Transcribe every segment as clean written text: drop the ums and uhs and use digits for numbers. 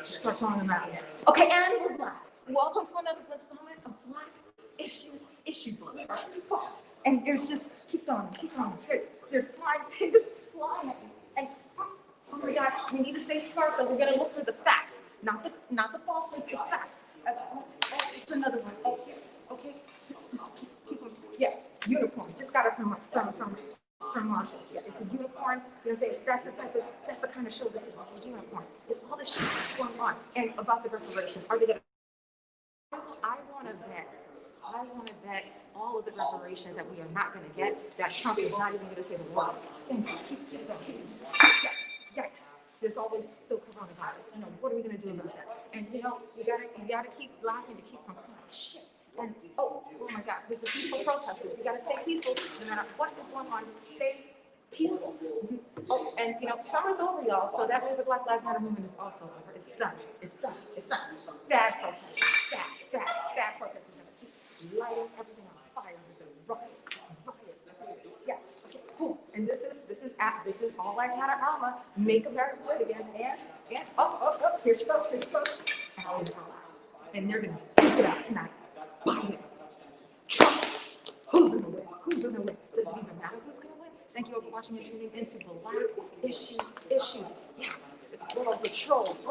Start throwing them out. Okay, and we're black. Welcome to another installment of Black Issues, thoughts. And there's just keep going. There's flying pigs flying at me. And oh my God, we need to stay smart though. We're gonna look for the facts, not the falsehoods, the facts. It's another one. Okay. Just keep on. Yeah, unicorn. Just got it from Marshall. Yeah, it's a unicorn. You know what I'm saying? That's the kind of show this is. It's a unicorn. It's all this shit that's going on. And about the reparations, are they gonna? I want to bet all of the reparations that we are not going to get, that Trump is not even going to say the word. Keep going. Yikes. There's always still coronavirus. What are we going to do about that? And you gotta keep laughing to keep from crying. Shit. And oh my God, this is peaceful protesters. You gotta stay peaceful no matter what is going on. Stay peaceful. Oh, and summer's over, y'all. So that means the Black Lives Matter movement is also over. It's done. Bad protesting. Bad protesting. Keep lighting everything on fire. There's a riot. Yeah. Okay. Cool. And this is All Lives Matter Alma. Make America great again. And here she goes. And they're gonna take it out tonight. Biden, Trump. Who's gonna win? Does it even matter who's gonna win? Thank you all for watching and tuning into Black Issues. Yeah. All the trolls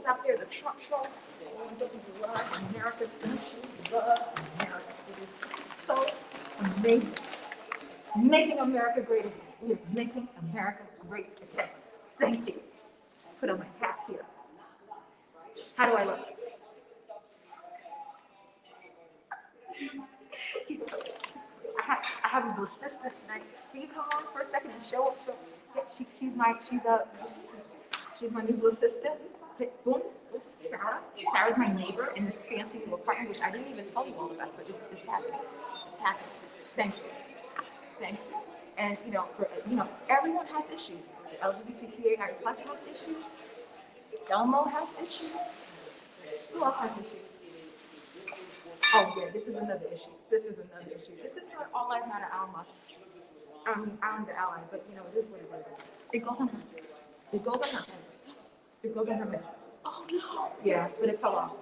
out there, the Trump trolls. We love America. We love America. It is so amazing. Making America great again. We are making America great again. Thank you. Put on my hat here. How do I look? I have a assistant tonight. Can you come on for a second and show up? Yeah, she's my new assistant. Okay, boom. Sarah's my neighbor in this fancy new apartment, which I didn't even tell you all about, but it's happening. It's happening. Thank you. And everyone has issues. The LGBTQAI+ has issues. Elmo has issues. Who else has issues? Oh yeah, this is another issue. This is for All Lives Matter Alma. I'm the ally, but it is what it is. It goes on her head. Oh no. Yeah, but it fell off.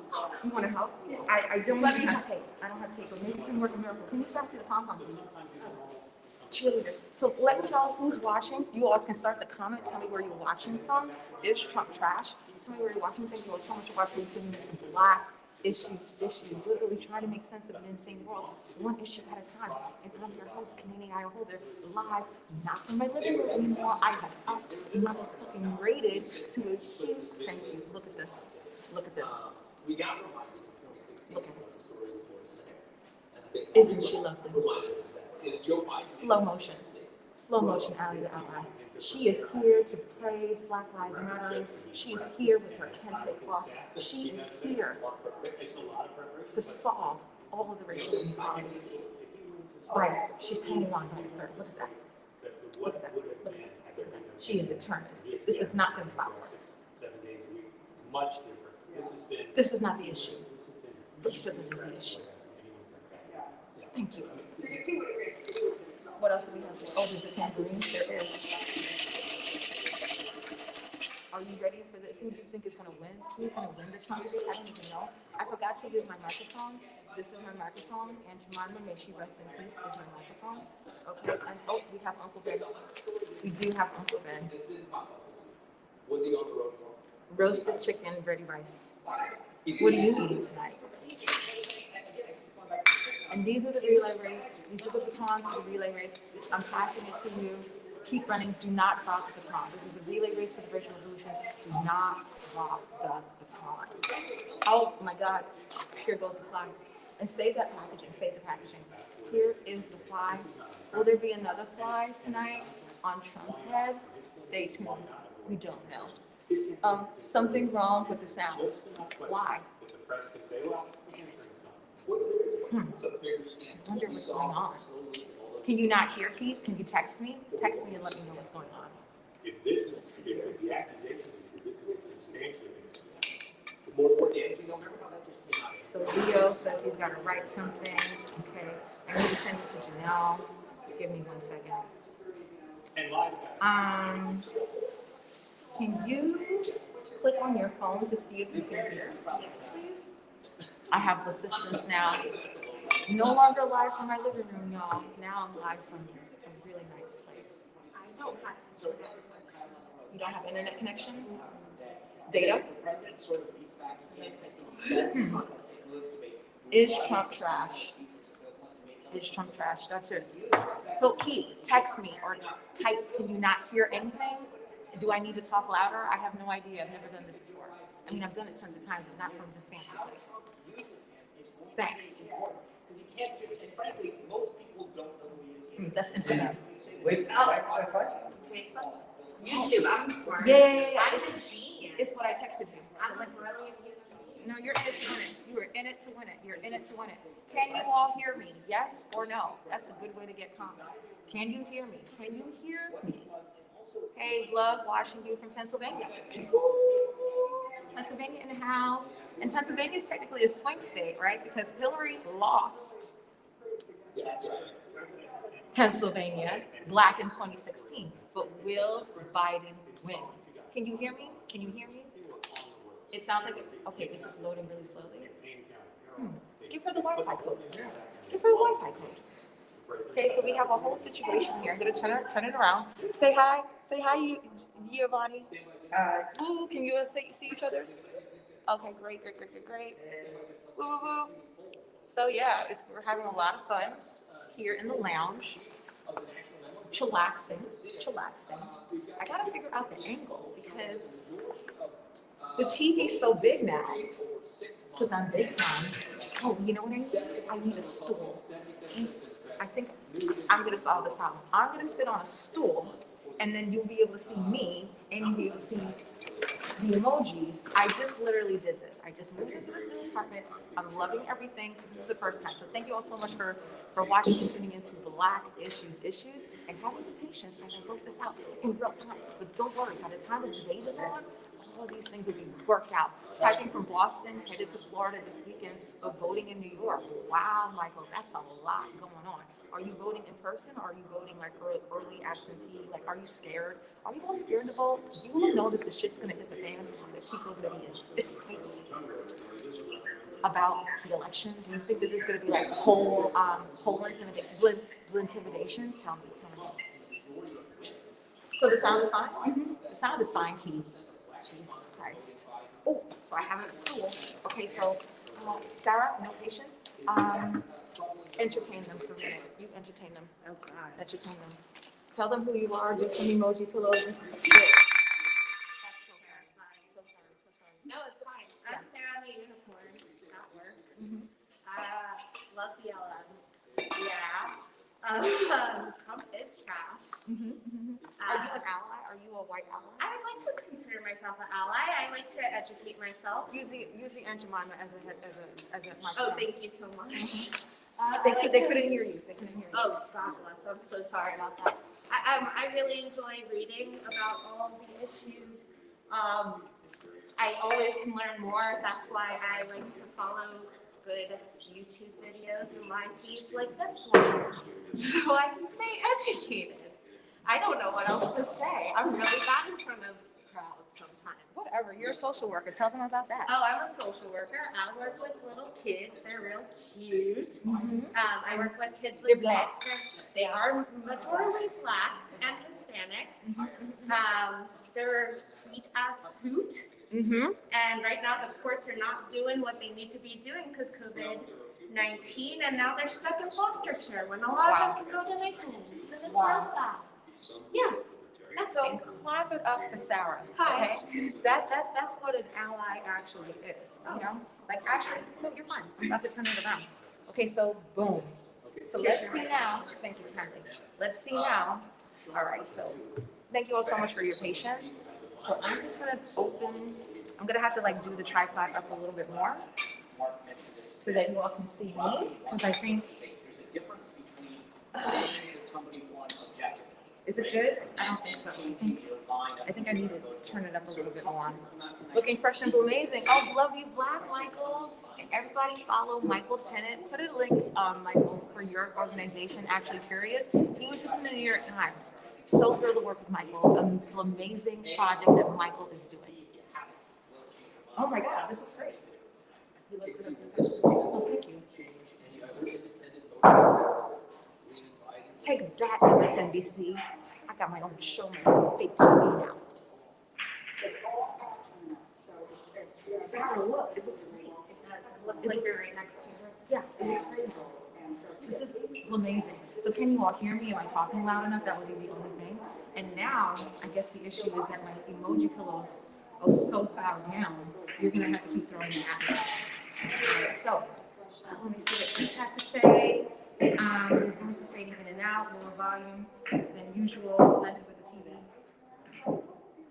You want to help? I don't have tape. I don't have tape, but maybe you can work a miracle. Can you start to the pom-pom, please? Cheerleaders. So let me know who's watching. You all can start the comment. Tell me where you're watching from. Is Trump trash? Tell me where you're watching. Thank you all so much for watching. It's Black Issues, literally trying to make sense of an insane world, one issue at a time. And I'm your host, Kamini Holder, live, not from my living room anymore. I have up motherfucking rated to a huge, thank you. Look at this. Look at it. Isn't she lovely? Slow motion out of the eye. She is here to praise Black Lives Matter. She is here with her kente cloth. She is here to solve all of the racial inequalities. Right, she's hanging on by a thread. Look at that. She is determined. This is not going to stop her. This is not the issue. Racism is the issue. Thank you. What else do we have? Oh, there's a tambourine. There is. Are you ready for who do you think is going to win? Who's going to win the Trump debate? I don't even know. I forgot to use my microphone. This is my microphone. And Jemima, may she rest in peace, is my microphone. Okay. And we have Uncle Ben. We do have Uncle Ben. Was he on the road? Roasted chicken, ready rice. What are you eating tonight? And these are the relay race. These are the batons to the relay race. I'm passing it to you. Keep running. Do not drop the baton. This is a relay race to the racial revolution. Do not drop the baton. Oh my God. Here goes the fly. And save that packaging. Save the packaging. Here is the fly. Will there be another fly tonight on Trump's head? Stay tuned. We don't know. Something wrong with the sound. Why? Damn it. I wonder what's going on. Can you not hear, Keith? Can you text me? Text me and let me know what's going on. If the accusation is substantially the more damaging they'll never know. So Leo says he's got to write something. Okay. I need to send it to Janelle. Give me 1 second. Can you click on your phone to see if you can hear, please? I have assistants now. No longer live from my living room, y'all. Now I'm live from a really nice place. I don't have You don't have internet connection? Data? Is Trump trash? Is Trump trash? That's it. So Keith, text me or type, can you not hear anything? Do I need to talk louder? I have no idea. I've never done this before. I mean, I've done it tons of times, but not from this fancy place. Thanks. Frankly, most people don't know who he is. That's Instagram. Wait, Wi-Fi? Facebook, YouTube. I'm smart. Yeah. I'm a genius. It's what I texted you. I'm a brilliant human being. No, you're in it to win it. You are in it to win it. You're in it to win it. Can you all hear me? Yes or no? That's a good way to get comments. Can you hear me? Can you hear me? Hey, Glove, watching you from Pennsylvania. Pennsylvania in the house. And Pennsylvania is technically a swing state, right? Because Hillary lost Pennsylvania, black in 2016. But will Biden win? Can you hear me? Can you hear me? It sounds like, okay, this is loading really slowly. Give her the Wi-Fi code. Give her the Wi-Fi code. Okay, so we have a whole situation here. I'm gonna turn it around. Say hi. Say hi, Giovanni. Ooh, can you see each other's? Okay, great. Woo, woo, woo. So yeah, we're having a lot of fun here in the lounge. Chillaxing. I gotta figure out the angle because the TV's so big now. Because I'm big time. Oh, you know what I need? I need a stool. I think I'm gonna solve this problem. I'm gonna sit on a stool, and then you'll be able to see me, and you'll be able to see the emojis. I just literally did this. I just moved into this new apartment. I'm loving everything. So this is the first time. So thank you all so much for watching and tuning into Black Issues, and having some patience as I broke this out in real time. But don't worry, by the time the debate is on, all of these things will be worked out. Typing from Boston, headed to Florida this weekend, but voting in New York. Wow, Michael, that's a lot going on. Are you voting in person or are you voting like early absentee? Like, are you scared? Are you all scared to vote? Do you all know that the shit's gonna hit the fan? That people are gonna be in fistfights about the election? Do you think that there's gonna be like poll intimidation? Tell me. So the sound is fine? The sound is fine, Keith. Jesus Christ. Oh, so I have a stool. Okay, so Sarah, no patience. Entertain them for a minute. You entertain them. Oh God. Entertain them. Tell them who you are. Do some emoji pillows. So sorry. No, it's fine. I'm Sarah the Unicorn at work. Love BLM. Yeah. Trump is trash. Are you an ally? Are you a white ally? I would like to consider myself an ally. I like to educate myself. Using Aunt Jemima as a Oh, microphone. thank you so much. They couldn't hear you. Oh, God bless. I'm so sorry about that. I really enjoy reading about all the issues. I always can learn more. That's why I like to follow good YouTube videos and live feeds like this one, so I can stay educated. I don't know what else to say. I'm really bad in front of crowds sometimes. Whatever. You're a social worker. Tell them about that. Oh, I'm a social worker. I work with little kids. They're real cute. I work with kids with They're black. Dexter. They are majority black and Hispanic. They're sweet as a hoot. And right now the courts are not doing what they need to be doing because COVID-19, and now they're stuck in foster care when a lot of them can go to nice homes. And it's real sad. Yeah. That's So clap it up for Sarah. Hi. Okay? That's what an ally actually is. You know? Like actually, no, you're fine. I'm about to turn it around. Okay, so boom. So let's see now. Thank you, kindly. Let's see now. All right, so thank you all so much for your patience. So I'm just gonna I'm gonna have to like do the tripod up a little bit more so that you all can see me. Because I think, There's a difference between saying that somebody won objectively. is it good? I don't think so. I think I need to turn it up a little bit more. Looking fresh and amazing. Oh, love you, Black Michael. And everybody follow Michael Tennant. Put a link, Michael, for your organization, Actually Curious. He was just in the New York Times. So thrilled to work with Michael. An amazing project that Michael is doing. Oh my God, this is great. You look good. Oh, thank you. Take that, MSNBC. I got my own show, my own big TV now. Sarah, look, it looks great. It looks like you're right next to her. Yeah, it looks great. This is amazing. So can you all hear me? Am I talking loud enough? That would be the only thing. And now, I guess the issue is that my emoji pillows are so far down, you're gonna have to keep throwing them at me. So, let me see what you had to say. Voice is fading in and out, lower volume than usual, blended with the TV.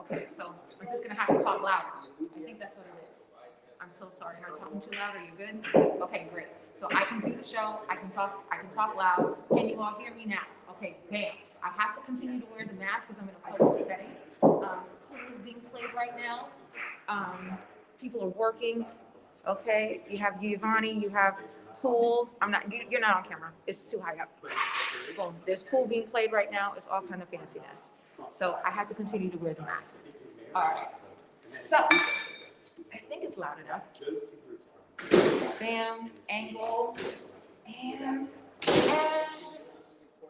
Okay, so I'm just gonna have to talk louder. I think that's what it is. I'm so sorry. Am I talking too loud? Are you good? Okay, great. So I can do the show. I can talk loud. Can you all hear me now? Okay, bam. I have to continue to wear the mask because I'm in a public setting. Pool is being played right now. People are working. Okay, you have Giovanni. You have Pool. You're not on camera. It's too high up. Boom. There's Pool being played right now. It's all kind of fanciness. So I have to continue to wear the mask. All right. So I think it's loud enough. Bam, angle, and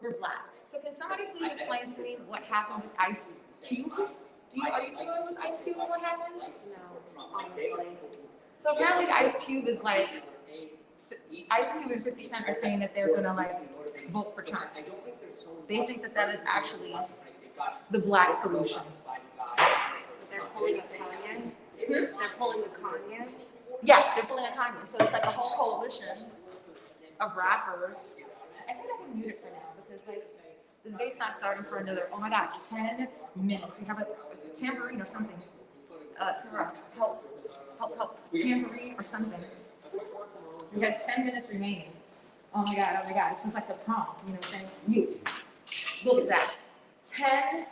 we're black. So can somebody please explain to me what happened with Ice Cube? Are you familiar with Ice Cube and what happens? No, honestly. So apparently Ice Cube is like, Ice Cube and 50 Cent are saying that they're gonna like vote for Trump. They think that that is actually the black solution. They're pulling a Kanye. They're pulling the Kanye. Yeah, they're pulling a Kanye. So it's like a whole coalition of rappers. I think I can mute it for now because like the debate's not starting for another, oh my God, 10 minutes. We have a tambourine or something. Sarah, help. Tambourine or something. We have 10 minutes remaining. Oh my God. This is like the prompt, you know what I'm saying? Mute. Look at that. 10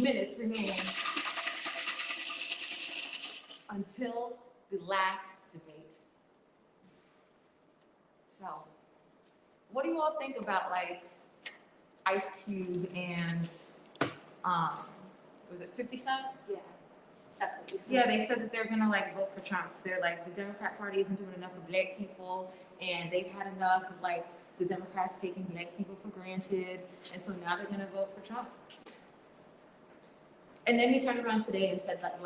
minutes remaining until the last debate. So, what do you all think about like Ice Cube and was it 50 Cent? Yeah, that's what you said. Yeah, they said that they're gonna like vote for Trump. They're like the Democrat Party isn't doing enough for black people, and they've had enough of like the Democrats taking black people for granted, and so now they're gonna vote for Trump. And then he turned around today and said like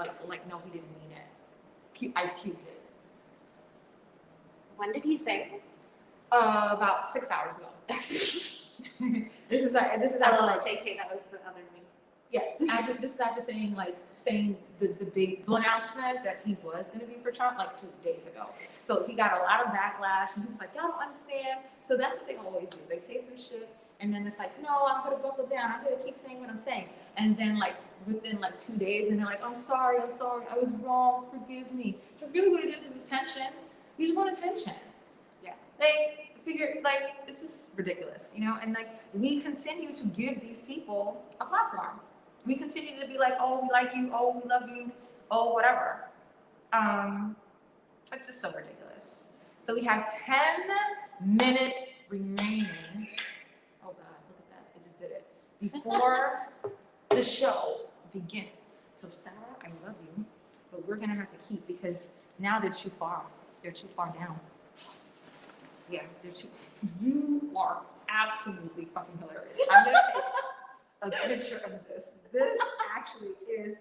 no, he didn't mean it. Ice Cube did. When did he say? About 6 hours ago. This is after like JK, that was the other me. yes. This is after saying the big announcement that he was going to be for Trump like 2 days ago. So he got a lot of backlash, and he was like, "Y'all don't understand." So that's what they always do. They say some shit, and then it's like, "No, I'm going to buckle down. I'm going to keep saying what I'm saying." And then like within like 2 days, and they're like, I'm sorry. I was wrong. Forgive me. So really, what it is attention. You just want attention. Yeah. They figure like this is ridiculous, you know, and like we continue to give these people a platform. We continue to be like, oh, we like you, oh, we love you, oh, whatever. It's just so ridiculous. So we have 10 minutes remaining. Oh God, look at that. It just did it. Before the show begins. So Sarah, I love you, but we're gonna have to keep because now they're too far. They're too far down. Yeah, you are absolutely fucking hilarious. I'm gonna take a picture of this. This actually is,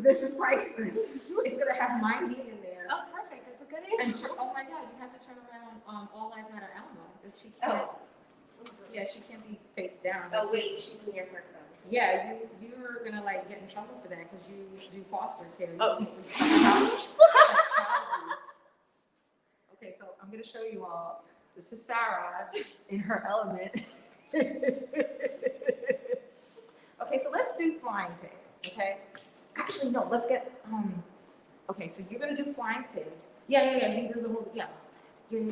this is priceless. It's gonna have my name in there. Oh, perfect. It's a good And idea. oh my God, you have to turn around All Eyes Matter Alamo. She can't, yeah, she can't be face down. Oh wait, she's near her phone. Yeah, you're gonna like get in trouble for that because you do foster care. You Oh. can't be child abuse. Okay, so I'm gonna show you all. This is Sarah in her element. Okay, so let's do flying pig. Okay. Actually, no. Let's get. Okay, so you're gonna do flying pig. Yeah. He does a whole. Yeah. Go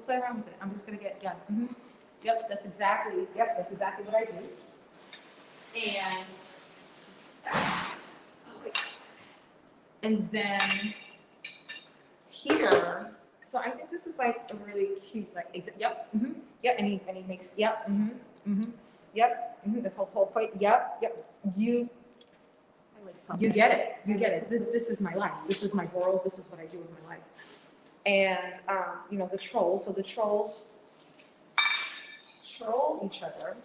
play around with it. I'm just gonna get. Yeah. Mm-hmm. Yep. That's exactly what I do. And then here, so I think this is like a really cute, like, yep, yeah, and he makes, yep, Yep, the whole plate, yep. You get it, you get it. This is my life, this is my world, this is what I do with my life. And, you know, the trolls, so the trolls troll each other,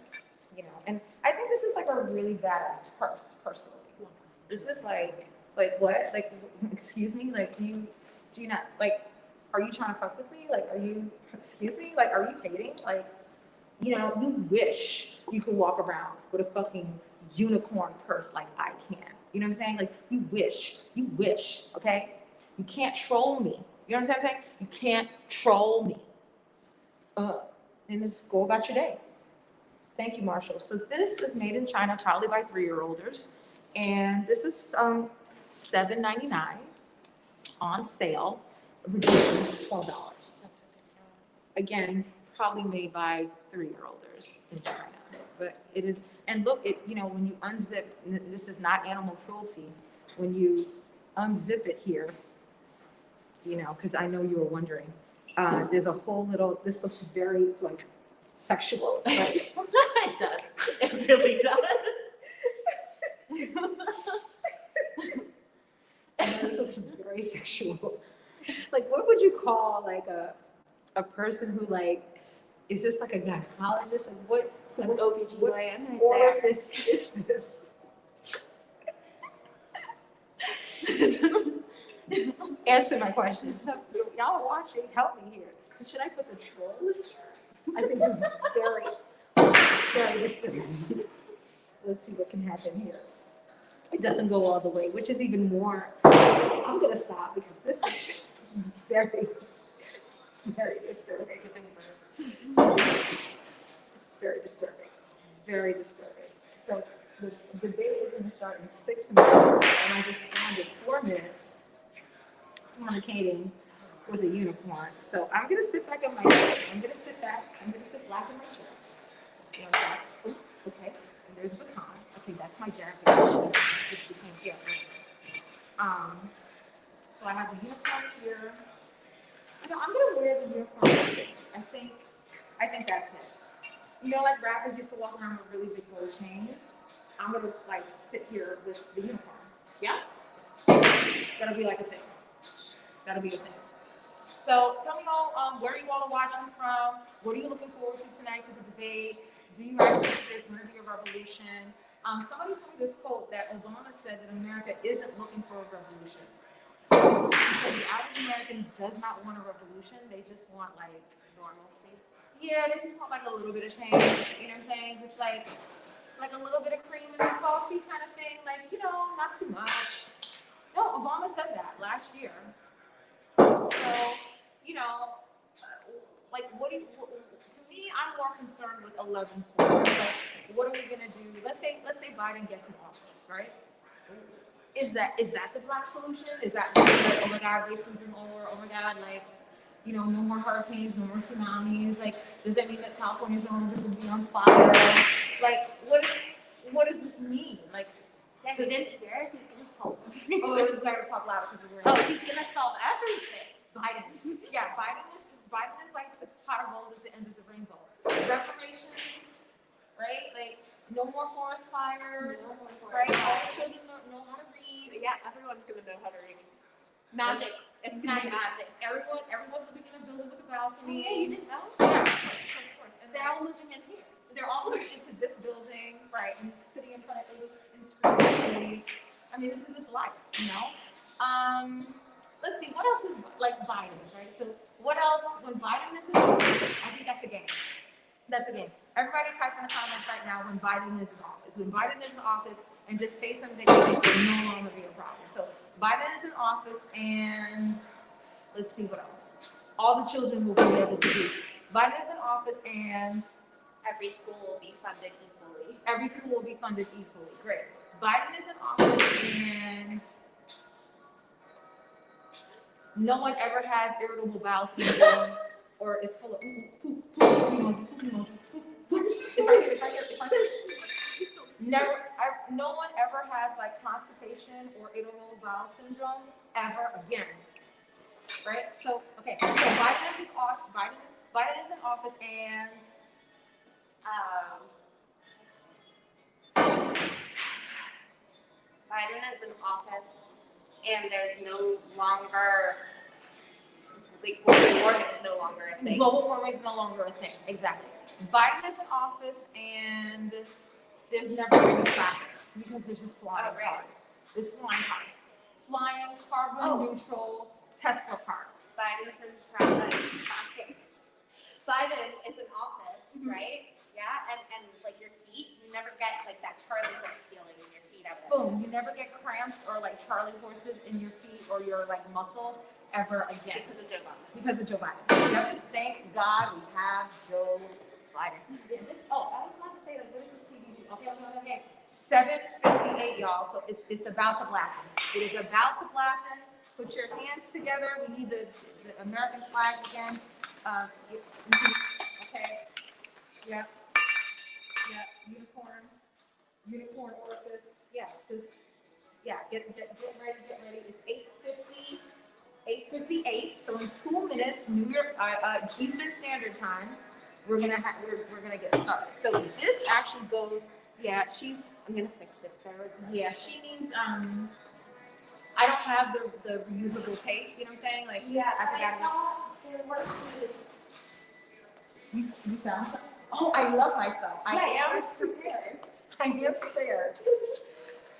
you know, and I think this is like a really badass personally. This is like what? Like, excuse me? Like, do you not, like, are you trying to fuck with me? Like, excuse me? Like, are you hating? Like, you know, you wish you could walk around with a fucking unicorn purse like I can. You know what I'm saying? Like, you wish, okay? You can't troll me. You know what I'm saying? You can't troll me. And just go about your day. Thank you, Marshall. So this is made in China, probably by 3-year-olders. And this is $7.99 on sale, reduced $12. Again, probably made by 3-year-olders in China. But it is, and look, you know, when you unzip, this is not animal cruelty. When you unzip it here, you know, because I know you were wondering, there's a whole little, this looks very like sexual. Right? It does. It really does. This looks very sexual. Like, what would you call like a person who like, is this like a gynecologist? Like what OBGYN right or there. is this? Answer my question. So y'all are watching, help me here. So should I put the troll? I think this is very, very disturbing. Let's see what can happen here. It doesn't go all the way, which is even more. I'm gonna stop because this is very, very disturbing. It's very disturbing. It's very disturbing. So the debate is gonna start in 6 minutes, and I just spent 4 minutes fornicating with a unicorn. So I'm gonna sit back in my chair. I'm gonna sit back in my chair. You know, okay, and there's the baton. Okay, that's my jacket. Just became here. So I have the unicorn here. You know, I'm gonna wear the unicorn like this. I think that's it. You know, like rappers used to walk around with really big gold chains. I'm gonna like sit here with the unicorn. Yeah? That'll be like a thing. That'll be a thing. So tell me all, where you all are watching from. What are you looking forward to tonight for the debate? Do you actually think there's going to be a revolution? Somebody told me this quote that Obama said that America isn't looking for a revolution. He said the average American does not want a revolution. They just want like normalcy. Yeah, they just want like a little bit of change. You know what I'm saying? Just like a little bit of cream in the coffee kind of thing. Like, you know, not too much. No, Obama said that last year. So, you know, like, to me, I'm more concerned with 11 points. Like, what are we gonna do? Let's say Biden gets in office, right? Is that the black solution? Is that like, oh my God, racism over? Oh my God, like, you know, no more hurricanes, no more tsunamis. Like, does that mean that California's going to be on fire? Like, what does this mean? Like, Yeah, he didn't hear it. He's gonna solve it. oh, it was better to talk louder because we're Oh, he's gonna solve everything. Biden. Yeah, Biden is like the pot of gold at the end of the rainbow. Reparations, right? Like, no more forest fires, No more forest right? All fires. the children know how to read. Yeah, everyone's gonna know how to read. Magic. It's gonna be magic. Everyone's living in a building with a balcony. Yeah, you didn't know? Yeah, of course. And They're all living in here. they're all moving into this building, right? And sitting in front of it and screaming. I mean, this is just life, you know? Let's see, what else is like Biden, right? So what else, when Biden is in office, I think that's a game. That's a game. Everybody type in the comments right now when Biden is in office. When Biden is in office, and just say something that will no longer be a problem. So Biden is in office, and let's see what else. All the children will be able to do. Biden is in office, and Every school will be funded equally. every school will be funded equally. Great. Biden is in office, and no one ever has irritable bowel syndrome, or it's full of poop emoji. It's right here. No one ever has like constipation or irritable bowel syndrome ever again. Right? So, okay. So Biden is in office, and Biden is in office and there's no longer, like, global warming is no longer a thing. Global warming is no longer a thing, exactly. Biden is in office and there's never been traffic because there's just flying Oh, right. cars. There's flying cars. Flying carbon Oh. neutral Tesla cars. Biden's in traffic. Biden is in office, right? Yeah, and like your feet, you never get like that Charlie horse feeling in your feet ever. Boom, you never get cramps or like Charlie horses in your feet or your like muscles ever again Because of Joe Biden. because of Joe Biden. Yep. Thank God we have Joe Biden. Yeah, I was about to say, like, what is this TV? Okay. 7:58, y'all. So it's about to blacken. It is about to blacken. Put your hands together. We need the American flag again. Okay. Yep. Yep. Unicorn orifice. Yeah. Just Get ready. It's 8:50. 8:58. So in 2 minutes, New York Eastern Standard Time, we're gonna get started. So this actually goes. Yeah, I'm gonna fix it. yeah, she needs I don't have the reusable tape, you know what I'm saying? Like Yeah, I forgot you found something? Oh, I love myself. I am prepared. I am prepared.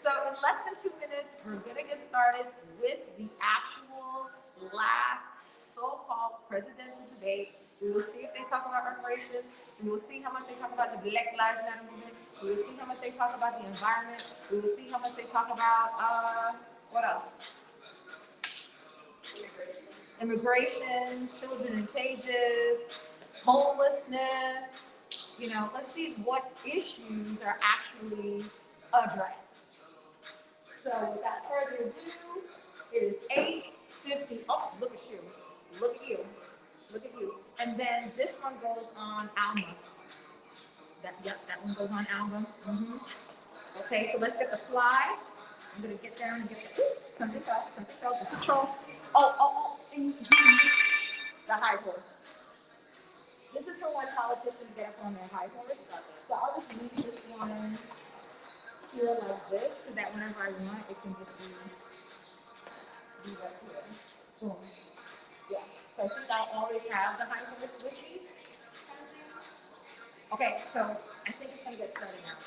So in less than 2 minutes, we're gonna get started with the actual last so-called presidential debate. We will see if they talk about reparations. We will see how much they talk about the Black Lives Matter movement. We will see how much they talk about the environment. We will see how much they talk about what else? Immigration, children in cages, homelessness. You know, let's see what issues are actually addressed. So without further ado, it is 8:50. Oh, look at you. Look at you. Look at you. And then this one goes on Alma. That one goes on Alma. Okay, so let's get the fly. I'm gonna get down and get something else, the control. Oh, and the high horse. This is for when politicians get up on their high horse. So I'll just leave this one here like this, so that whenever I want, it can just be right here. Boom. Yeah. So I think I'll always have the high horse with me. Okay, so I think it's gonna get started now.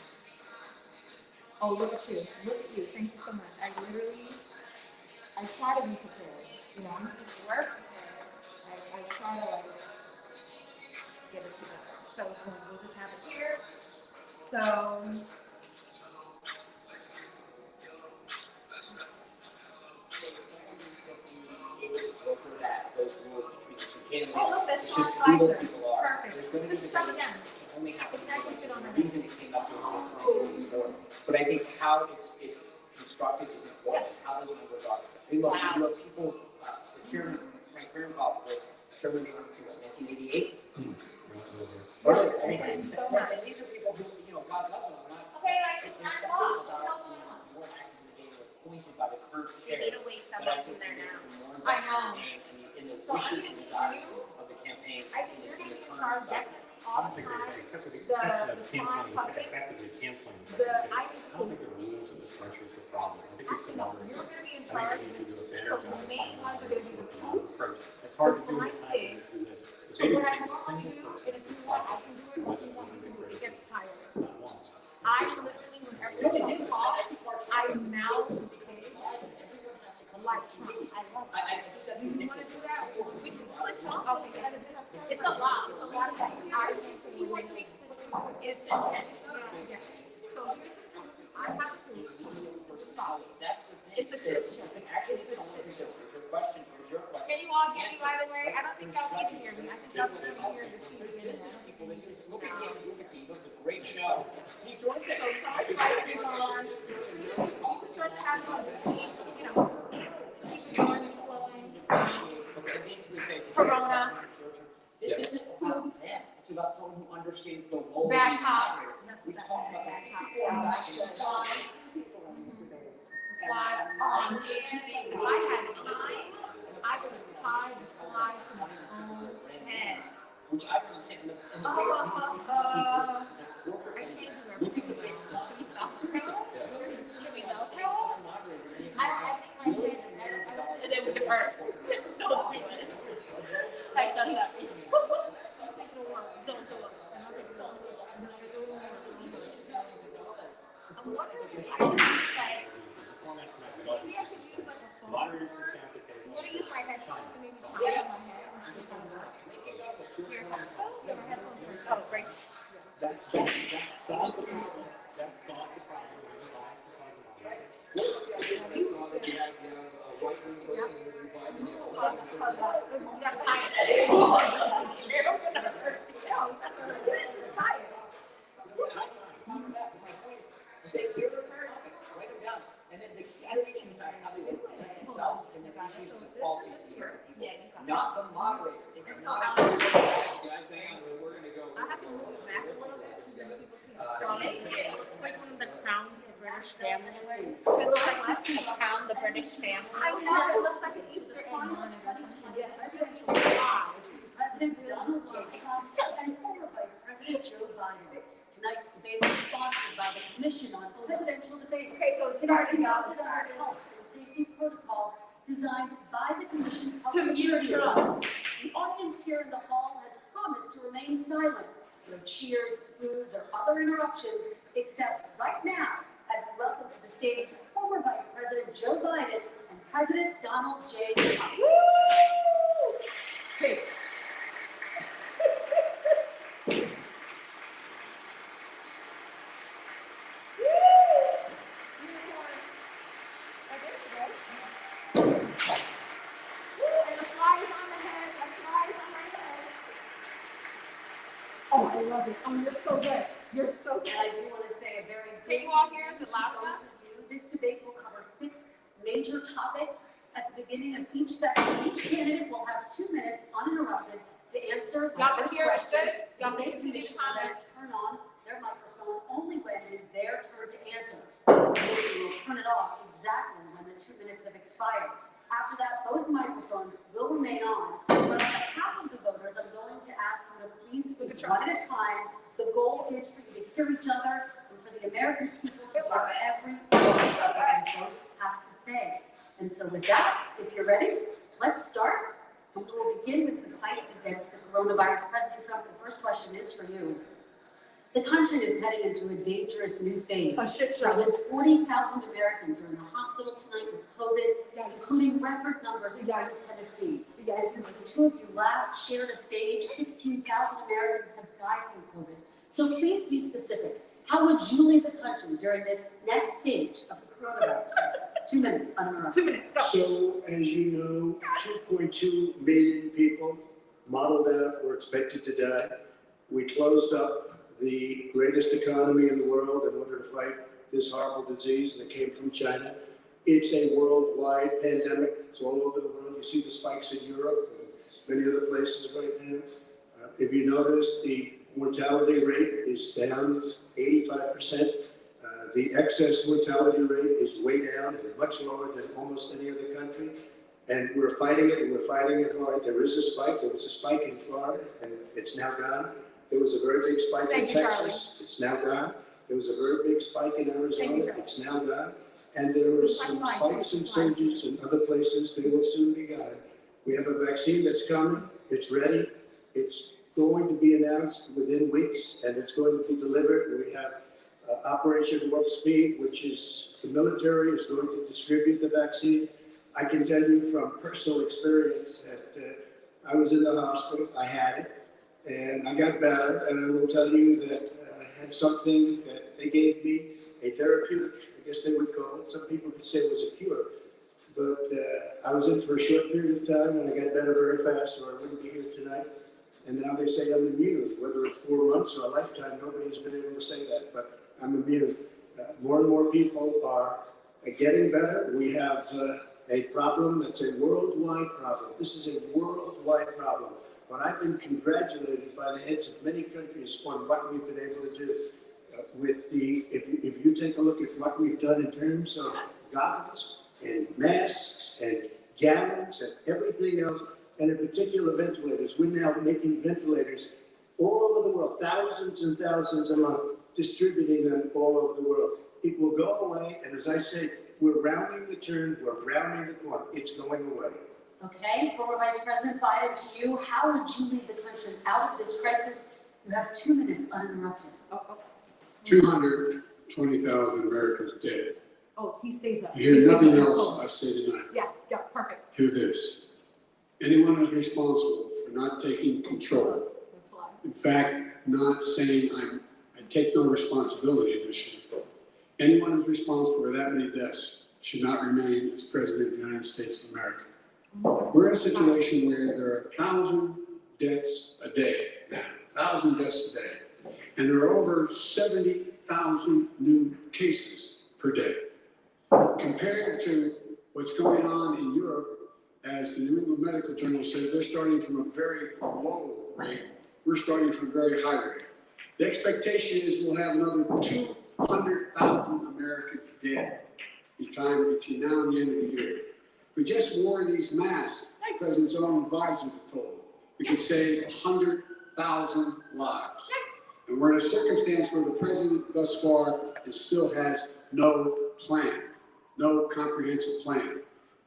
Oh, look at you. Look at you. Thank you so much. I try to be prepared. You know, I'm prepared. I try to like get it together. So we'll just have it here. So Go for that, those rules between the two candidates. oh look, that's It's Sean just who those Spicer. people are. There's Perfect. going to be Just shut it down. You only have to It's not gonna fit on the the reason it came up to us is 1984. But I think how it's constructed is important. How those numbers are. We look, Wow. you know, people, the chairman, Frank Greenbaum was chairman of the 1988. Earlier, I mean, So much. and these are people who, you know, God's love them. Okay, like it's 9 o'clock. More active in the game, appointed by the current You chair. need to wait But I someone think in there it's now. more I know. in the wishes and desires of the campaigns. I think you're in gonna the be current our cycle. guest I all don't the think there's time. any, except for the The exception of farm canceling, puppet. effectively canceling the The second I phase. think I don't think the rules of this country is the problem. I think it's the No, numbers. you're gonna be in I charge. think we need to do a better So job. the main ones are gonna be the two. Approach. It's hard to do The it. blind It's So easy what I to have to take a do, single and if you want, I can do it, if you want me to do it, it gets tired. not once. I literally, whenever you talk, I mouth the page like Trump. I love it. I think that's Do you wanna do that? We can switch off. Okay, it's a lot, of things. I think you want to fix it. It's intense. Yeah. So here's the thing. I have to stop. That's the thing. It's a shit show. Actually, someone who's a question, here's your question. Can you all hear me, by the way? I don't think y'all need to hear me. I think y'all can hear the TV. This is people, look at him, look at you, he does a great show. He's doing So things. some spices on, you can start to have some, you know, keep it going and flowing. Okay, basically say. Corona. This isn't about them, it's about someone who understands the role. Bad of the cops. operator. We talked about this before, back in the Fly. people on these surveys. Fly on. If I had time, I would have tied the fly to my own head. Which I understand, and the way I it can't do look at the big stuff. Should we Velcro? or don't do it. I've done that before. Don't do it. I'm wondering if I can say, Format for my maybe I development. could use like a phone. Lotteries and applications. What do you find that maybe tie it on my head? Your headphones or my headphones? Oh, great. That solves the problem. That solves the problem. Write them down. And then the candidates decide how they will protect themselves and their issues with false security. Not the moderator. It's not. Guys, hang on, we're gonna go. I have to move it back a little bit. It looks like one of the crowns the British family wears. It looks like a crown the British family. I know, it looks like an Easter Final egg. 2020 presidential debate between President Donald J. Trump and former Vice President Joe Biden. Tonight's debate was sponsored by the Commission on Presidential Debates. Okay, so it's It is starting out. conducted under health and safety protocols designed by the Commission's health To mute security Trump. office. The audience here in the hall has promised to remain silent. No cheers, boos, or other interruptions, except right now, as we welcome to the stage former Vice President Joe Biden and President Donald J. Trump. Hey, And the fly is on the head, the fly is on my head. oh, I love it. Oh, you're so good. You're so good. And I do want to say a very Can big you all hear us? Is it to loud both enough? of you. This debate will cover 6 major topics. At the beginning of each section, each candidate will have 2 minutes uninterrupted to answer the Y'all can first hear us question. good? Y'all The make some commission will then comments. turn on their microphone only when it is their turn to answer. The commission will turn it off exactly when the 2 minutes have expired. After that, both microphones will remain on, but on behalf of the voters, I'm going to ask you to please speak one at a time. The goal is for you to hear each other and for the American people to hear every word that you both have to say. And so with that, if you're ready, let's start. And we will begin with the fight against the coronavirus. President Trump, the first question is for you. The country is heading into a dangerous new phase. A shit show. More than 40,000 Americans are in the hospital tonight with COVID, including record numbers here in Tennessee. And since the two of you last shared a stage, 16,000 Americans have died from COVID. So please be specific. How would you lead the country during this next stage of the coronavirus crisis? 2 minutes uninterrupted. 2 minutes, go. So, as you know, 2.2 million people modeled out were expected to die. We closed up the greatest economy in the world in order to fight this horrible disease that came from China. It's a worldwide pandemic. It's all over the world. You see the spikes in Europe and many other places right now. If you notice, the mortality rate is down 85%. The excess mortality rate is way down and much lower than almost any other country. And we're fighting it, and we're fighting it hard. There is a spike. There was a spike in Florida, and it's now gone. There was a very big spike in Thank you, Charlie. Texas. It's now gone. There was a very big spike in Thank you, Arizona. Charlie. It's now gone. And there were some spikes and surges in other places. They will soon be gone. We have a vaccine that's coming. It's ready. It's going to be announced within weeks, and it's going to be delivered. We have Operation Warp Speed, which is the military is going to distribute the vaccine. I can tell you from personal experience that I was in the hospital, I had it, and I got better, and I will tell you that I had something that they gave me, a therapeutic, I guess they would call it. Some people could say it was a cure, but I was in for a short period of time, and I got better very fast, or I wouldn't be here tonight. And now they say I'm immune, whether it's 4 months or a lifetime, nobody's been able to say that, but I'm immune. More and more people are getting better. We have a problem that's a worldwide problem. This is a worldwide problem. But I've been congratulated by the heads of many countries on what we've been able to do. If you take a look at what we've done in terms of goggles and masks and gowns and everything else, and in particular ventilators, we're now making ventilators all over the world, thousands and thousands a month, distributing them all over the world. It will go away, and as I say, we're rounding the turn, we're rounding the corner. It's going away. Okay, former Vice President Biden, to you, how would you lead the country out of this crisis? You have 2 minutes uninterrupted. 220,000 Americans dead. Oh, he stays up. You hear nothing else I say tonight. Yeah, yeah, perfect. Hear this. Anyone who's responsible for not taking control, in fact, not saying I take no responsibility in this year. Anyone who's responsible for that many deaths should not remain as President of the United States of America. We're in a situation where there are 1,000 deaths a day now, 1,000 deaths a day. And there are over 70,000 new cases per day. Compared to what's going on in Europe, as the New England Medical Journal said, they're starting from a very low rate. We're starting from a very high rate. The expectation is we'll have another 200,000 Americans dead between now and the end of the year. If we just wore these masks, the President's own advisor told, we could save 100,000 lives. And we're in a circumstance where the President thus far still has no plan, no comprehensive plan.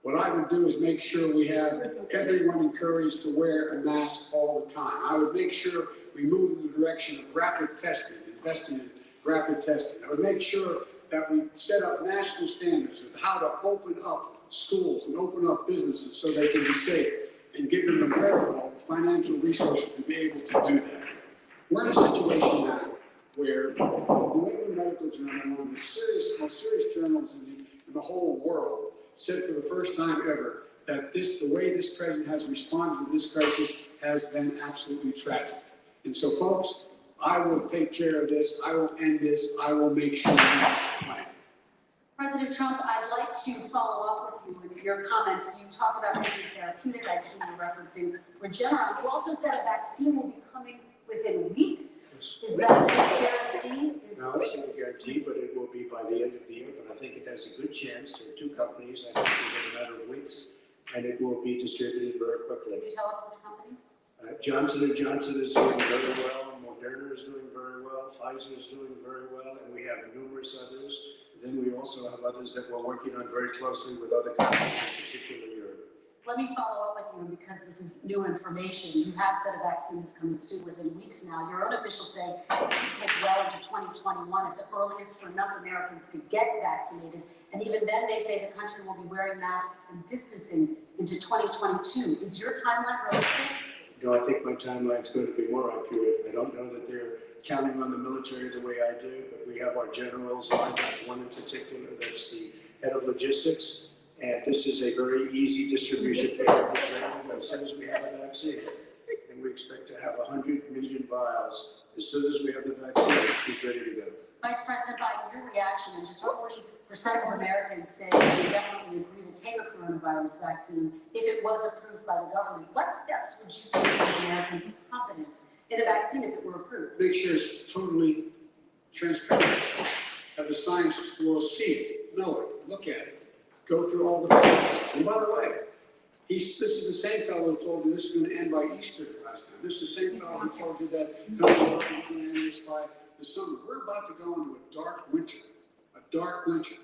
What I would do is make sure we have everyone encouraged to wear a mask all the time. I would make sure we move in the direction of rapid testing, investing in rapid testing. I would make sure that we set up national standards as to how to open up schools and open up businesses so they can be safe and give them the wherewithal, the financial resources to be able to do that. We're in a situation now where the New England Medical Journal, one of the most serious journals in the whole world, said for the first time ever that the way this president has responded to this crisis has been absolutely tragic. And so, folks, I will take care of this. I will end this. I will make sure we have a plan. President Trump, I'd like to follow up with you with your comments. You talked about taking a therapeutic, I assume you're referencing Regeneron. You also said a vaccine will be coming within weeks. Is that a guarantee? No, it's not a guarantee, but it will be by the end of the year. But I think it has a good chance. There are two companies. I think within a matter of weeks, and it will be distributed very quickly. Can you tell us which companies? Johnson & Johnson is doing very well. Moderna is doing very well. Pfizer is doing very well. And we have numerous others. Then we also have others that we're working on very closely with other countries, in particular Europe. Let me follow up with you because this is new information. You have said a vaccine is coming soon within weeks now. Your own officials say it could take well into 2021 at the earliest for enough Americans to get vaccinated. And even then, they say the country will be wearing masks and distancing into 2022. Is your timeline realistic? No, I think my timeline is going to be more accurate. I don't know that they're counting on the military the way I do, but we have our generals lined up, one in particular that's the head of logistics. And this is a very easy distribution as soon as we have a vaccine. And we expect to have 100 million vials. As soon as we have the vaccine, he's ready to go. Vice President Biden, your reaction, and just 40% of Americans say they would definitely agree to take a coronavirus vaccine if it was approved by the government. What steps would you take to give Americans confidence in a vaccine if it were approved? Make sure it's totally transparent. Have the scientists will see it, know it, look at it, go through all the processes. And by the way, this is the same fellow who told you this is going to end by Easter last time. This is the same fellow who told you that no, we're going to end this by the summer. We're about to go into a dark winter,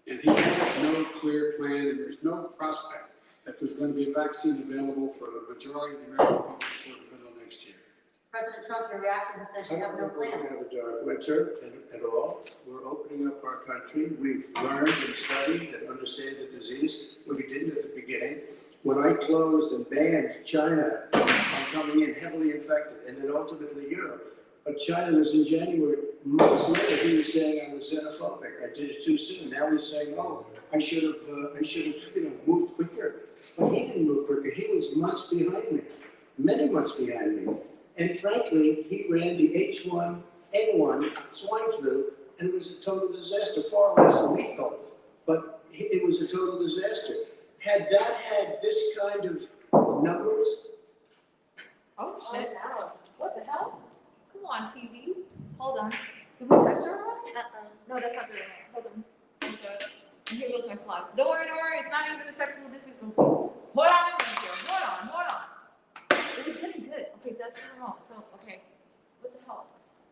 and he has no clear plan, and there's no prospect that there's going to be a vaccine available for the majority of the American people before the middle of next year. President Trump, your reaction says you have no plan. We don't have a dark winter at all. We're opening up our country. We've learned and studied and understand the disease. We didn't at the beginning. When I closed and banned China from coming in heavily infected, and then ultimately Europe, but China was in January. Months later, he was saying I was xenophobic. I did it too soon. Now he's saying, oh, I should have moved quicker. But he didn't move quicker. He was months behind me, many months behind me. And frankly, he ran the H1N1 swine flu, and it was a total disaster, far less lethal, but it was a total disaster. Had that had this kind of numbers, Oh, shit. What the hell? Come on, TV. Hold on. Did we touch her? No, that's not the right. Hold on. Okay. And here goes my plug. Don't worry. It's not even a technical difficulty. Hold on a minute here. Hold on. It was getting good. Okay, that's wrong. So, okay. What the hell?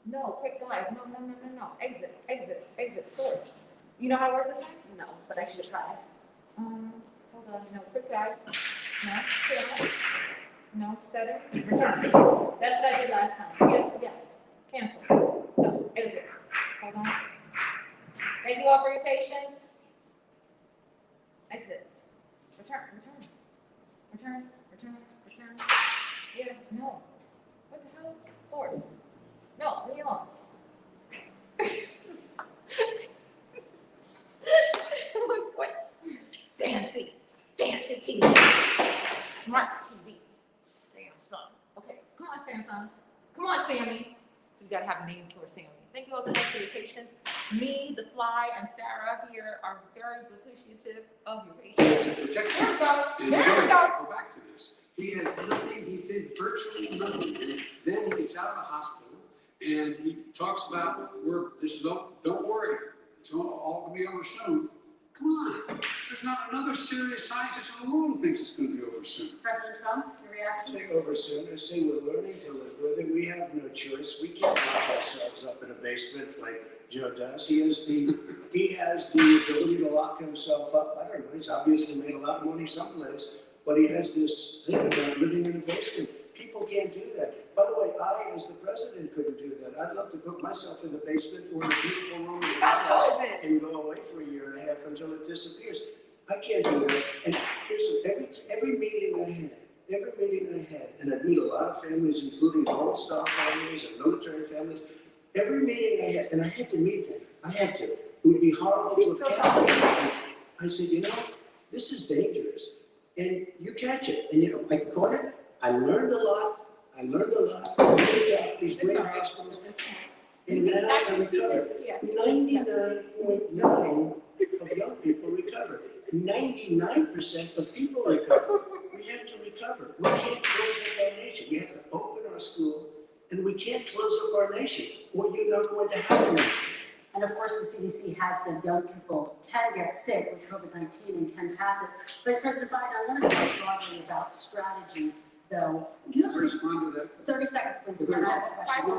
No, quick, guys. No. Exit. Source. You know how to work this thing? No, but I should try. Hold on. No, quick, guys. No, cancel. No, set it, return. That's what I did last time. Yes, yes, cancel. No, exit. Hold on. Thank you all for your patience. Exit. Return, return. Return, return, return. Yeah, no. What the hell? Source. No, leave me alone. What? Fancy TV. Smart TV. Samsung. Okay, come on, Samsung. Come on, Sammy. So we gotta have names for Sammy. Thank you all so much for your patience. Me, the Fly, and Sarah here are very appreciative of your patience. To protect There we go. And There we go. Go back to this. He has nothing, he did virtually nothing. And then he gets out of the hospital and he talks about, don't worry, it's all gonna be over soon. Come on, there's not another serious scientist in the world who thinks it's gonna be over soon. President Trump, your I reaction? say over soon, I say we're learning to live with it. We have no choice. We can't lock ourselves up in a basement like Joe does. He has the ability to lock himself up. I don't know, he's obviously made a lot of money someplace, but he has this thing about living in a basement. People can't do that. By the way, I, as the president, couldn't do that. I'd love to put myself in the basement or in a beautiful room in the White House and go away for a year and a half until it disappears. I can't do that. And here's every meeting I had, and I'd meet a lot of families, including Gold Star families and military families. Every meeting I had, and I had to meet them. I had to. It would be horrible to have canceled it. I said, this is dangerous. And you catch it. And I caught it. I learned a lot. I moved out these great hospitals. And now I recovered. 99.9% of young people recover. 99% of people recover. We have to recover. We can't close up our nation. We have to open our school, and we can't close up our nation, or you're not going to have a nation. And of course, the CDC has said young people can get sick with COVID-19 and can pass it. Vice President Biden, I want to talk broadly about strategy, though. You have Respond to that. 30 seconds, please, and then I have a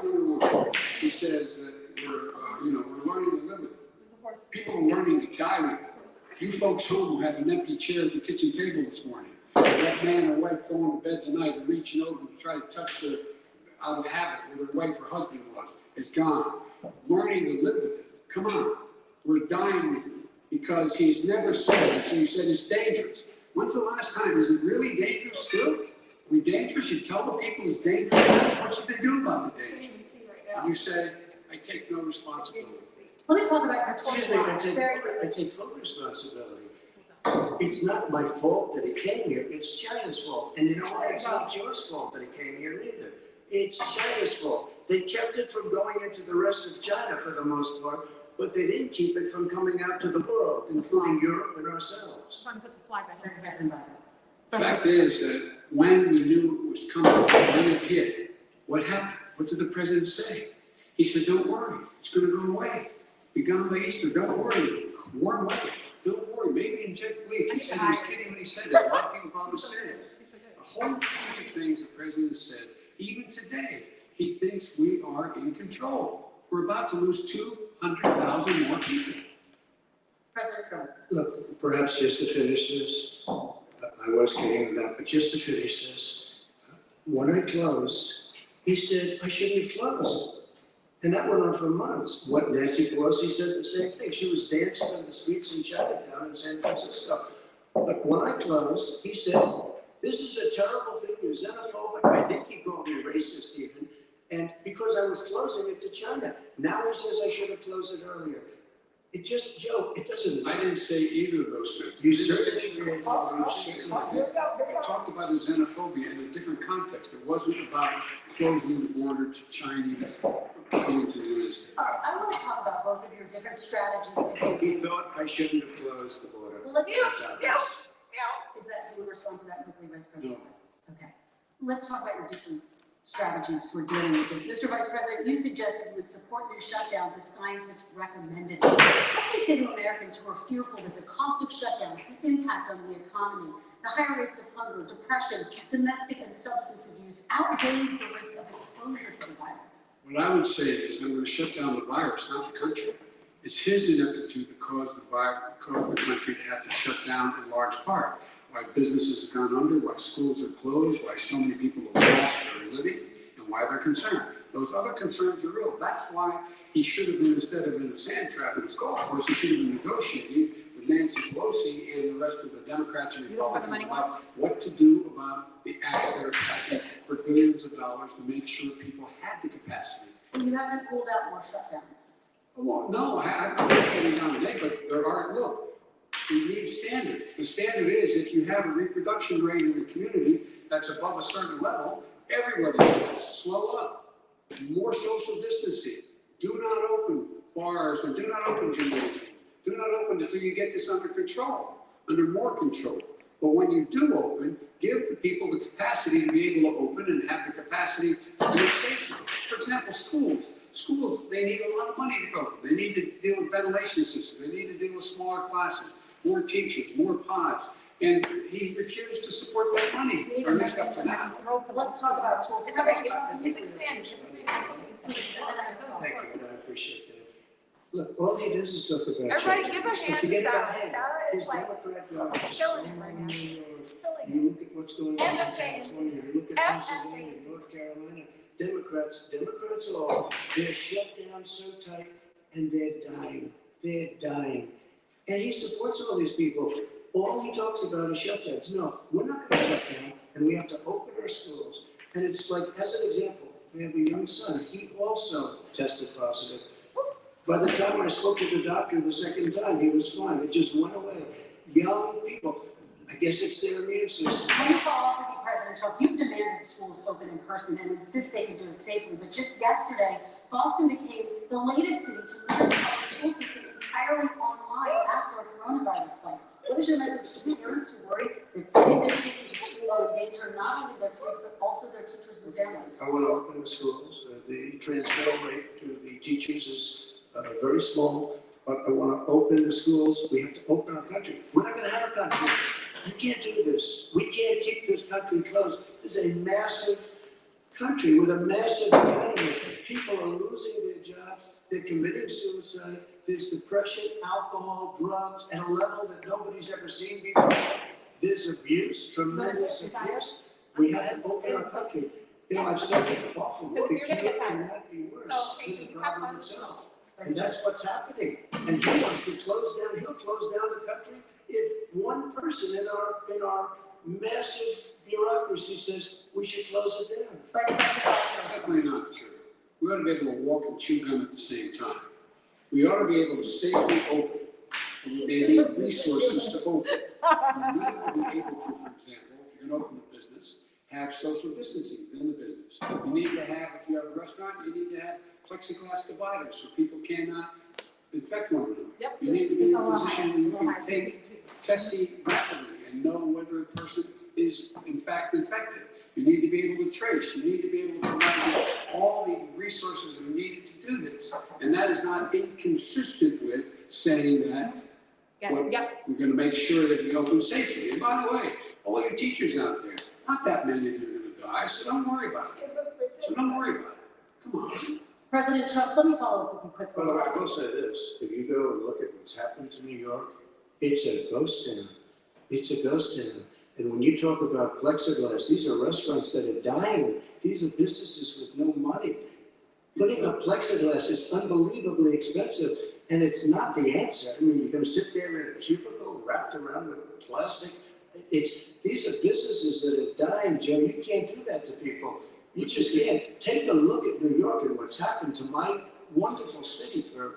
question. He says that we're learning to live with it. People are learning to die with it. You folks home who had an empty chair at the kitchen table this morning. That man or wife going to bed tonight and reaching over to try to touch their, out of habit, where their wife or husband was, is gone. Learning to live with it. Come on. We're dying with it because he's never said, so you said it's dangerous. When's the last time? Is it really dangerous still? Are we dangerous? You tell the people it's dangerous. What should they do about the danger? And you say, I take no responsibility. Let me talk about your Excuse me, 21. I take full responsibility. It's not my fault that he came here, it's China's fault. And you know what, it's not yours fault that he came here either. It's China's fault. They kept it from going into the rest of China for the most part, but they didn't keep it from coming out to the world, including Europe and ourselves. Trying to put the fly back Vice in. President Biden. The fact is that when we knew it was coming, when it hit, what happened? What did the president say? He said, don't worry, it's going to go away. Be gone by Easter, don't worry. Warm weather, don't worry, maybe inject bleach. He said he was kidding when he said that. A lot of people probably said it. A whole bunch of things the president has said. Even today, he thinks we are in control. We're about to lose 200,000 more people. President Trump. Look, perhaps just to finish this, I was kidding on that, but just to finish this, when I closed, he said I shouldn't have closed. And that went on for months. What Nancy Pelosi said the same thing. She was dancing in the streets in Chinatown in San Francisco. But when I closed, he said, this is a terrible thing, you're xenophobic. I think he called me racist even. And because I was closing it to China. Now he says I should have closed it earlier. It just, Joe, it doesn't I matter. didn't say either of those things. You certainly did. You certainly did. I talked about his xenophobia in a different context. It wasn't about closing the border to Chinese coming to the United States. All right, I want to talk about both of your different strategies to He thought I shouldn't have closed the border. Well, let's, That's is that, do you want to respond to that quickly, Vice President? No. Okay. Let's talk about your different strategies for dealing with this. Mr. Vice President, you suggested you would support new shutdowns if scientists recommended it. What do you say to Americans who are fearful that the cost of shutdowns, the impact on the economy, the higher rates of hunger, depression, domestic and substance abuse outweighs the risk of exposure to the virus? What I would say is I'm going to shut down the virus, not the country. It's his ineptitude that caused the country to have to shut down in large part. why businesses have gone under, why schools are closed, why so many people have lost their living, and why they're concerned. Those other concerns are real. That's why he should have been, instead of in a sand trap at his golf course, he should have been negotiating with Nancy Pelosi and the rest of the Democrats and Republicans about what to do about the acts that are passing for billions of dollars to make sure people had the capacity. You haven't ruled out more shutdowns. Well, no, I'm not saying down today, but there are, look, we need standard. The standard is if you have a reproduction rate in the community that's above a certain level, everybody says, slow up. More social distancing. Do not open bars and do not open gymnasiums. Do not open until you get this under control, under more control. But when you do open, give the people the capacity to be able to open and have the capacity to do it safely. For example, schools. Schools, they need a lot of money to go. They need to deal with ventilation systems. They need to deal with smaller classes, more teachers, more pods. And he refused to support that money, or at least up to now. Let's talk about schools. It's okay, it's expanded. Thank you, I appreciate that. Look, all he does is talk about. Everybody give a hand to Forget about Sarah. him. Sarah His is like Democrat governors, killing it right now. New York, Killing you look at what's going on in And the thing- California, you look at and Pennsylvania, North Carolina, Democrats all, they're shut down so tight and they're dying. And he supports all these people. All he talks about is shutdowns. No, we're not gonna shut down and we have to open our schools. And it's like, as an example, we have a young son, he also tested positive. By the time I spoke to the doctor the second time, he was fine, it just went away. Young people, I guess it's their immune system. Let me follow up with you, President Trump. You've demanded schools open in person and insist they can do it safely. But just yesterday, Boston became the latest city to move its public school system entirely online after a coronavirus spike. What is your message to parents who worry that sending their children to school will endanger not only their kids, but also their teachers and families? I want to open the schools. The transfer rate to the teachers is very small, but I want to open the schools. We have to open our country. We're not going to have a country. You can't do this. We can't keep this country closed. This is a massive country with a massive economy. People are losing their jobs. They're committing suicide. There's depression, alcohol, drugs at a level that nobody's ever seen before. There's abuse, tremendous abuse. We have to open our country. You know, I've said it often, the cure cannot be worse than the problem itself. And that's what's happening. And he wants to close down, he'll close down the country if one person in our massive bureaucracy says we should close it down. That's definitely not true. We ought to be able to walk and chew gum at the same time. We ought to be able to safely open, and they need resources to open. You need to be able to, for example, if you're going to open a business, have social distancing within the business. You need to have, if you have a restaurant, you need to have plexiglass dividers so people cannot infect one another. Yep. You need to be in a position where you can take testing rapidly and know whether a person is in fact infected. You need to be able to trace. You need to be able to provide all the resources that are needed to do this. And that is not inconsistent with saying that we're going to make sure that we open safely. And by the way, all your teachers out there, not that many of you are going to die, so don't worry about it. So don't worry about it. Come on. President Trump, let me follow up with you quickly. Well, I will say this, if you go and look at what's happened to New York, it's a ghost town. It's a ghost town. And when you talk about plexiglass, these are restaurants that are dying. These are businesses with no money. Putting up plexiglass is unbelievably expensive, and it's not the answer. I mean, you're going to sit there in a cubicle wrapped around with plastic. These are businesses that are dying, Joe. You can't do that to people. You just can't. Take a look at New York and what's happened to my wonderful city for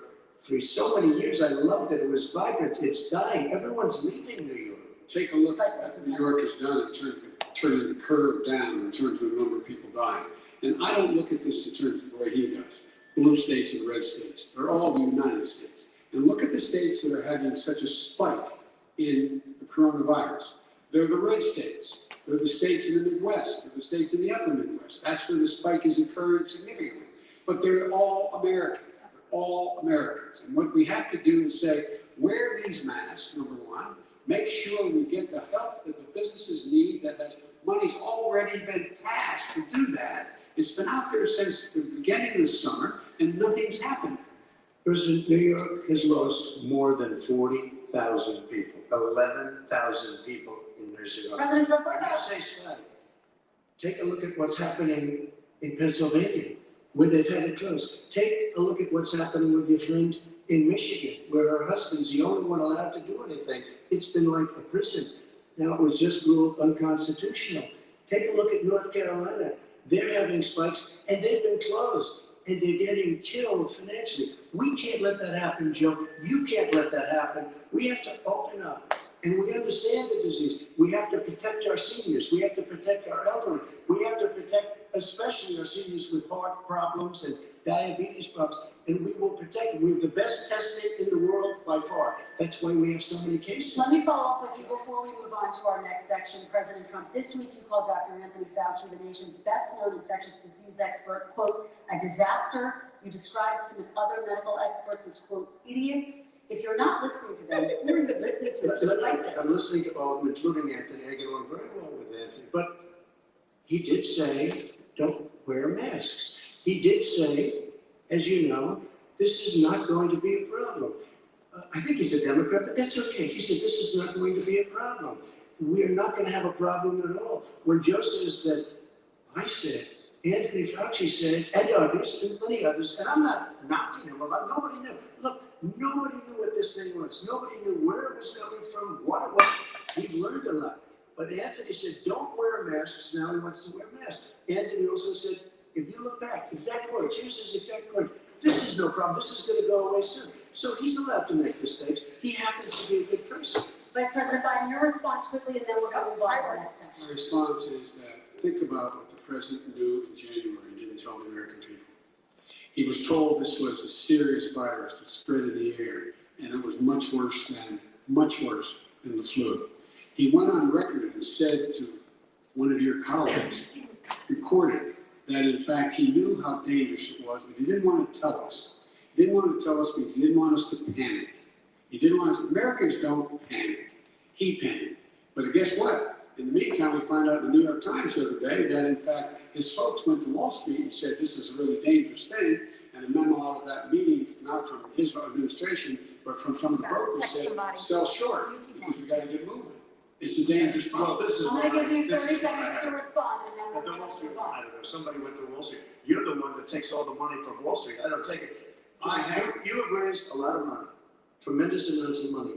so many years. I loved it. It was vibrant. It's dying. Everyone's leaving New York. Take a look at what New York has done in terms of turning the curve down in terms of the number of people dying. And I don't look at this in terms of the way he does. Blue states and red states. They're all the United States. And look at the states that are having such a spike in the coronavirus. They're the red states. They're the states in the Midwest. They're the states in the upper Midwest. That's where the spike is occurring significantly. But they're all Americans. They're all Americans. And what we have to do is say, wear these masks, number one. Make sure we get the help that the businesses need, that money's already been passed to do that. It's been out there since the beginning of the summer, and nothing's happened. President, New York has lost more than 40,000 people, 11,000 people in years ago. President Trump, what When you about say spike, take a look at what's happening in Pennsylvania, where they've had it closed. Take a look at what's happening with your friend in Michigan, where her husband's the only one allowed to do anything. It's been like a prison. Now, it was just ruled unconstitutional. Take a look at North Carolina. They're having spikes, and they've been closed, and they're getting killed financially. We can't let that happen, Joe. You can't let that happen. We have to open up, and we understand the disease. We have to protect our seniors. We have to protect our elderly. We have to protect especially our seniors with heart problems and diabetes problems, and we will protect them. We have the best testing in the world by far. That's why we have so many cases. Let me follow up with you before we move on to our next section. President Trump, this week you called Dr. Anthony Fauci, the nation's best-known infectious disease expert, quote, a disaster. You described him and other medical experts as, quote, idiots. If you're not listening to them, who are you listening to? I'm listening to all of them, including Anthony. I get along very well with Anthony, but he did say, don't wear masks. He did say, as you know, this is not going to be a problem. I think he's a Democrat, but that's okay. He said this is not going to be a problem. We are not going to have a problem at all. When Joe says that, I said, Anthony Fauci said, and others, and many others, and I'm not knocking him about, nobody knew. Look, nobody knew what this thing was. Nobody knew where it was coming from, what it was. We've learned a lot. But Anthony said, don't wear masks. Now he wants to wear masks. Anthony also said, if you look back, exact words, here's his exact words, this is no problem, this is going to go away soon. So he's allowed to make mistakes. He happens to be a good person. Vice President Biden, your response quickly, and then we're going to move on to our next section. My response is that think about what the president knew in January and didn't tell the American people. He was told this was a serious virus that spread in the air, and it was much worse than the flu. He went on record and said to one of your colleagues, recorded, that in fact he knew how dangerous it was, but he didn't want to tell us. He didn't want to tell us because he didn't want us to panic. He didn't want us, Americans don't panic. He panicked. But guess what? In the meantime, we find out in the New York Times the other day that in fact his folks went to Wall Street and said this is a really dangerous thing. And a memo out of that meeting, not from his administration, but from some of the brokers said, sell short, because we got to get moving. It's a dangerous problem. Well, this is. I'm going to give you this 30 is what seconds I to have. respond, and then At the we're Wall going to Street, move on. I don't know, somebody went to Wall Street. You're the one that takes all the money from Wall Street. I don't take it. You have raised a lot of money, tremendous amounts of money.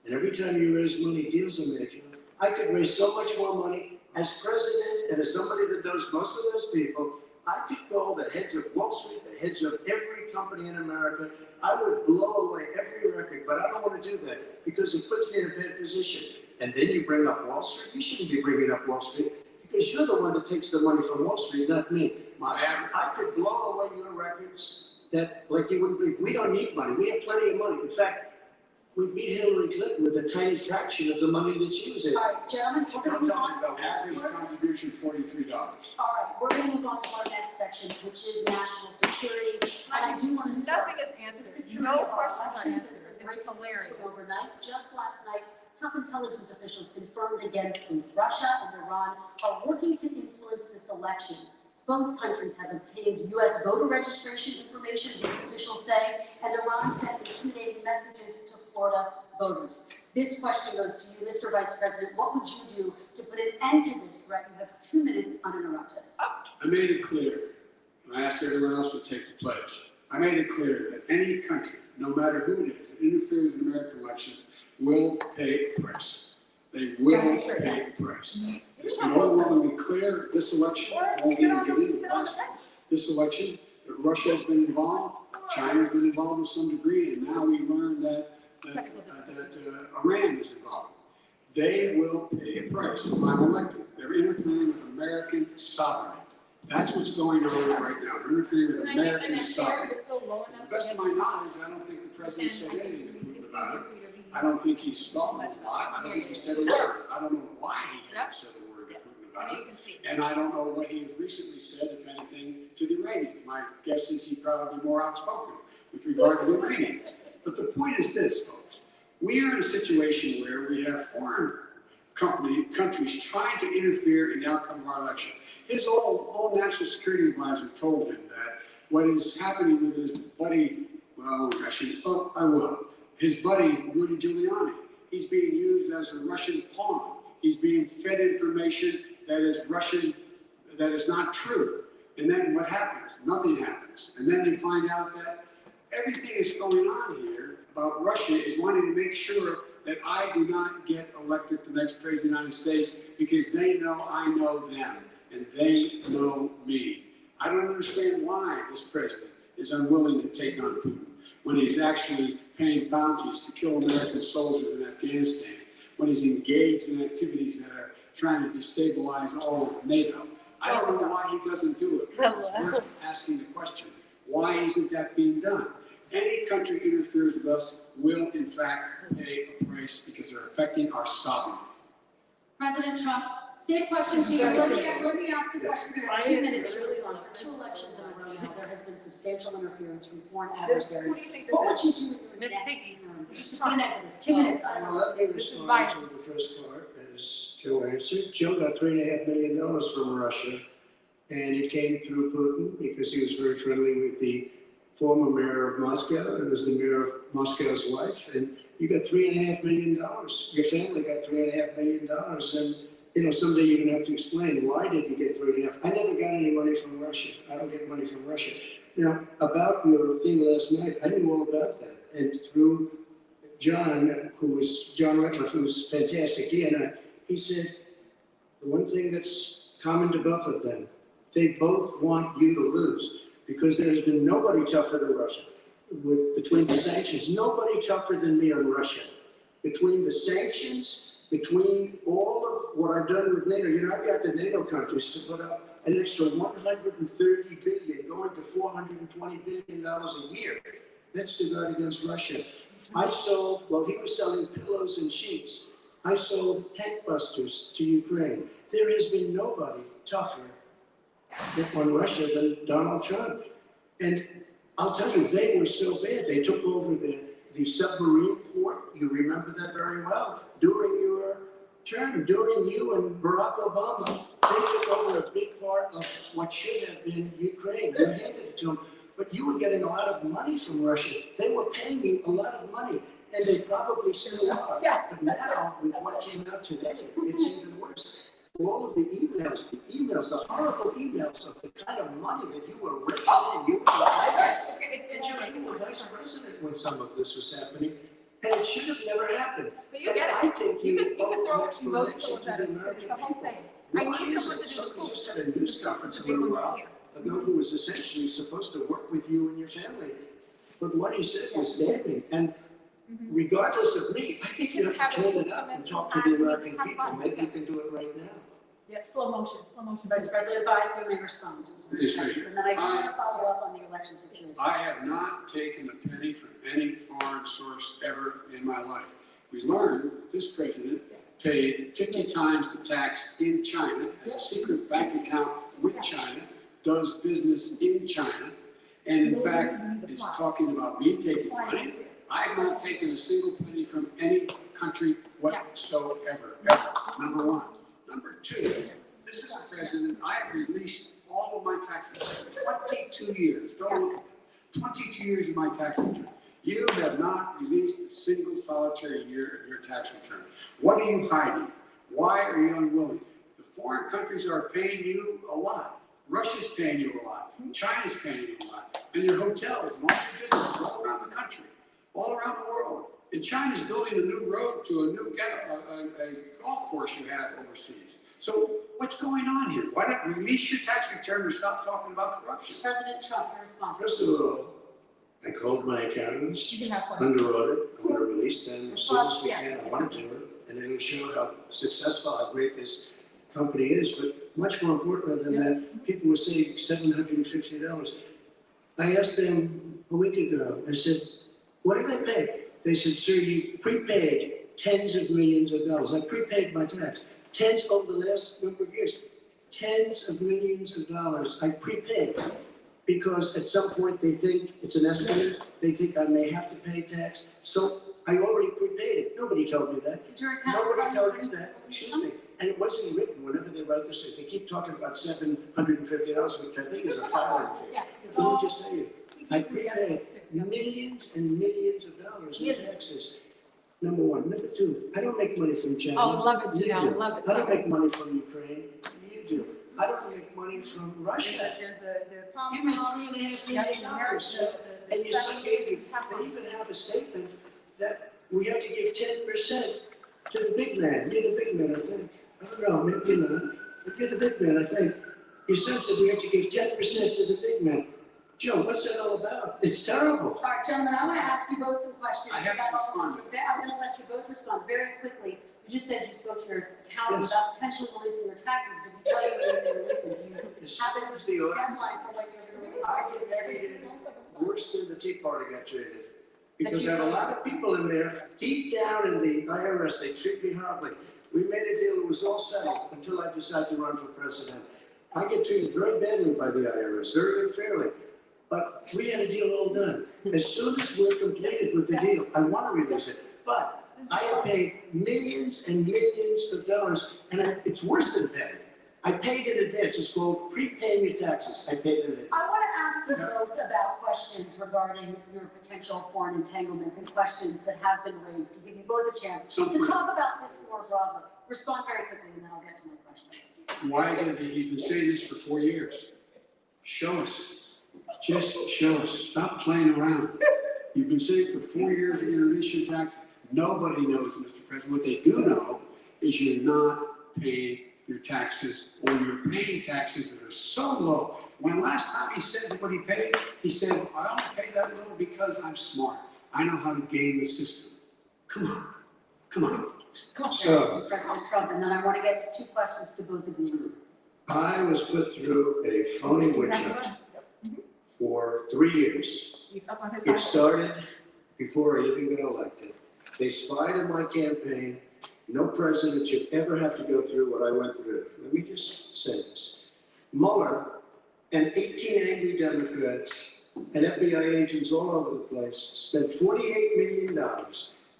And every time you raise money, deals are making. I could raise so much more money as president and as somebody that knows most of those people. I could call the heads of Wall Street, the heads of every company in America. I would blow away every record, but I don't want to do that because it puts me in a bad position. And then you bring up Wall Street. You shouldn't be bringing up Wall Street because you're the one that takes the money from Wall Street, not me. I could blow away your records that, like you wouldn't believe. We don't need money. We have plenty of money. In fact, we beat Hillary Clinton with a tiny fraction of the money that she was in. All right, gentlemen, we're going to move on. Average contribution, $43. All right, we're going to move on to our next section, which is national security. And I do want to start. Nothing is The answered. security No of our questions are elections. answered. It's a great It's hilarious. news overnight. Just last night, top intelligence officials confirmed again that Russia and Iran are working to influence this election. Both countries have obtained U.S. voter registration information, these officials say, and Iran sent intimidating messages to Florida voters. This question goes to you, Mr. Vice President. What would you do to put an end to this threat? You have 2 minutes uninterrupted. I made it clear, and I asked everyone else to take the pledge. I made it clear that any country, no matter who it is, that interferes in American elections will pay a price. They will pay a price. It's been overwhelmingly clear this election, I won't even get into this election, that Russia has been involved, China has been involved to some degree, and now we learn that Iran is involved. They will pay a price if I'm elected. They're interfering with American sovereignty. That's what's going on right now. They're interfering with American sovereignty. To the best of my knowledge, I don't think the president said anything to Putin about it. I don't think he's thought a lot. I don't think he said a word. I don't know why he hasn't said a word to Putin about it. And I don't know what he has recently said, if anything, to the Iranians. My guess is he's probably more outspoken with regard to the Iranians. But the point is this, folks. We are in a situation where we have foreign countries trying to interfere in the outcome of our election. His old national security advisor told him that what is happening with his buddy, his buddy Rudy Giuliani, he's being used as a Russian pawn. He's being fed information that is Russian, that is not true. And then what happens? Nothing happens. And then you find out that everything that's going on here about Russia is wanting to make sure that I do not get elected the next president of the United States because they know I know them and they know me. I don't understand why this president is unwilling to take on Putin when he's actually paying bounties to kill American soldiers in Afghanistan, when he's engaged in activities that are trying to destabilize all of NATO. I don't know why he doesn't do it. It's worth asking the question, why isn't that being done? Any country interferes with us will, in fact, pay a price because they're affecting our sovereignty. President Trump, same question to you. Let me ask the question. You have 2 minutes to respond. For 2 elections in a row now, there has been substantial interference from foreign adversaries. What would you do with your next term? Just put an end to this. 2 minutes. Well, let me respond to the first part, as Joe answered. Joe got $3.5 million from Russia, and it came through Putin because he was very friendly with the former mayor of Moscow, who was the mayor of Moscow's wife, and you got $3.5 million. Your family got $3.5 million, and someday you're gonna have to explain why did you get 3.5. I never got any money from Russia. I don't get money from Russia. About your thing last night, I knew all about that, and through John Ratcliffe, who's fantastic, he said the one thing that's common to both of them, they both want you to lose. Because there has been nobody tougher than Russia. Between the sanctions, nobody tougher than me on Russia. Between the sanctions, between all of what I've done with NATO, I've got the NATO countries to put up an extra $130 billion, going to $420 billion a year. That's to guard against Russia. I sold, while he was selling pillows and sheets, I sold tank busters to Ukraine. There has been nobody tougher on Russia than Donald Trump. And I'll tell you, they were so bad. They took over the submarine port. You remember that very well. During your term, during you and Barack Obama, they took over a big part of what should have been Ukraine. You handed it to them. But you were getting a lot of money from Russia. They were paying you a lot of money. And they probably still are. Yes. But now, with what came out today, it's even worse. All of the emails, the horrible emails of the kind of money that you were rich in, you were you were vice president when some of this was happening, and it should have never happened. So you get it. I think You can owe throw an explanation emotions to at the us, American it's the whole people. thing. Why I need is someone it to do somebody cool. just had a news conference a little while ago who was essentially supposed to work with you and your family, but what he said was damning. And regardless of me, I think you have to clean it up and talk to the American people. Maybe you can do it right now. Yeah, slow motion. Vice President Biden, you may respond. Yes, ma'am. And then I do want to follow up on the election security. I have not taken a penny from any foreign source ever in my life. We learned this president paid 50 times the tax in China, has a secret bank account with China, does business in China, and in fact is talking about me taking money. I have not taken a single penny from any country whatsoever, ever, number one. Number two, this is a president, I have released all of my tax returns, 22 years, don't look at them, 22 years of my tax return. You have not released a single solitary year of your tax return. What are you hiding? Why are you unwilling? The foreign countries are paying you a lot. Russia's paying you a lot. China's paying you a lot. And your hotels and all your businesses all around the country, all around the world. And China's building a new road to a new a golf course you have overseas. So what's going on here? Why not release your tax return or stop talking about corruption? President Trump, your response. First of all, I called my accountants You can have fun. under audit. I'm going to release them as soon as we can. I want to do it. And it will show how successful, how great this company is. But much more importantly than that, people were saying $750. I asked them a week ago, I said, what did I pay? They said, sir, you prepaid tens of millions of dollars. I prepaid my tax. Tens over the last number of years. Tens of millions of dollars I prepaid. Because at some point they think it's an estimate. They think I may have to pay tax. So I already prepaid it. Nobody told me that. Nobody told me that. Excuse me. And it wasn't written whenever they write this. They keep talking about $750, which I think is a filing fee. Let me just tell you, I prepaid millions and millions of dollars in taxes. Number one. Number two, I don't make money from China. Oh, love it, You Gino, do. love it. I don't make money from Ukraine. You do. I don't make money from Russia. There's the You made $3.5 million, and your son gave you, they even have a statement that we have to give 10% to the big man. You're the big man, I think. I don't know, maybe you're not, but you're the big man, I think. Your son said we have to give 10% to the big man. Joe, what's that all about? It's terrible. All right, gentlemen, I want to ask you both some questions. I haven't about all this. responded. I'm going to let you both respond very quickly. You just said you spoke to your accountant Yes. about potentially releasing your taxes. Did he tell you when you were going to release them? Do you It's have a the order. deadline for when you're going to release I them? get treated worse than the Tea Party got treated. Because I have a lot of people in there, deep down in the IRS, they treat me horribly. We made a deal, it was all settled until I decided to run for president. I get treated very badly by the IRS, very unfairly. But we had a deal all done. As soon as we're completed with the deal, I want to release it. But I have paid millions and millions of dollars, and it's worse than paying. I paid in advance. It's called prepaying your taxes. I paid in advance. I want to ask you both about questions regarding your potential foreign entanglements and questions that have been raised to give you both a chance So to for- talk about this more broadly. Respond very quickly and then I'll get to my question. Why did he's been saying this for 4 years? Show us. Just show us. Stop playing around. You've been saying for 4 years you're gonna release your taxes. Nobody knows, Mr. President. What they do know is you're not paying your taxes, or you're paying taxes that are so low. When last time he said what he paid, he said, I only pay that little because I'm smart. I know how to game the system. Come on. Come on. So, President Trump, and then I want to get to two questions to both of you. I was put through a phony witch hunt for 3 years. He's up on his It started before I even got elected. They spied on my campaign. No president should ever have to go through what I went through. Let me just say this. Mueller and 18 angry Democrats and FBI agents all over the place spent $48 million.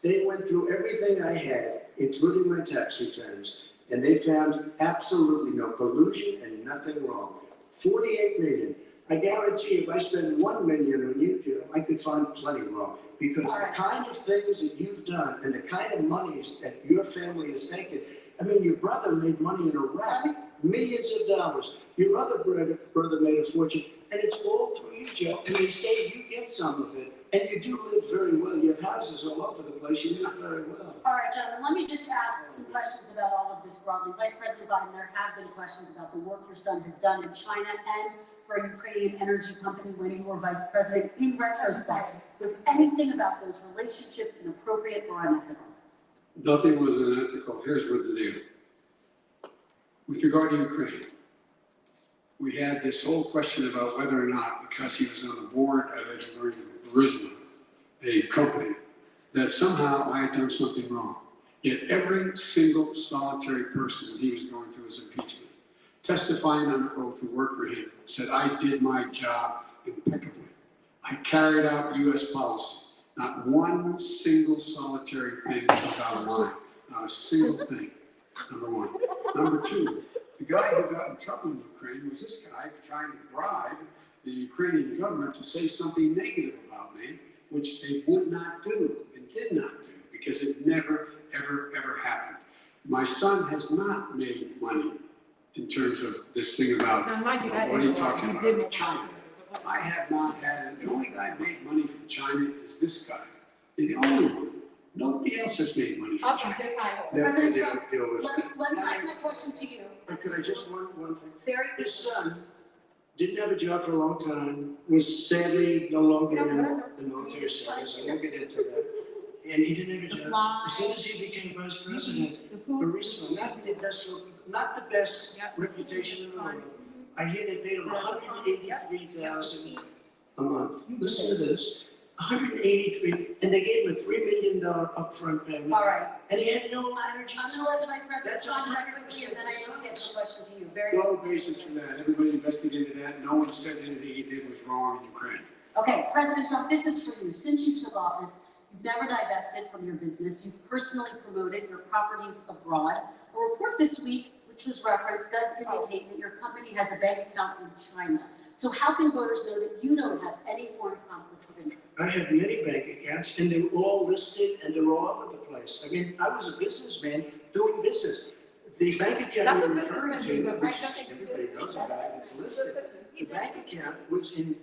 They went through everything I had, including my tax returns, and they found absolutely no collusion and nothing wrong. 48 million. I guarantee if I spend 1 million on you, Joe, I could find plenty wrong. Because the kind of things that you've done and the kind of monies that your family has taken, I mean, your brother made money in Iraq, millions of dollars. Your other brother made a fortune, and it's all through you, Joe. And they say you get some of it, and you do live very well. You have houses all over the place. You live very well. All right, gentlemen, let me just ask some questions about all of this broadly. Vice President Biden, there have been questions about the work your son has done in China and for a Ukrainian energy company when you were vice president. In retrospect, was anything about those relationships inappropriate or unethical? Nothing was unethical. Here's what the deal. With regard to Ukraine, we had this whole question about whether or not, because he was on the board of Burisma, a company, that somehow I had done something wrong. Yet every single solitary person when he was going through his impeachment, testifying under oath who worked for him, said I did my job impeccably. I carried out U.S. policy. Not one single solitary thing was out of line. Not a single thing, number one. Number two, the guy who got in trouble in Ukraine was this guy trying to bribe the Ukrainian government to say something negative about me, which they would not do and did not do because it never, ever, ever happened. My son has not made money in terms of this thing about, Now, mind you, that what are you is- talking he did about, make China? money. I have not had it. The only guy who made money from China is this guy. He's the only one. Nobody else has made money from Up on China. his high horse. President They'll Trump, deal with it. let me ask my question to you. But could I just one thing? Very His son didn't have a job for a long time, was sadly no longer in the military service, I won't get into that. And he didn't have a job. As soon as he became vice president, The poop. Burisma, not the best reputation in the world. I hear they paid him $183,000 a month. Listen to this, $183, and they gave him a $3 million upfront payment. All right. And he had no energy. I'm going to let the Vice President That's respond very quickly, and then I need to get to a question to you. Very No basis for that. Everybody investigated that. No one said anything he did was wrong in Ukraine. Okay, President Trump, this is for you. Since you took office, you've never divested from your business. You've personally promoted your properties abroad. A report this week, which was referenced, does indicate that your company has a bank account in China. So how can voters know that you don't have any foreign conflicts of interest? I have many bank accounts, and they're all listed, and they're all over the place. place. I mean, I was a businessman doing business. The bank account That's you're what referring businessmen do, to, but which right, is, don't they do everybody that? knows about it, it's listed. The bank account was in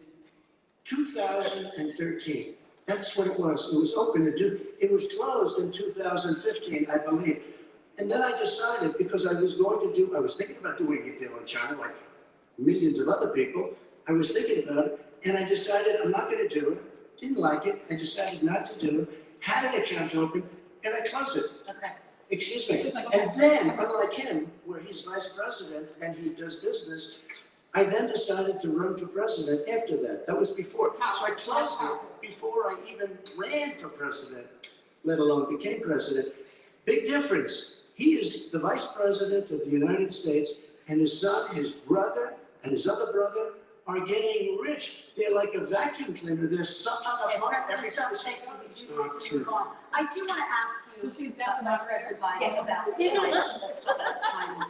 2013. That's what it was. It was open to do, it was closed in 2015, I believe. And then I decided, because I was thinking about doing a deal in China, like millions of other people. I was thinking about it, and I decided I'm not gonna do it. Didn't like it. I decided not to do it. Had an account open, and I closed it. Okay. Excuse me. And then, unlike him, where he's vice president and he does business, I then decided to run for president after that. That was before. So I closed it before I even ran for president, let alone became president. Big difference. He is the vice president of the United States, and his son, his brother, and his other brother are getting rich. They're like a vacuum cleaner. They're sucking Okay, up money every President Trump, single thank you. day. We do need to move on. I do want to ask you, So she's Vice President Biden, about China. Let's talk about China.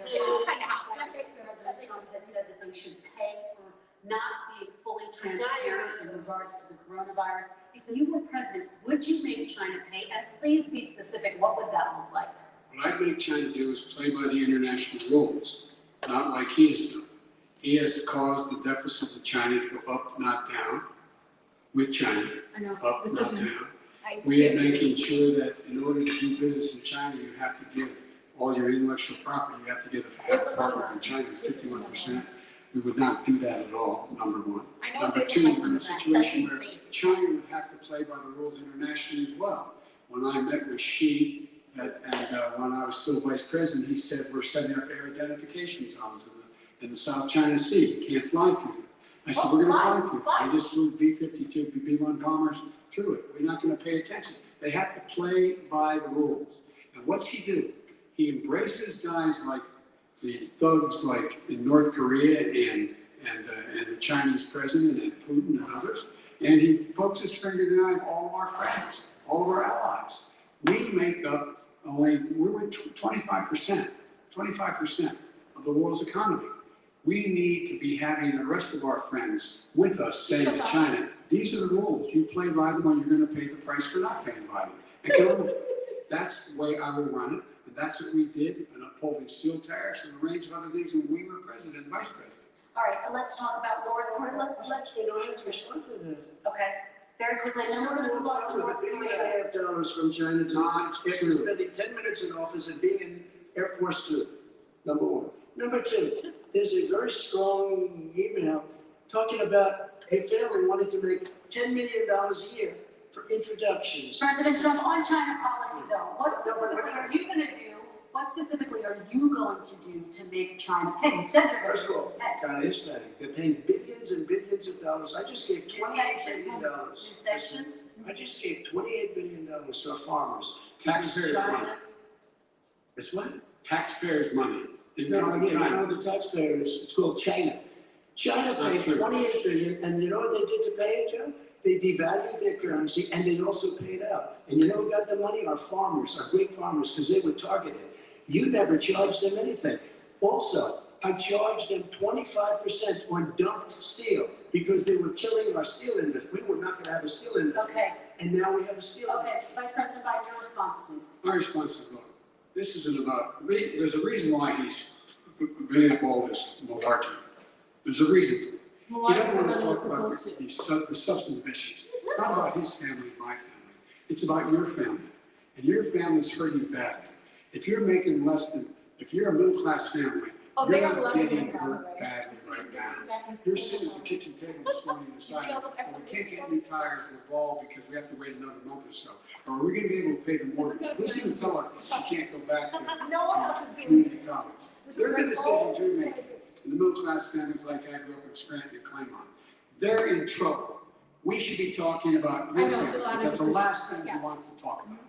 It just kind of happens. President Trump has said that they should pay for not being fully transparent in regards to the coronavirus. If you were president, would you make China pay? And please be specific, what would that look like? What I'd make China do is play by the international rules, not like he has done. He has caused the deficit of China to go up, not down, with China, I know. up, not Decisions. down. I We are can't- making sure that in order to do business in China, you have to give all your intellectual property, you have to give a half partner in China, it's 51%. We would not do that at all, number one. I know Number they two, don't like in a that. situation where That's insane. China would have to play by the rules internationally as well. When I met with Xi, and when I was still vice president, he said, we're setting up air identification zones in the South China Sea. You can't fly through them. I said, we're gonna fly through them. I just flew B-52, B-1 bombers through it. We're not gonna pay attention. They have to play by the rules. And what's he do? He embraces guys like the thugs like in North Korea and the Chinese president and Putin and others. And he pokes his finger in the eye of all of our friends, all of our allies. We make up we're 25% of the world's economy. We need to be having the rest of our friends with us saying to China, these are the rules. You play by them or you're going to pay the price for not paying by them. And get on with it. That's the way I will run it. And that's what we did in upholding steel tariffs and a range of other things when we were president and vice president. All right, let's talk about North Korea. You don't have to respond to that. Okay, very quickly, and then we're gonna move on to North $1.5 Korea. billion from China to after spending 10 minutes in office and being in Air Force Two, number one. Number two, there's a very strong email talking about a family wanting to make $10 million a year for introductions. President Trump, on China policy though, what specifically are you gonna do? What specifically are you going to do to make China pay? You said you're going First of all, to pay. China is paying. They're paying billions and billions of dollars. I just gave New $28 sanctions? billion. New sanctions? I just gave $28 billion to our farmers. Taxpayers' money. China- It's what? Taxpayers' money. It No, comes from again, China. the taxpayers, it's called China. China paid Not true. $28 billion, and you know what they did to pay it, Joe? They devalued their currency, and they also paid out. And you know who got the money? Our farmers, our great farmers, because they were targeted. You never charged them anything. Also, I charged them 25% on dumped steel, because they were killing our steel industry. We were not gonna have a steel industry. Okay, And now we have a steel industry. okay, Vice President Biden, your response, please. My response is, look, this isn't about, there's a reason why he's bringing up all this malarkey. There's a reason for it. He doesn't want to talk about the substantive issues. It's not about his family and my family. It's about your family. And your family's hurting badly. If you're making less than, if you're a middle-class family, Oh, they are you're loving getting this, by the hurt way. badly right now. You're sitting at the kitchen table this morning deciding, well, we can't get new tires for the ball because we have to wait another month or so. Or are we going to be able to pay the mortgage? Who's going to tell her she can't go back to No one else is doing community this. college? This is They're the what decisions all you're is making. gonna do. And the middle-class families like I grew up in Scranton and Claymont, they're in trouble. We should be talking about your I know, it's a families, lot but of that's the decisions. last thing Yeah. you want to talk about.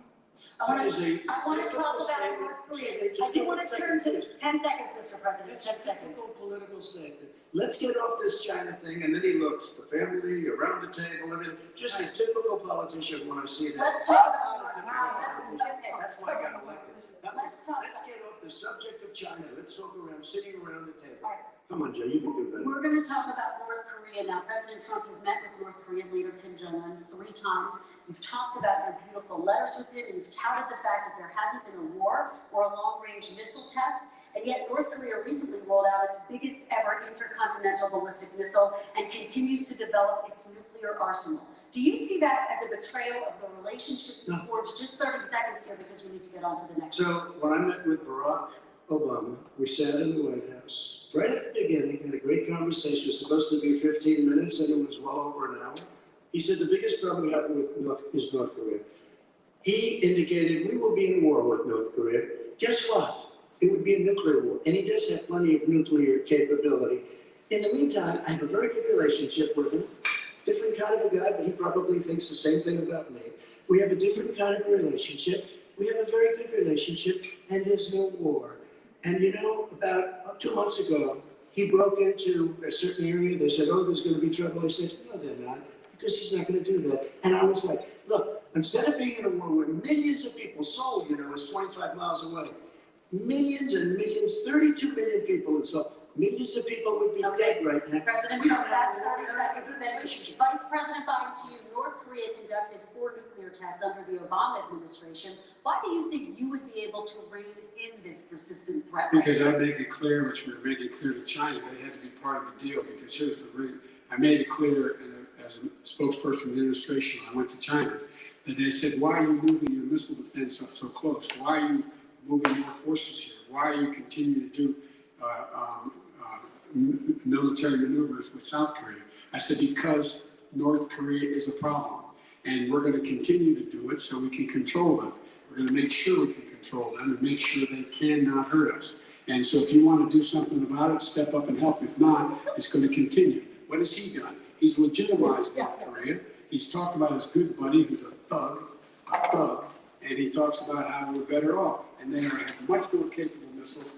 I That is want a to talk about typical North Korea. statement. I do want to turn to 10 seconds, Mr. President, That's 10 a seconds. typical political statement. Let's get off this China thing, and then he looks, the family, around the table, everything. Just a typical politician when I see that. Let's talk about North Not a typical Korea. politician. That's why I got elected. Let's talk Let's get off the subject of China. Let's talk around, sitting around the table. All right. Come on, Joe, you can do better. We're going to talk about North Korea now. President Trump, you've met with North Korean leader Kim Jong-un 3 times. You've talked about your beautiful letters with him, and you've touted the fact that there hasn't been a war or a long-range missile test. And yet North Korea recently rolled out its biggest ever intercontinental ballistic missile and continues to develop its nuclear arsenal. Do you see that as a betrayal of the relationship you forged? Just 30 seconds here because we need to get on to the next one. So when I met with Barack Obama, we sat in the White House. Right at the beginning, had a great conversation. It was supposed to be 15 minutes, and it was well over an hour. He said the biggest problem we have with North Korea. He indicated we will be in war with North Korea. Guess what? It would be a nuclear war, and he does have plenty of nuclear capability. In the meantime, I have a very good relationship with him. Different kind of a guy, but he probably thinks the same thing about me. We have a different kind of a relationship. We have a very good relationship, and there's no war. And you know, about 2 months ago, he broke into a certain area. They said, oh, there's going to be trouble. I said, no, they're not, because he's not going to do that. And I was like, look, instead of being in a war where millions of people, Seoul, you know, is 25 miles away, millions and millions, 32 million people in Seoul, millions of people would be dead right now. President Trump, that's 30 seconds. Then Vice President Biden, to you, North Korea conducted 4 nuclear tests under the Obama administration. Why do you think you would be able to rein in this persistent threat? Because I made it clear, which we were making clear to China, they had to be part of the deal, because here's the reason. I made it clear as a spokesperson of the administration when I went to China, that they said, why are you moving your missile defense up so close? Why are you moving more forces here? Why are you continuing to do military maneuvers with South Korea? I said, because North Korea is a problem, and we're going to continue to do it so we can control them. We're going to make sure we can control them and make sure they cannot hurt us. And so if you want to do something about it, step up and help. If not, it's going to continue. What has he done? He's legitimized North Korea. He's talked about his good buddy, who's a thug, and he talks about how we're better off. And they have much more capable missiles,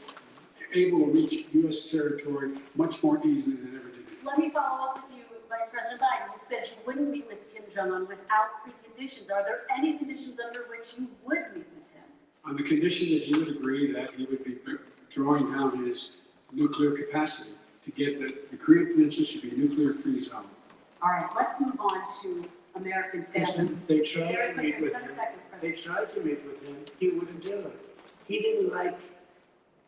able to reach U.S. territory much more easily than ever did before. Let me follow up with you, Vice President Biden. You've said you wouldn't meet with Kim Jong-un without preconditions. Are there any conditions under which you would meet with him? On the condition that he would agree that he would be drawing down his nuclear capacity to get the Korean Peninsula should be a nuclear-free zone. All right, let's move on to American families. They tried Very to meet quickly, with 10 him. seconds, They President. tried to meet with him. He wouldn't do it. He didn't like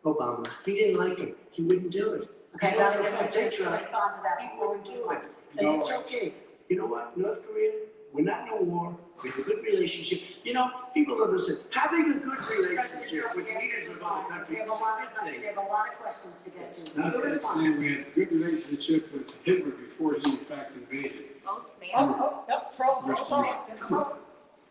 Obama. He didn't like him. He wouldn't do it. Okay, I know gotta for a give him a fact they chance to tried. respond to that He before we wouldn't move do on. it. And it's okay. You know what? North Korea, we're not in a war. We have a good relationship. You know, people don't listen. Having a good relationship with leaders of other We countries have is a lot a of, good we thing. have a lot of questions to get to. Not Your that response. saying we had a good relationship with Hitler before he in fact invaded. Most man. Yep, troll, We're troll.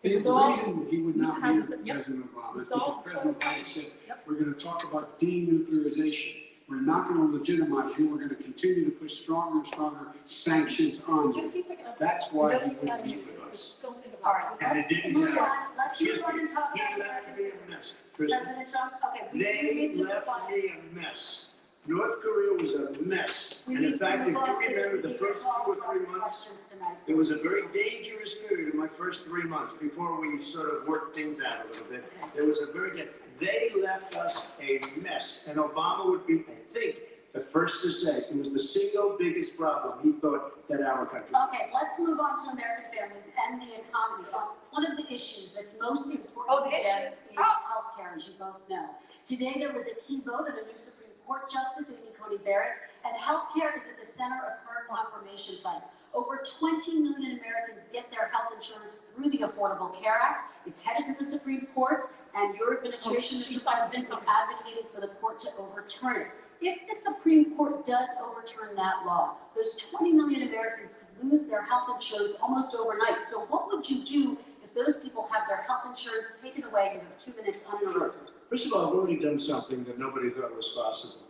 The reason he would not have meet the- with yep. President Obama is It's all- because President Biden said, we're going to talk about denuclearization. We're not going to legitimize you. We're going to continue to put stronger and stronger sanctions on you. Just keep picking up. That's why he wouldn't meet with us. Don't think All about right, it. And it didn't move happen. on. Let's move Excuse on me. and talk about He left American me a mess. Kristen. President Trump, okay, we do They need to move left on. me a mess. North Korea was a mess. We And in need to fact, if move on you to remember the the first 2 or 3 months, questions tonight. it was a very dangerous period in my first 3 months before we sort of worked things out a little bit. There was a very, they left us a mess. And Obama would be, I think, the first to say it was the single biggest problem he thought that our country. Okay, let's move on to American families and the economy. One of the issues that's most important Oh, to the them issue? is healthcare, as you both know. Today, there was a key vote on a new Supreme Court Justice, Amy Coney Barrett, and healthcare is at the center of her confirmation fight. Over 20 million Americans get their health insurance through the Affordable Care Act. It's headed to the Supreme Court, and your administration, Mr. President, is advocating for the court to overturn it. If the Supreme Court does overturn that law, those 20 million Americans could lose their health insurance almost overnight. So what would you do if those people have their health insurance taken away? You have 2 minutes uninterrupted. First of all, I've already done something that nobody thought was possible.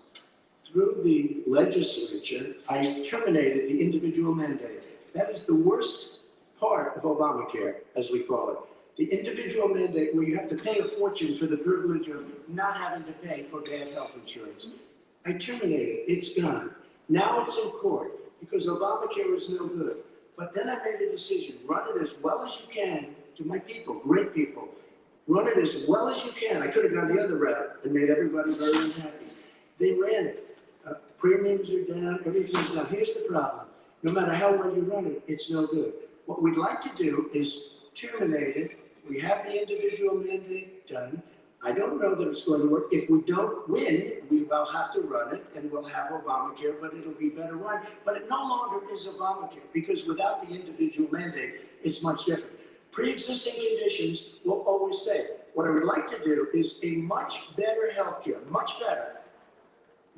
Through the legislature, I terminated the individual mandate. That is the worst part of Obamacare, as we call it. The individual mandate where you have to pay a fortune for the privilege of not having to pay for bad health insurance. I terminated it. It's gone. Now it's in court because Obamacare is no good. But then I made a decision. Run it as well as you can to my people, great people. Run it as well as you can. I could have gone the other route and made everybody very unhappy. They ran it. Premiums are down, everything's down. Here's the problem. No matter how well you run it, it's no good. What we'd like to do is terminate it. We have the individual mandate done. I don't know that it's going to work. If we don't win, we will have to run it and we'll have Obamacare, but it'll be better run. But it no longer is Obamacare because without the individual mandate, it's much different. Pre-existing conditions will always stay. What I would like to do is a much better healthcare, much better,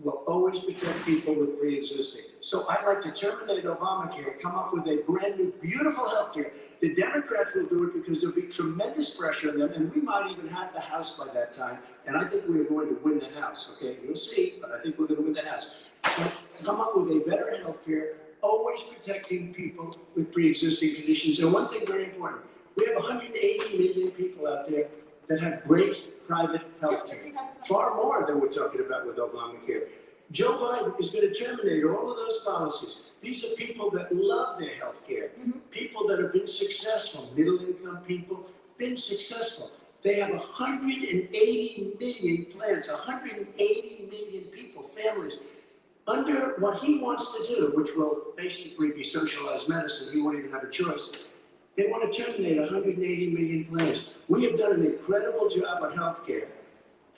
will always protect people with pre-existing. So I'd like to terminate Obamacare, come up with a brand new, beautiful healthcare. The Democrats will do it because there'll be tremendous pressure on them, and we might even have the House by that time. And I think we're going to win the House, okay? You'll see, but I think we're going to win the House. But come up with a better healthcare, always protecting people with pre-existing conditions. And one thing very important, we have 180 million people out there that have great private health care, far more than we're talking about with Obamacare. Joe Biden is going to terminate all of those policies. These are people that love their health care, people that have been successful, middle-income people, been successful. They have 180 million plans, 180 million people, families. Under what he wants to do, which will basically be socialized medicine, he won't even have a choice. They want to terminate 180 million plans. We have done an incredible job on healthcare,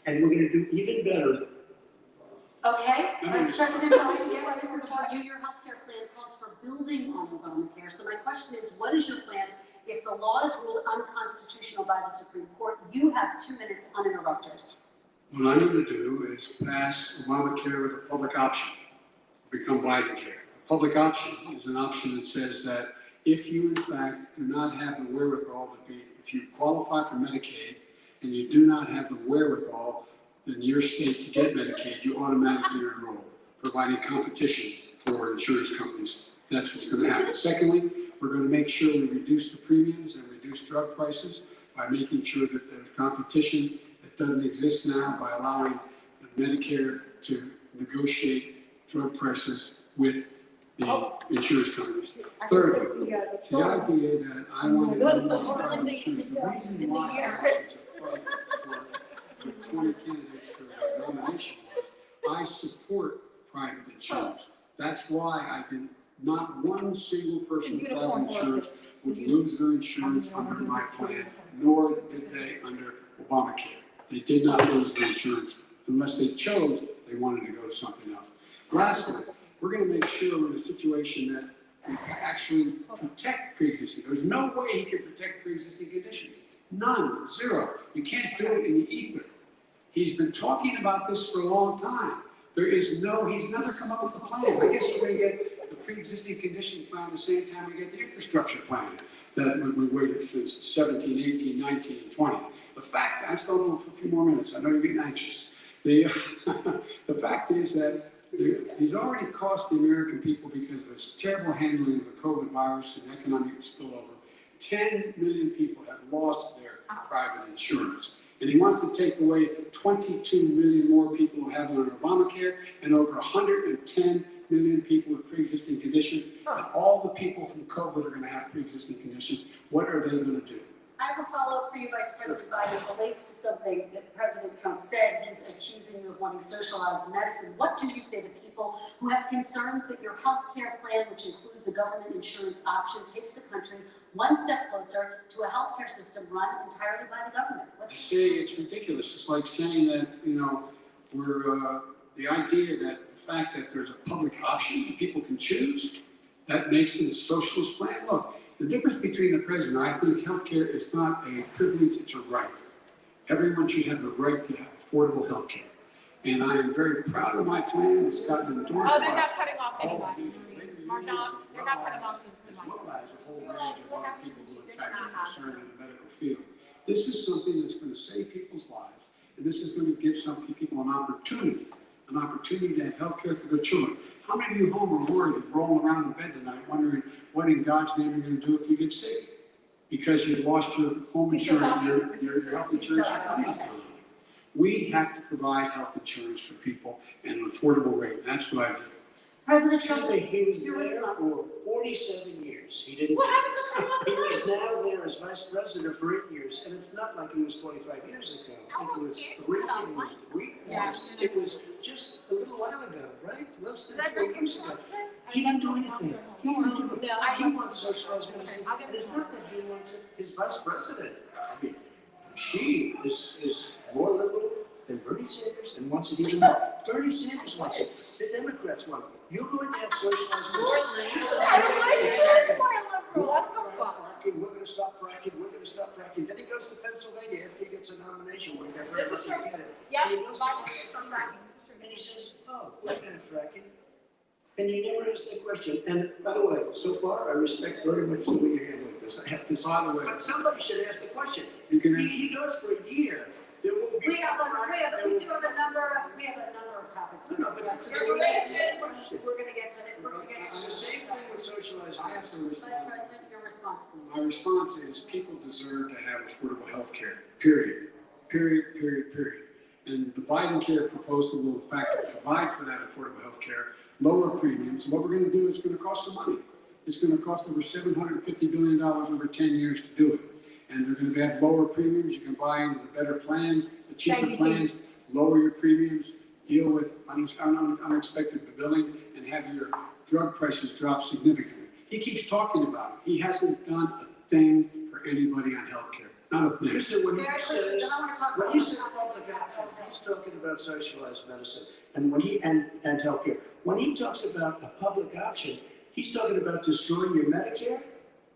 and we're going to do even better. Okay, Vice President Biden, yes, this is for you. Your healthcare plan calls for building on Obamacare. So my question is, what is your plan if the law is ruled unconstitutional by the Supreme Court? You have 2 minutes uninterrupted. What I'm going to do is pass Obamacare with a public option, become Bidencare. A public option is an option that says that if you, in fact, do not have the wherewithal to be, if you qualify for Medicaid and you do not have the wherewithal in your state to get Medicaid, you automatically are enrolled, providing competition for insurance companies. That's what's going to happen. Secondly, we're going to make sure we reduce the premiums and reduce drug prices by making sure that there's competition that doesn't exist now by allowing Medicare to negotiate drug prices with the insurance companies. Thirdly, the idea that I want to private insurance, the reason why I asked to fight for 20 candidates for the nomination was I support private insurance. That's why I did not one single person with private insurance would lose their insurance under my plan, nor did they under Obamacare. They did not lose their insurance unless they chose they wanted to go to something else. Lastly, we're going to make sure we're in a situation that we actually protect pre-existing. There's no way he can protect pre-existing conditions. None, zero. You can't do it in the ether. He's been talking about this for a long time. He's never come up with a plan. I guess we're going to get the pre-existing condition plan the same time we get the infrastructure plan that we waited since 17, 18, 19, and 20. The fact, I still know for a few more minutes. I know you're getting anxious. The fact is that he's already cost the American people because of his terrible handling of the COVID virus and economic spillover. 10 million people have lost their private insurance. And he wants to take away 22 million more people who have it under Obamacare and over 110 million people with pre-existing conditions. And all the people from COVID are going to have pre-existing conditions. What are they going to do? I have a follow-up for you, Vice President Biden. It relates to something that President Trump said. He's accusing you of wanting socialized medicine. What do you say to people who have concerns that your health care plan, which includes a government insurance option, takes the country one step closer to a health care system run entirely by the government? I say it's ridiculous. It's like saying that, the idea that the fact that there's a public option that people can choose, that makes it a socialist plan. Look, the difference between the president, I think healthcare is not a privilege, it's a right. Everyone should have the right to have affordable healthcare. And I am very proud of my plan. It's gotten endorsed. Oh, they're not cutting off anybody. Marjan, they're not cutting off as well as a whole range of other people who are in fact concerned in the medical field. This is something that's going to save people's lives, and this is going to give some people an opportunity to have health care for their children. How many of you home are worried and rolling around in bed tonight wondering what in God's name you're going to do if you get sick? Because you've lost your home insurance, your health insurance, your company's gone. We have to provide health insurance for people at an affordable rate. That's what I do. President Trump, He was there for 47 years. years. He didn't. What happened to Craig He Lombardi? was now there as vice president for 8 years, and it's not like it was 25 years ago. Almost It was scared to 3 put on years, white. 3 Yeah. years. It was just a little while ago, right? Less than 4 Cedric years ago. Johnson? He didn't do anything. He didn't do it. No, He wants socialized medicine, I'll get and it's it. not that he wants it, his vice president. I mean, she is more liberal than Bernie Sanders and wants it even more. Bernie Sanders wants it. The Democrats want it. You're going to have socialized medicine. What the fuck? Fracking, we're gonna stop fracking, we're gonna stop fracking. Then he goes to Pennsylvania after he gets a nomination, where he got very This is lucky to true. get it. Yeah, And he goes to Biden is from fracking. This is true. and he says, oh, we're gonna have fracking. And you never ask that question. And by the way, so far, I respect very much the way you're handling this. I have to say. By the way, But somebody should ask the question. you can He, ask, he goes for a year, there will be. We have a number of topics. No, but that's- We're gonna get to it, we're gonna get to It's it. the same thing with socialized I have to medicine. Vice respond. President, your response, please. My response is people deserve to have affordable health care, period. Period, period, period. And the Biden care proposal will in fact provide for that affordable health care, lower premiums. What we're gonna do is gonna cost some money. It's gonna cost over $750 billion over 10 years to do it. And they're gonna have lower premiums. You can buy into the better plans, the cheaper Thank you, plans, lower your premiums, deal with unexpected billing, and have your drug prices drop significantly. He keeps talking about it. He hasn't done a thing for anybody on healthcare. Not a thing. Krista, when Very he quickly, says, then I wanna talk when about. he says public option, he's talking about socialized medicine and when he, and healthcare. When he talks about a public option, he's talking about destroying your Medicare,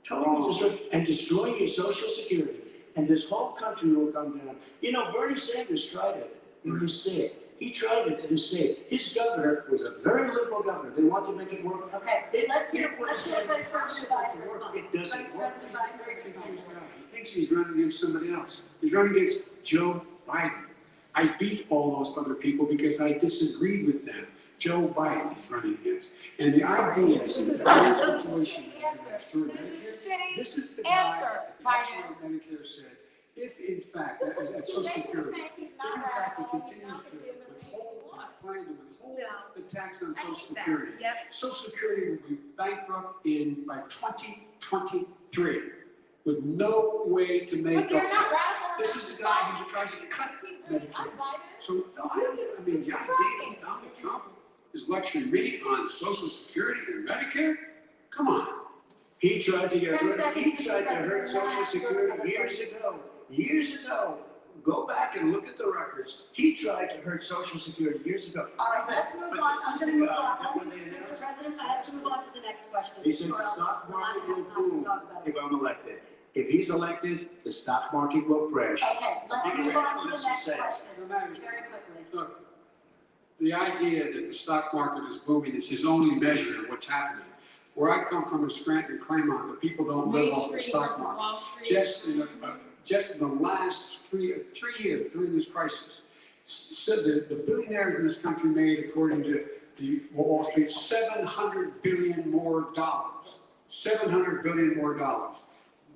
totally destroying, and destroying your Social Security. And this whole country will come down. You know, Bernie Sanders tried it in his state. He tried it in his state. His governor was a very liberal governor. They want to make it work. Okay, let's hear It was Vice President impossible Biden to work. respond. It doesn't Vice work. President He's a Biden very respond. confused guy. He thinks he's running against somebody else. He's running against Joe Biden. I beat all those other people because I disagreed with them. Joe Biden is running against. And the idea is that this situation This is a shitty this is the guy answer, that the National Medicare said, if in fact, at Social Security, if in fact he continues to withhold, plan to withhold the tax on Social Security, Yep. Social Security will be bankrupt by 2023 with no way to make But up they're for not it. radical. This is a guy who's trying to cut Medicare. So, no, I mean, the idea that Donald Trump is lecturing me on Social Security and Medicare? Come on. He tried to get 10 rid of, he seconds, tried to Mr. hurt President. Social Security years ago. Go back and look at the records. He tried to hurt Social Security years ago. All right, let's move But on. this I'm is gonna the move guy on. that when they Mr. announced- President, I have to move on to the next question. He said or the else stock we're not market gonna will have time to boom talk about it. if I'm elected. If he's elected, the stock market will crash. Okay, let's move on to the Let's next say. question, No matter- very quickly. Look, the idea that the stock market is booming is his only measure of what's happening. Where I come from in Scranton, Claymont, the people don't live off the stock market. Just in the last 3 years during this crisis, so the billionaires in this country made, according to the Wall Street, $700 billion more. $700 billion more.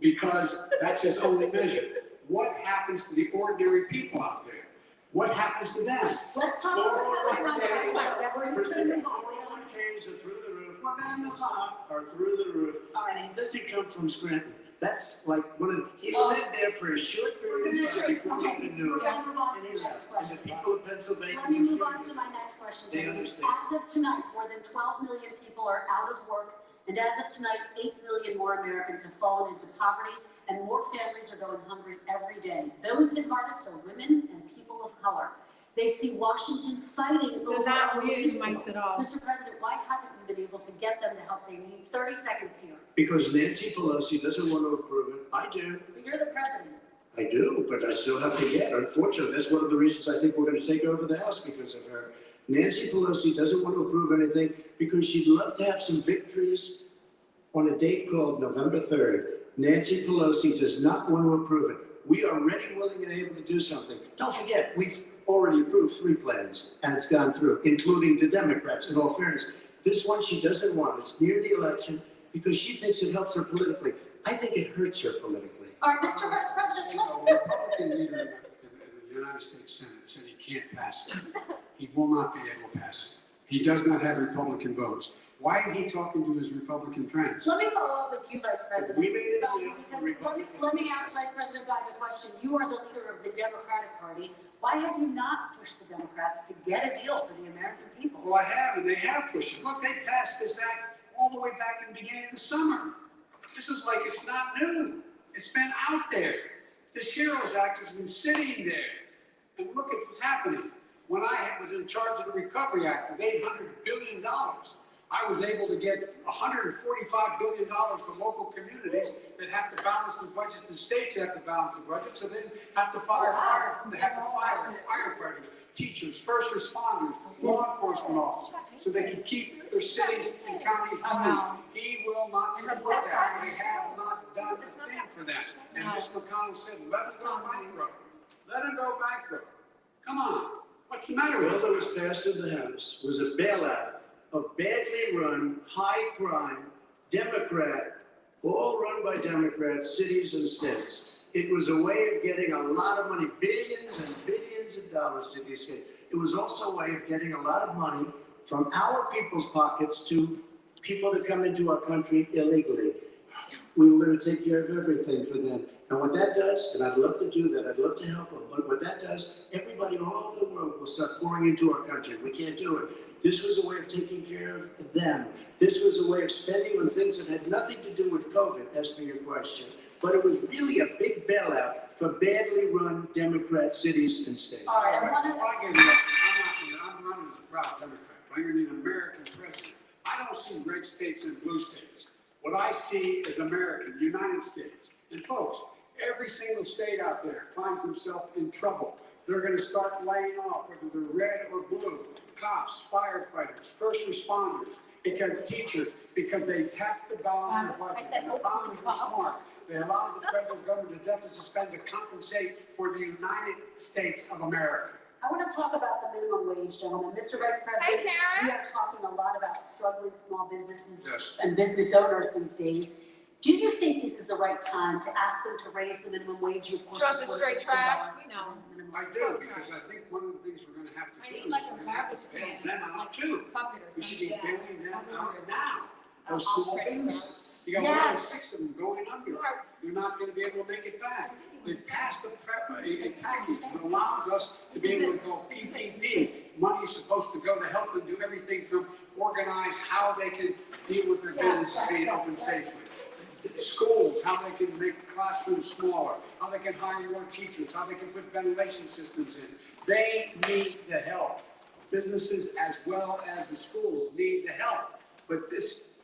Because that's his only measure. What happens to the ordinary people out there? What happens to them? Let's talk about what's happening on the right side. We're First gonna thing, move on. 401ks are through the roof. We're gonna move on. Stock are through the roof. All right. And he doesn't come from Scranton. That's like one of, he lived there for a short period of time before he Okay, even knew. we're gonna move on And to he the next left. And question. the people of Pennsylvania. Let me were move on shooting. to my next question. They gentlemen. understand. As of tonight, more than 12 million people are out of work, and as of tonight, 8 million more Americans have fallen into poverty, and more families are going hungry every day. Those hit hardest are women and people of color. They see Washington fighting over Does that our really reason. mics at all? Mr. President, why haven't you been able to get them the help they need? 30 seconds here. Because Nancy Pelosi doesn't want to approve it. I do. But you're the president. I do, but I still have to get. Unfortunately, that's one of the reasons I think we're going to take over the House because of her. Nancy Pelosi doesn't want to approve anything because she'd love to have some victories on a date called November 3rd. Nancy Pelosi does not want to approve it. We are ready, willing, and able to do something. Don't forget, we've already approved 3 plans, and it's gone through, including the Democrats, in all fairness. This one she doesn't want. It's near the election because she thinks it helps her politically. I think it hurts her politically. All right, Mr. Vice President, The Republican leader in the United States Senate said he can't pass it. He will not be able to pass it. He does not have Republican votes. Why ain't he talking to his Republican friends? Let me follow up with you, Vice President. we made it, Because let me ask Vice President Biden a question. You are the leader of the Democratic Party. Why have you not pushed the Democrats to get a deal for the American people? Well, I have, and they have pushed it. Look, they passed this act all the way back in the beginning of the summer. This is like it's not new. It's been out there. This HEROES Act has been sitting there. And look at what's happening. When I was in charge of the Recovery Act with $800 billion, I was able to get $145 billion to local communities that have to balance the budget, the states have to balance the budget, so they have to fire firefighters, teachers, first responders, law enforcement officers, so they can keep their cities and counties running. He will not support that. They have not done a thing for that. And Mr. McConnell said, let them go bankrupt. Let them go bankrupt. Come on. What's the matter Bill with that us? was passed in the House was a bailout of badly run, high crime, Democrat, all run by Democrats, cities and states. It was a way of getting a lot of money, billions and billions of dollars to these states. It was also a way of getting a lot of money from our people's pockets to people that come into our country illegally. We were going to take care of everything for them. And what that does, and I'd love to do that, I'd love to help them, but what that does, everybody all over the world will start pouring into our country. We can't do it. This was a way of taking care of them. This was a way of spending on things that had nothing to do with COVID, as per your question. But it was really a big bailout for badly run Democrat cities and states. All right, I want to. I'm running as a proud Democrat. I'm going to need an American president. I don't see red states and blue states. What I see is American, United States. And folks, every single state out there finds themselves in trouble. They're going to start laying off, whether they're red or blue, cops, firefighters, first responders, because teachers, because they tapped the balance in the budget. And the founders were smart. They allowed the federal government to deficit spend to compensate for the United States of America. I want to talk about the minimum wage, gentlemen. Mr. Vice President, Karen. we are talking a lot about struggling small businesses Yes. and business owners these days. Do you think this is the right time to ask them to raise the minimum wage? Of course, Drug the support straight $15 trash, you know. minimum I wage. do, because I think one of the things we're gonna have to I do need is like we're a gonna have to garbage bail can, them out like too. puppet or We should be something. bailing them out now. Those I'll small straighten it businesses. You got Yes. one out of 6 of them going under. Smart. You're not gonna be able to make it back. They passed a package that allows us to be able to go PPP. Money is supposed to go to help them do everything from organize how they can deal with their businesses being open safely. Schools, how they can make classrooms smaller, how they can hire more teachers, how they can put ventilation systems in. They need the help. Businesses as well as the schools need the help. But these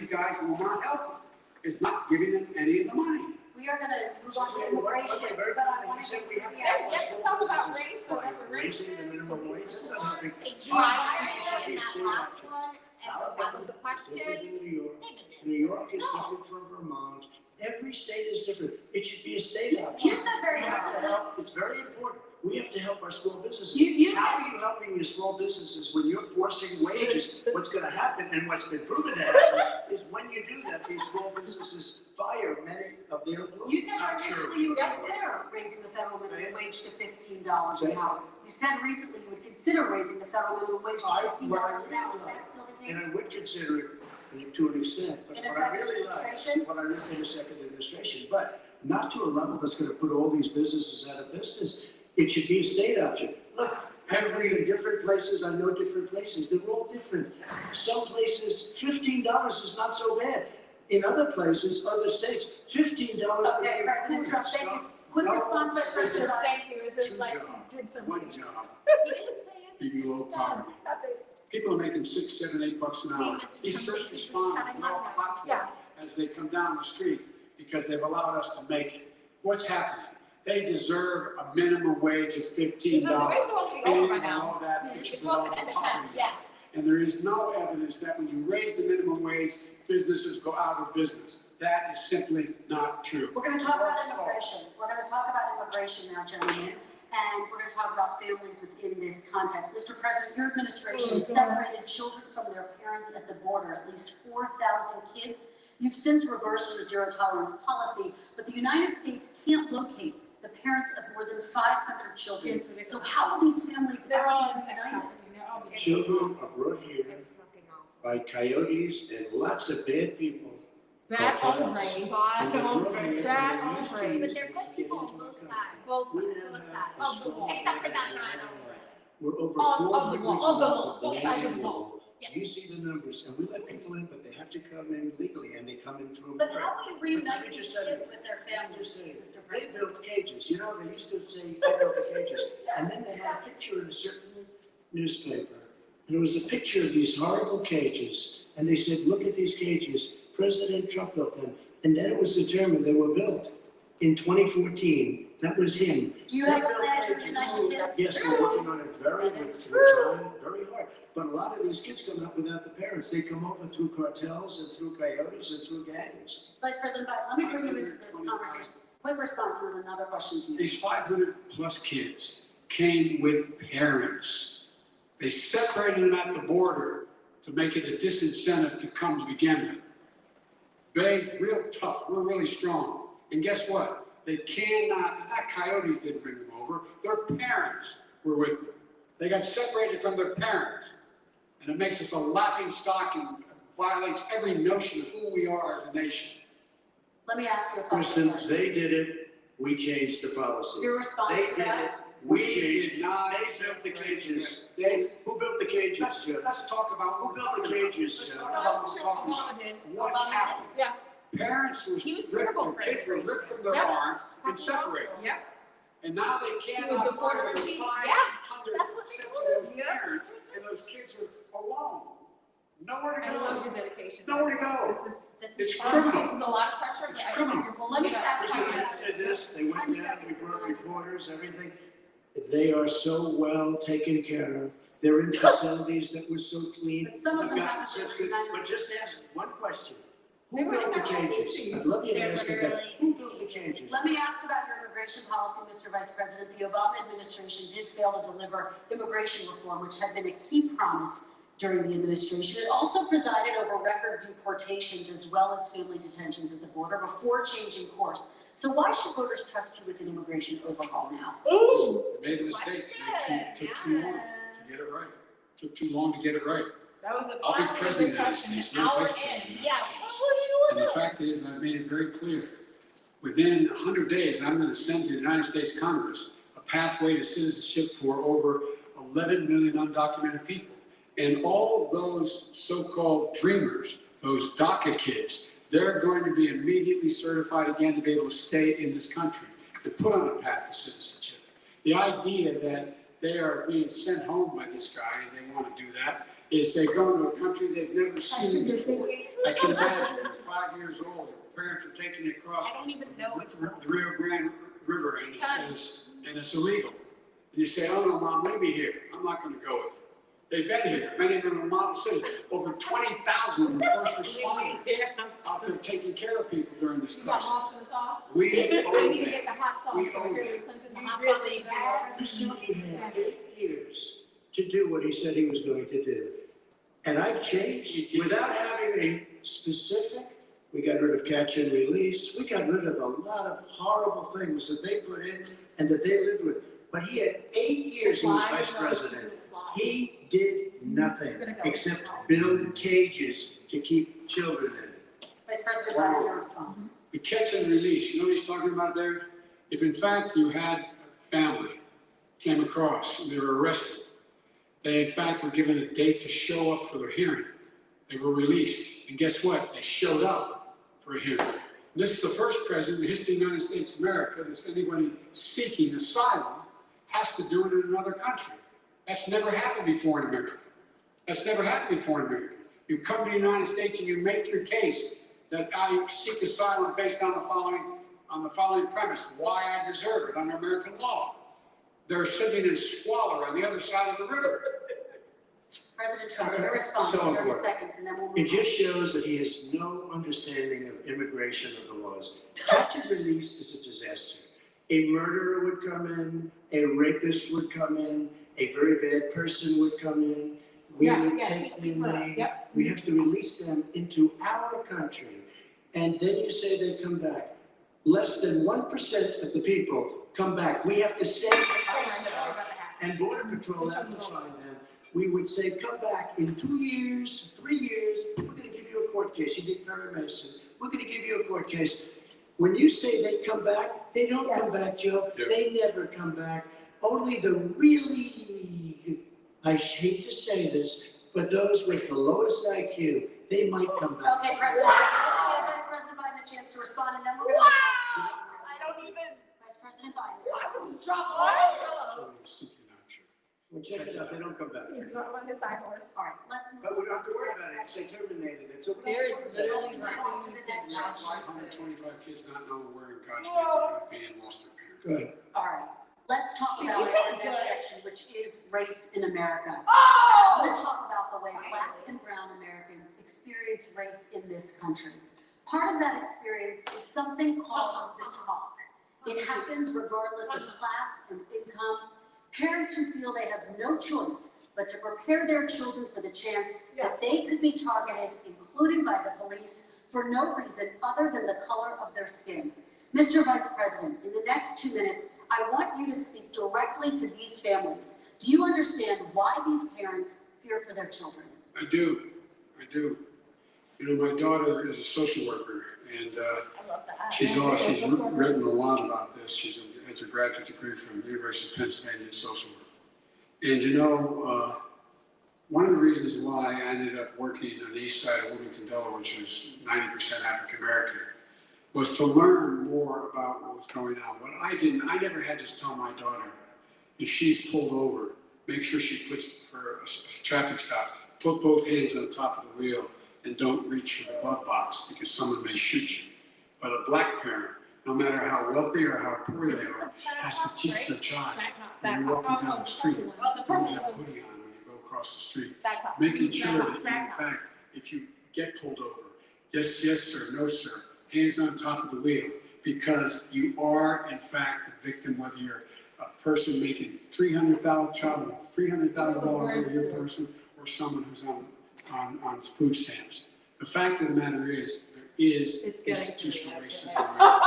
guys will not help them. It's not giving them any of the money. We are going to move on to immigration, but I want to We have Let's talk about race and raising the minimum wage. That's not a big. They tried to in that last one, and that was the question. Different in New York. They didn't New York is No. different from Vermont. Every state is different. It should be a state option. You said very We have to recently- help. It's very important. We have to help our small businesses. You How said- are you helping your small businesses when you're forcing wages? What's going to happen, and what's been proven to happen, is when you do that, these small businesses fire many of their employees. You said Not very true. recently you would consider raising the federal minimum wage to $15 an hour. You said recently you would consider raising the federal minimum wage to $15 an hour. Is that still the And case? I would consider it to an extent, but In a what I second really like, administration? what I really in a second administration, but not to a level that's gonna put all these businesses out of business. It should be a state option. Look, in different places, I know different places, they're all different. Some places, $15 is not so bad. In other places, other states, $15 would be Okay, President Trump, thank you. Quick No. response, Vice President Biden. Thank you. Is Two it like jobs, you did some? one job, He didn't say it. keeping low poverty. People are making $6, $7, $8 an hour. Hey, Mr. These Trump, first thank you for responders shutting are all my mouth. platformed as they come down the street because they've allowed us to make it. What's happening? They deserve a minimum wage of $15. It's supposed to be over by Anything now. below that puts you It's supposed to below end at poverty 10, yeah. And there is no evidence that when you raise the minimum wage, businesses go out of business. That is simply not true. We're gonna talk about immigration. We're gonna talk about immigration now, gentlemen. And we're gonna talk about families within this context. Mr. President, your administration separated children from their parents at the border, at least 4,000 kids. You've since reversed your zero tolerance policy, but the United States can't locate the parents of more than 500 children. So how will these families They're ever all be in sex united? trafficking. They're all being- Children are brought here It's fucking awful. by coyotes and lots of bad people. That Cartels. hombre, And they're brought here, that and they used to hombre. use But they're them good to get people on into our both country. sides. Both, We now Both have sides. a small- Except for that line over it. We're over Of the 400 wall, of the miles wall, of both sides of the wall. land. Yeah. You see the numbers, and we let people in, but they have to come in legally, and they come in through. But America. how do you reunite Let me these just kids tell you, with their let me families, just say, Mr. they President? built cages, you know, they used to say, I built the cages, and then they had a picture in a certain newspaper, and it was a picture of these horrible cages, and they said, look at these cages, President Trump built them, and then it was determined they were built in 2014, that was him. Do you They have a built plan to cages. reunite the kids? Yes, we're working on it very, That is we're trying very hard. But a lot of these kids come out without the parents. They come over through cartels and through coyotes and through gangs. Vice President Biden, let me bring you into this conversation. Quick response and then another question to you. These 500+ kids came with parents. They separated them at the border to make it a disincentive to come to begin with. They real tough, we're really strong. And guess what? They cannot, it's not coyotes didn't bring them over, their parents were with them. They got separated from their parents. And it makes us a laughing stock and violates every notion of who we are as a nation. Let me ask you a follow-up Kristen, question. they did it, we changed the policy. Your response They to did it, that? we We changed. did not They built the cages. They, Who built the cages, Judge? let's talk about. Who built the cages, Let's Judge? talk about what we're talking about. Obama did. What Obama did. happened? Yeah. Parents were He was ripped, terrible their for kids were immigration. ripped from their Yep. arms and separated. Yeah. And now they He was cannot the border find those chief. 500 that's what they sets told of parents, and those kids are alone. Nowhere to I love your go. dedication. Nowhere to go. This is, It's this criminal. is a lot of pressure. It's but I think criminal. you're pulling Let me it up. ask Kristen, you- they said this, they went down, we brought reporters, everything. They are so well taken care of. They're in facilities that were so clean. But some of I've them gotten have such to good, reunite. but just ask one question. They Who were in built the their own cages? feces. I'd love you to They're ask me that. literally- Who built the cages? Let me ask about your immigration policy, Mr. Vice President. The Obama administration did fail to deliver immigration reform, which had been a key promise during the administration. It also presided over record deportations as well as family detentions at the border before changing course. So why should voters trust you with an immigration overhaul now? They made a mistake. It took too long to get it right. Took too long to get it right. That was a I'll be final president of the United question, States, an not hour vice president of the in. United Yeah. States. What are you And the doing? fact is, I've made it very clear, within 100 days, I'm going to send to the United States Congress a pathway to citizenship for over 11 million undocumented people. And all of those so-called dreamers, those DACA kids, they're going to be immediately certified again to be able to stay in this country and put on a path to citizenship. The idea that they are being sent home by this guy and they want to do that is they go to a country they've never seen before. I can imagine, they're 5 years old, their parents are taking it across I don't even know it. the Rio Grande River and it's illegal. And you say, oh no, Mom, leave me here. I'm not going to go with you. They've been here. Many of them are model citizens. Over 20,000 first responders out there taking care of people during this You got crisis. lost in the sauce? We I owe need to them. get the hot sauce We for owe Hillary them. Clinton. The You hot really sauce. do. Kristen, he had 8 years to do what he said he was going to do. And I've changed without having a specific, we got rid of catch and release. We got rid of a lot of horrible things that they put in and that they lived with. But he had 8 years he was vice president. He did nothing except build cages to keep children in. Vice President Biden, your response. The catch and release, you know what he's talking about there? If in fact you had a family came across and they were arrested, they in fact were given a date to show up for their hearing. They were released. And guess what? They showed up for a hearing. This is the first president in the history of the United States of America that anybody seeking asylum has to do it in another country. That's never happened before in America. That's never happened before in America. You come to the United States and you make your case that I seek asylum based on the following premise, why I deserve it under American law. They're sitting in squalor on the other side of the river. President Trump, your response, So 30 important. seconds, and then we'll move It on. just shows that he has no understanding of immigration or the laws. Catch and release is a disaster. A murderer would come in, a rapist would come in, a very bad person would come in. We would take them in. Yep. We have to release them into our country. And then you say they come back. Less than 1% of the people come back. We have to send ICE and Border Patrol have to find them. we would say, come back in 2 years, 3 years, we're gonna give you a court case. You did Perry Mason. We're gonna give you a court case. When you say they come back, they don't come back, Joe. Yeah. They never come back. Only the really, I hate to say this, but those with the lowest IQ, they might come back. Okay, President, let's give Vice President Biden a chance to respond, and then we're gonna. I don't even. Vice President Biden. Just drop off. Simply not true. Well, check it out, they don't come back. He's not on his side horse. All right, let's move. But we don't have to worry about it, they terminated it. So we don't There is have to worry about it. literally Let's move on to the next Yeah, section. 525 kids not knowing where in God's name they're gonna be and lost their parents. Good. All right, let's talk She about said our next good. section, which is race in America. I Oh! want to talk about the way Black and brown Americans experience race in this country. Part of that experience is something called the talk. It happens regardless of class and income. Parents who feel they have no choice but to prepare their children for the chance that they could be targeted, including by the police, for no reason other than the color of their skin. Mr. Vice President, in the next 2 minutes, I want you to speak directly to these families. Do you understand why these parents fear for their children? I do. You know, my daughter is a social worker, and I love that. she's written a lot about this. Has a graduate degree from the University of Pennsylvania in social work. And you know, one of the reasons why I ended up working on the east side of Wilmington, Delaware, which is 90% African American, was to learn more about what was going on. What I never had to tell my daughter, if she's pulled over, make sure she puts, for a traffic stop, put both hands on top of the wheel and don't reach for the glove box because someone may shoot you. But a black parent, no matter how wealthy or how poor they are, has to teach their child when you're walking down the street, you don't have a hoodie on when you go across the street, making sure that you, in fact, if you get pulled over, yes sir, no sir, hands on top of the wheel, because you are in fact the victim, whether you're a person making $300,000 a year person or someone who's on food stamps. The fact of the matter is, there is institutional racism around.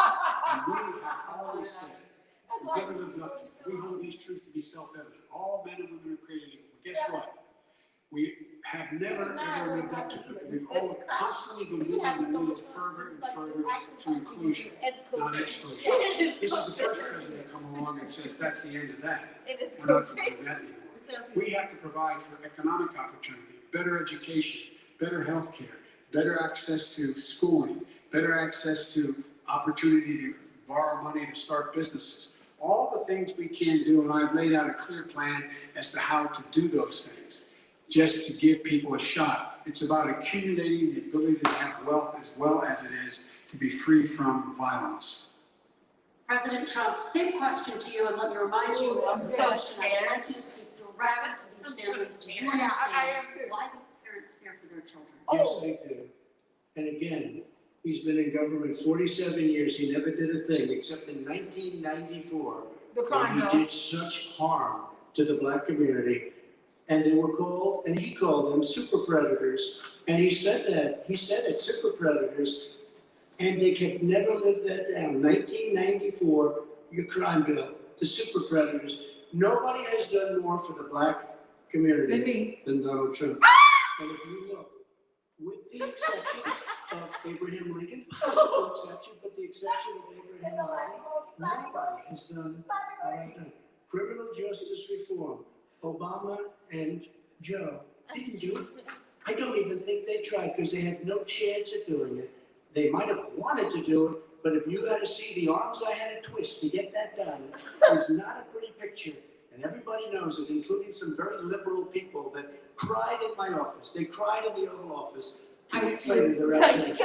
And we have always said, we never lived up to it. We hold these truths to be self-evident. All men and women are created equal. Guess what? We have never ever lived up to it. We've all constantly been moving the needle further and further to inclusion, not exclusion. This is the first president to come along and says that's the end of that. It is We're not going to do that anymore. We have to provide for economic opportunity, better education, better health care, better access to schooling, better access to opportunity to borrow money to start businesses. All the things we can do, and I've laid out a clear plan as to how to do those things, just to give people a shot. It's about accumulating the ability to have wealth as well as it is to be free from violence. President Trump, same question to you, and let me remind you Ooh, of I'm the so question. I'd scared. like you to speak directly to these families. Do you Yeah, I understand am too. why these parents fear for their children? Yes, they do. And again, he's been in government 47 years. He never did a thing except in 1994. The crime when bill. he did such harm to the black community. And they were called, and he called them super predators. And he said it, super predators. And they could never live that down. 1994, your crime bill, the super predators. Nobody has done more for the black community than Donald Trump. And if you look, with the exception of Abraham Lincoln, possible exception, but the exception of Abraham Lincoln, nobody has done what I've done. Criminal justice reform, Obama and Joe didn't do it. I don't even think they tried because they had no chance at doing it. They might have wanted to do it, but if you got to see the arms I had to twist to get that done, it's not a pretty picture. And everybody knows it, including some very liberal people that cried in my office. They cried in the Oval Office. 2 weeks later, they're outside.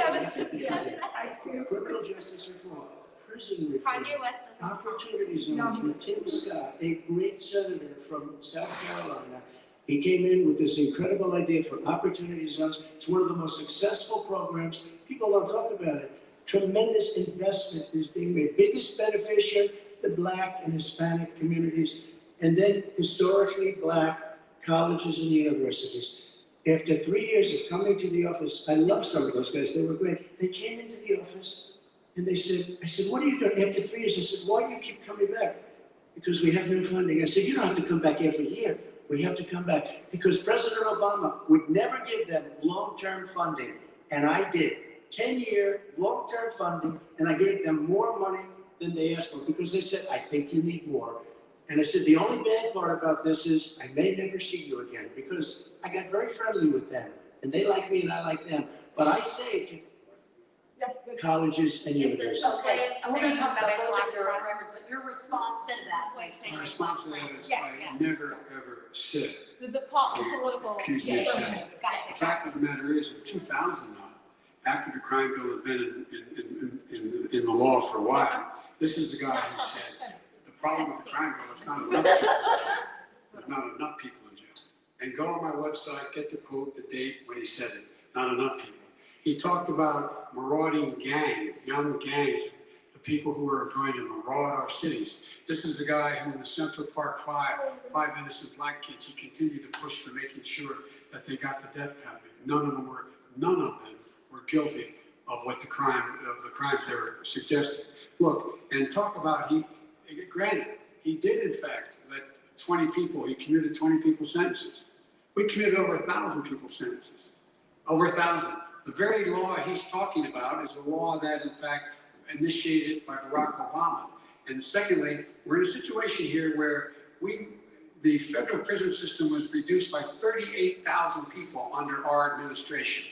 Criminal justice reform, prison reform, Kanye West doesn't count. opportunity zones with Tim Scott, a great senator from South Carolina. He came in with this incredible idea for opportunity zones. It's one of the most successful programs. People don't talk about it. Tremendous investment is being made. Biggest beneficiary, the black and Hispanic communities, and then historically black colleges and universities. After 3 years of coming to the office, I love some of those guys, they were great. They came into the office and they said, I said, what are you doing? After 3 years, I said, why do you keep coming back? Because we have new funding. I said, you don't have to come back every year. We have to come back because President Obama would never give them long-term funding, and I did. 10-year long-term funding, and I gave them more money than they asked for because they said, I think you need more. And I said, the only bad part about this is I may never see you again because I got very friendly with them and they like me and I like them. But I say to colleges and Is this universities. a way of And we're gonna saying talk about that I both block of your progress? records, but your response to that. This is a way of saying My I response to block that is progress. I never, ever said, The political. accuse me of Yeah, saying. The gotcha. fact of the matter is, in 2000 now, after the crime bill had been in the law for a while, this is the guy who said, the problem with the crime bill is not enough people in jail. There's not enough people in jail. And go on my website, get the quote, the date when he said it, not enough people. He talked about marauding gangs, young gangs, the people who are going to maraud our cities. This is a guy who in the Central Park five innocent black kids, he continued to push for making sure that they got the death penalty. None of them were guilty of the crimes they were suggesting. Look, and talk about granted, he did in fact let 20 people, he commuted 20 people's sentences. We committed over 1,000 people's sentences. Over 1,000. The very law he's talking about is a law that in fact initiated by Barack Obama. And secondly, we're in a situation here where the federal prison system was reduced by 38,000 people under our administration.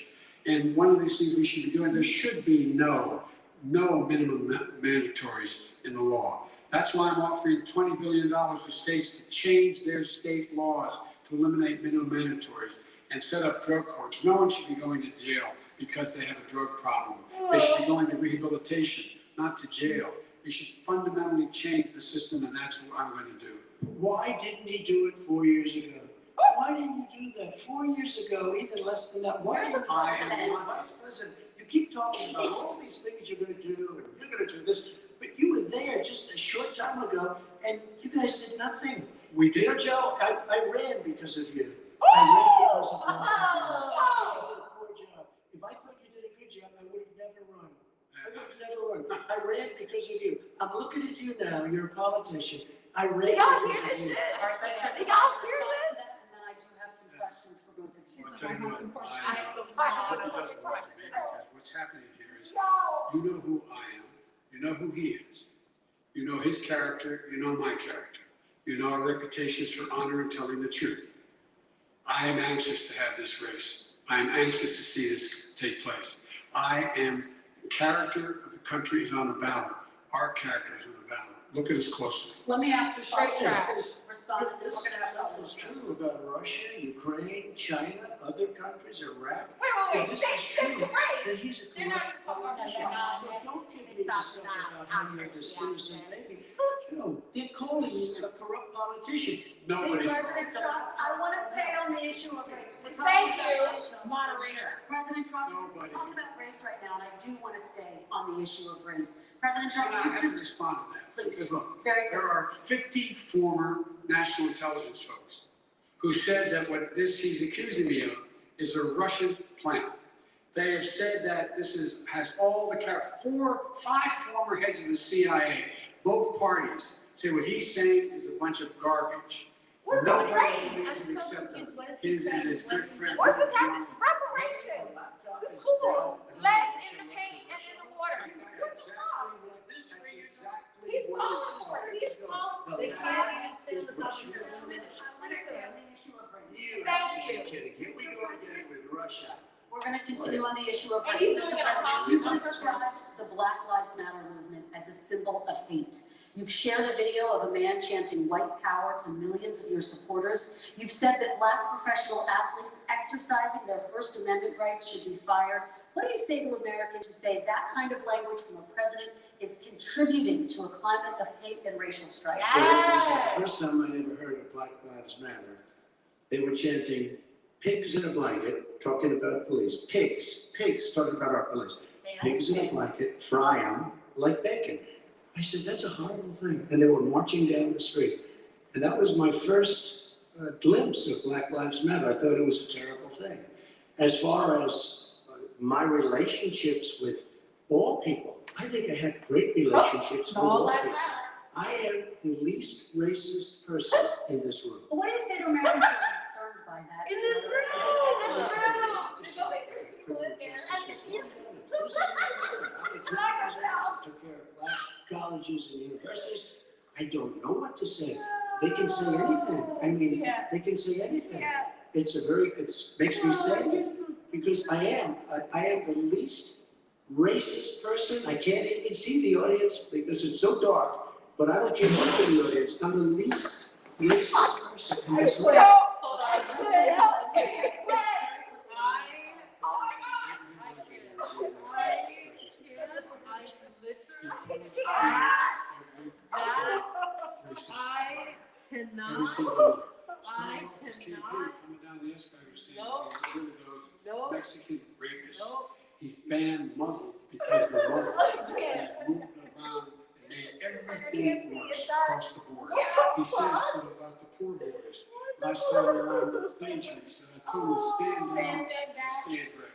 And one of these things we should be doing, there should be no minimum mandatories in the law. That's why I'm offering $20 billion to states to change their state laws to eliminate minimum mandatories and set up drug courts. No one should be going to jail because they have a drug problem. They should be going to rehabilitation, not to jail. We should fundamentally change the system, and that's what I'm going to do. Why didn't he do it 4 years ago? Why didn't he do that 4 years ago, even less than that? Why didn't I am the vice president? You keep talking about all these things you're going to do, and you're going to do this, but you were there just a short time ago, and you guys did nothing. We did. You know, Joe, I ran because of you. I ran because of you. Because you did a poor job. If I thought you did a good job, I would have never run. I would have never run. I ran because of you. I'm looking at you now. You're a politician. I ran Do y'all because hear of this you. shit? All right, Vice President, y'all response hear to this? that, and then I do have some questions for both of you. I'll tell you what, what's happening here is, you know who I am, you know who he is, you know his character, you know my character, you know our reputations for honor and telling the truth. I am anxious to have this race. I am anxious to see this take place. The character of the country is on the ballot. Our character is on the ballot. Look at us closely. Let me ask the Straight question, trash. please respond, and then This we're gonna have stuff follow-up. is true about Russia, Ukraine, China, other countries, Iraq. Wait, If this they is stick true, to race. then he's a They're not corrupt even talking about politician. that. So don't give They me stopped stuff that about how you're after this she innocent asked baby. No, they're calling you a corrupt politician. Nobody. President Trump, I want to stay on the issue of race. We're talking Thank about you, race. moderator. President Trump, we're Nobody. talking about race right now, and I do want to stay on the issue of race. President Trump, I you've have to just, respond to that. Please. Because look, very there good. are 50 former national intelligence folks who said that what he's accusing me of is a Russian plan. They have said that has all the 5 former heads of the CIA, both parties, say what he's saying is a bunch of garbage. What Nobody about will race? be able I'm to so accept confused. them. What is he His and saying? his good friend. What does this happen? Reparations. The school led in the pain and in the water. He's falling for it. He's falling for They it. can't even stay on the topic for 1 minute. I want to stay on the issue of race. Thank you. Kidding. Here we go again with Russia. We're going to continue on the issue of And race. he's Mr. doing it on President, top you've of described the Black Lives Matter movement as a symbol of hate. You've shared a video of a man chanting white power to millions of your supporters. You've said that Black professional athletes exercising their First Amendment rights should be fired. What do you say to Americans who say that kind of language from a president is contributing to a climate of hate and racial strife? Yes. The first time I ever heard of Black Lives Matter, they were chanting pigs in a blanket, talking about police. Pigs, talking about our police. Pigs in a blanket, fry them like bacon. I said, that's a horrible thing. And they were marching down the street. And that was my first glimpse of Black Lives Matter. I thought it was a terrible thing. As far as my relationships with all people, I think I have great relationships with all All that people. matter. I am the least racist person in this room. But what do you say to Americans who are concerned by that? In this room. There's so many people in there. Took care of black colleges and universities. I don't know what to say. They can say anything. I mean, they can say anything. It makes me sad because I am the least racist person. I can't even see the audience because it's so dark, but I don't care what the audience. I'm the least racist person in this room. Coming down the escalator saying he's one of those Mexican rapists. He's banned Muslims because they're Muslims. He's moved around and made everything worse across the board. He says so about the poor boys. Last time we were on the stage, he said, I told him to stand down and stand ready.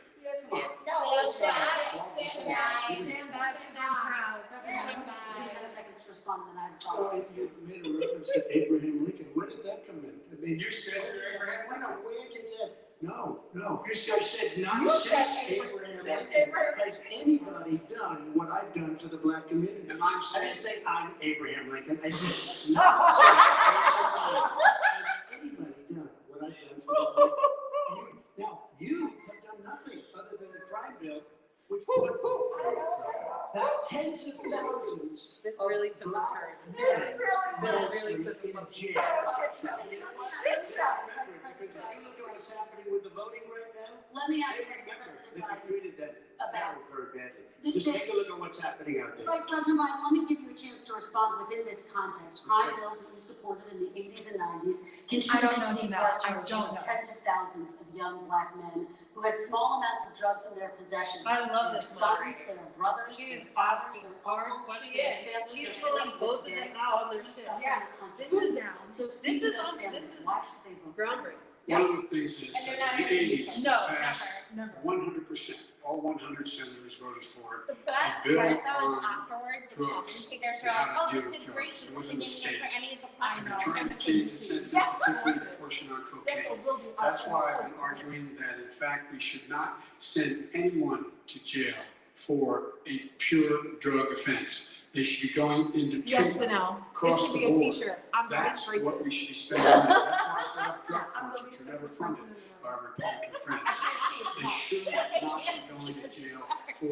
President, 10 seconds to respond, and then I have a follow-up. Oh, you made a reference to Abraham Lincoln. Where did that come in? I mean, You said Abraham Lincoln. where did that? No. You said Not since Abraham Lincoln has anybody done what I've done for the black community. And I'm I saying, didn't say I'm Abraham Lincoln. I said, not has anybody done what I've done for the black community. Now, you have done nothing other than the crime bill, which put tens of thousands This of really took a black turn. men This really took a in turn. jail. Because if you look at what's happening with the voting right now, Let me ask they Vice remember President they Biden. treated that About- very badly. Did Just they- take a look at what's happening out there. Vice President Biden, let me give you a chance to respond within this context. Crime bills that you supported in the 80s and 90s contributed to the incarceration of tens of thousands of young black men who had small amounts of drugs in their possession. I love Their this sons, moderator. their brothers, She their is fathers, asking their hard uncles, questions. their families, She's their pulling siblings both of this them day, out on their suffering shit. the consequences. So speak to This is those on- families. this is Why should they vote? Groundbreaking. one of the things is And they're that not in the even- 80s, we No, passed Never. 100%, all 100 senators voted for it. The best bill part though is on afterwards, the drugs, talking speakers and are like, how oh, to you deal did with great, drugs. It you was a didn't mistake. answer any of the And questions. they're trying to change the census, particularly the portion on cocaine. That's why I've been arguing that in fact we should not send anyone to jail for a pure drug offense. They should be going into Yes, treatment Danelle. It across should the be a board. t-shirt. I'm the That's least what racist. we should be spending money. That's why I set up drug I'm the courts, which least are never racist funded person in the by our Republican friends. I can't see They it. should not be going to jail for a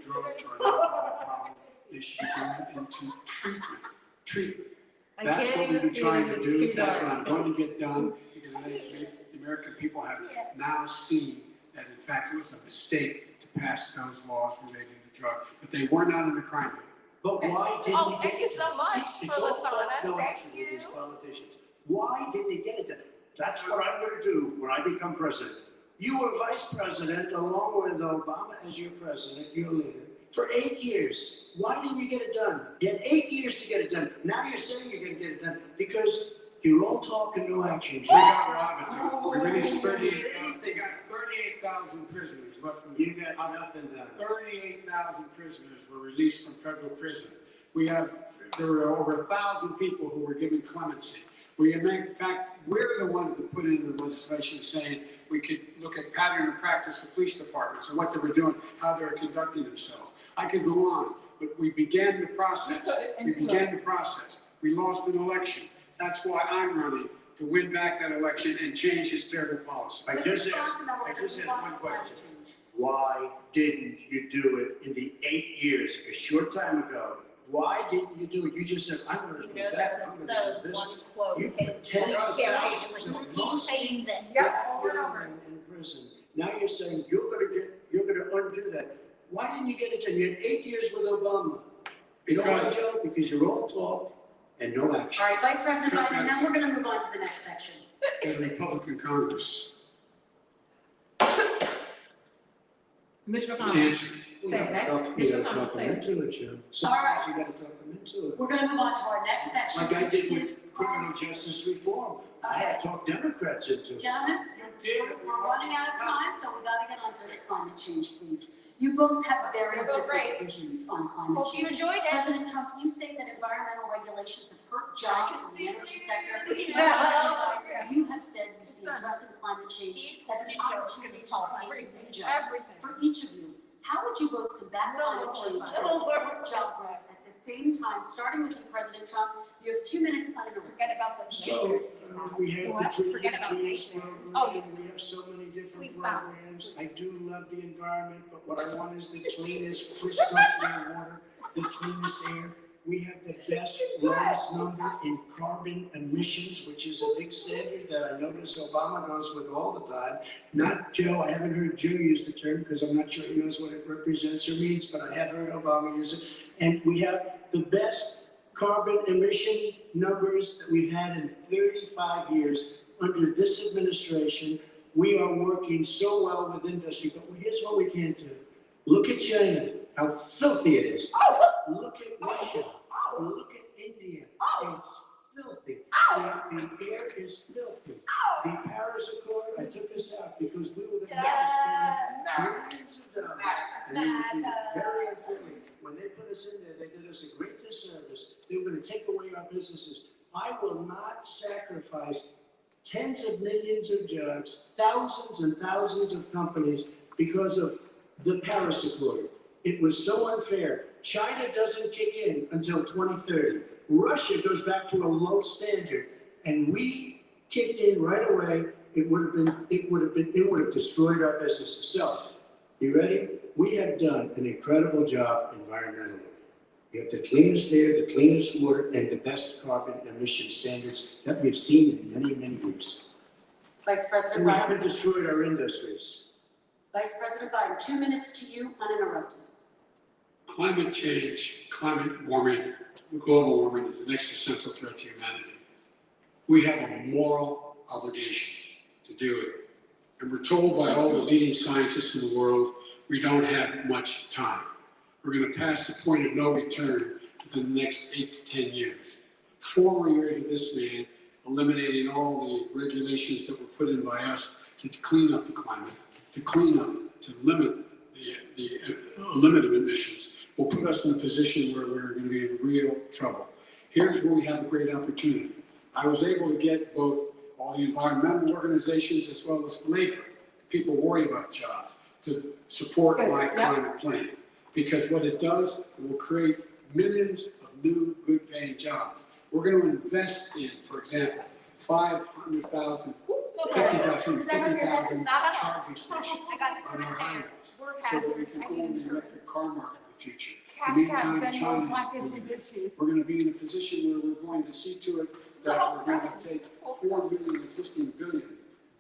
drug or an alcohol problem. They should be going into treatment. I That's can't what we've even been see trying it, to it's do, too that's what dark. I'm going to get done, because I think the American people have now seen that in fact it was a mistake to pass those laws relating to drug, but they were not in the crime bill. But why didn't Oh, we thank get you it so done? much, See, it's all Lasana. thought, no Thank action with these you. politicians. Why didn't they get it done? That's what I'm gonna do when I become president. You were vice president along with Obama as your president, your leader, for 8 years. Why didn't you get it done? You had 8 years to get it done. Now you're saying you're gonna get it done because you're all talk and no action. We got robbed, we released 38,000 prisoners left from. You got nothing done. 38,000 prisoners were released from federal prison. There were over 1,000 people who were given clemency. In fact, we're the ones that put in the legislation saying we could look at pattern and practice of police departments and what they were doing, how they were conducting themselves. I could go on, but we began the process. We lost an election. That's why I'm running, to win back that election and change his terrible policy. I just asked one question. Why didn't you do it in the 8 years, a short time ago? Why didn't you do it? You just said, I'm gonna You do know, that, this I'm is gonna do the this. one quote, You it's pretend the us generation, out. which So just keep most saying this. Yep, over and Black over. men in prison. Now you're saying you're gonna undo that. Why didn't you get it done? You had 8 years with Obama. You know why, Because- Joe? Because you're all talk and no action. All right, Vice President Biden, and then we're going to move on to the next section. The Republican Congress. Mr. It's McConnell. answered. You Say gotta it. talk- Mr. You gotta McConnell, talk say them it. into it, Joe. All right. Sometimes you gotta talk them into it. We're going to move on to our next section. Like I which did is- with criminal justice reform. I had to talk Democrats into it. Gentlemen, you're We're running out of time, so we gotta get on to the climate change, please. You both have very We'll go different great. visions on climate Hope you change. enjoyed it. President Trump, you say that environmental regulations have hurt jobs in the energy sector. Yeah. You have said you see addressing climate change as an opportunity to create new jobs. For each of you, how would you both combat climate change and support job growth at the same time? Starting with you, President Trump, you have 2 minutes uninterrupted. Forget about those So, makers. we have the What? Clean Forget about Trees makers. program, Oh, we have so many different Please stop. programs. I do love the environment, but what I want is the cleanest, crystal clear water, the cleanest air. We have the best, lowest number in carbon emissions, which is a big standard that I notice Obama goes with all the time. Not Joe, I haven't heard Joe use the term because I'm not sure he knows what it represents or means, but I have heard Obama use it. And we have the best carbon emission numbers that we've had in 35 years under this administration. We are working so well with industry, but here's what we can't do. Look at China, how filthy it is. Look at Russia. Look at India. It's filthy. The air is filthy. The Paris Accord, I took us out because we were going to have to spend trillions of dollars. And we were treated very unfairly. When they put us in there, they did us a great disservice. They were going to take away our businesses. I will not sacrifice tens of millions of jobs, thousands and thousands of companies because of the Paris Accord. It was so unfair. China doesn't kick in until 2030. Russia goes back to a low standard, and we kicked in right away. It would have destroyed our businesses. So, you ready? We have done an incredible job environmentally. We have the cleanest air, the cleanest water, and the best carbon emission standards that we've seen in many, many years. Vice President And we Biden. haven't destroyed our industries. Vice President Biden, 2 minutes to you, uninterrupted. Climate change, climate warming, global warming is an existential threat to humanity. We have a moral obligation to do it. And we're told by all the leading scientists in the world, we don't have much time. We're going to pass the point of no return within the next 8 to 10 years. 4 more years of this man eliminating all the regulations that were put in by us to clean up the climate, to limit the emissions, will put us in a position where we're going to be in real trouble. Here's where we have a great opportunity. I was able to get both all the environmental organizations as well as labor, people worried about jobs, to support my climate plan. Because what it does, it will create millions of new good paying jobs. We're going to invest in, for example, 500,000, 50,000 charging stations I got on our highways, We're so that we having, can I own need the to electric car market in the future. Cash Meantime, out, China Venmo, is Black moving. issues. We're going to be in a position where we're going to see to it that we're going to take 4 million existing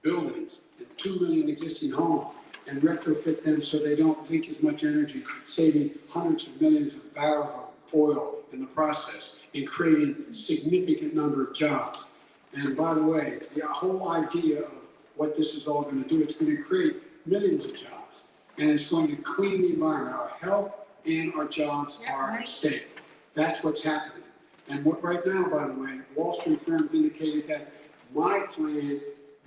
buildings and 2 million existing homes and retrofit them so they don't leak as much energy, saving hundreds of millions of barrels of oil in the process and creating a significant number of jobs. And by the way, the whole idea of what this is all going to do, it's going to create millions of jobs. And it's going to clean the environment. Our health and our jobs are at stake. That's what's happening. And what right now, by the way, Wall Street firms indicated that my plan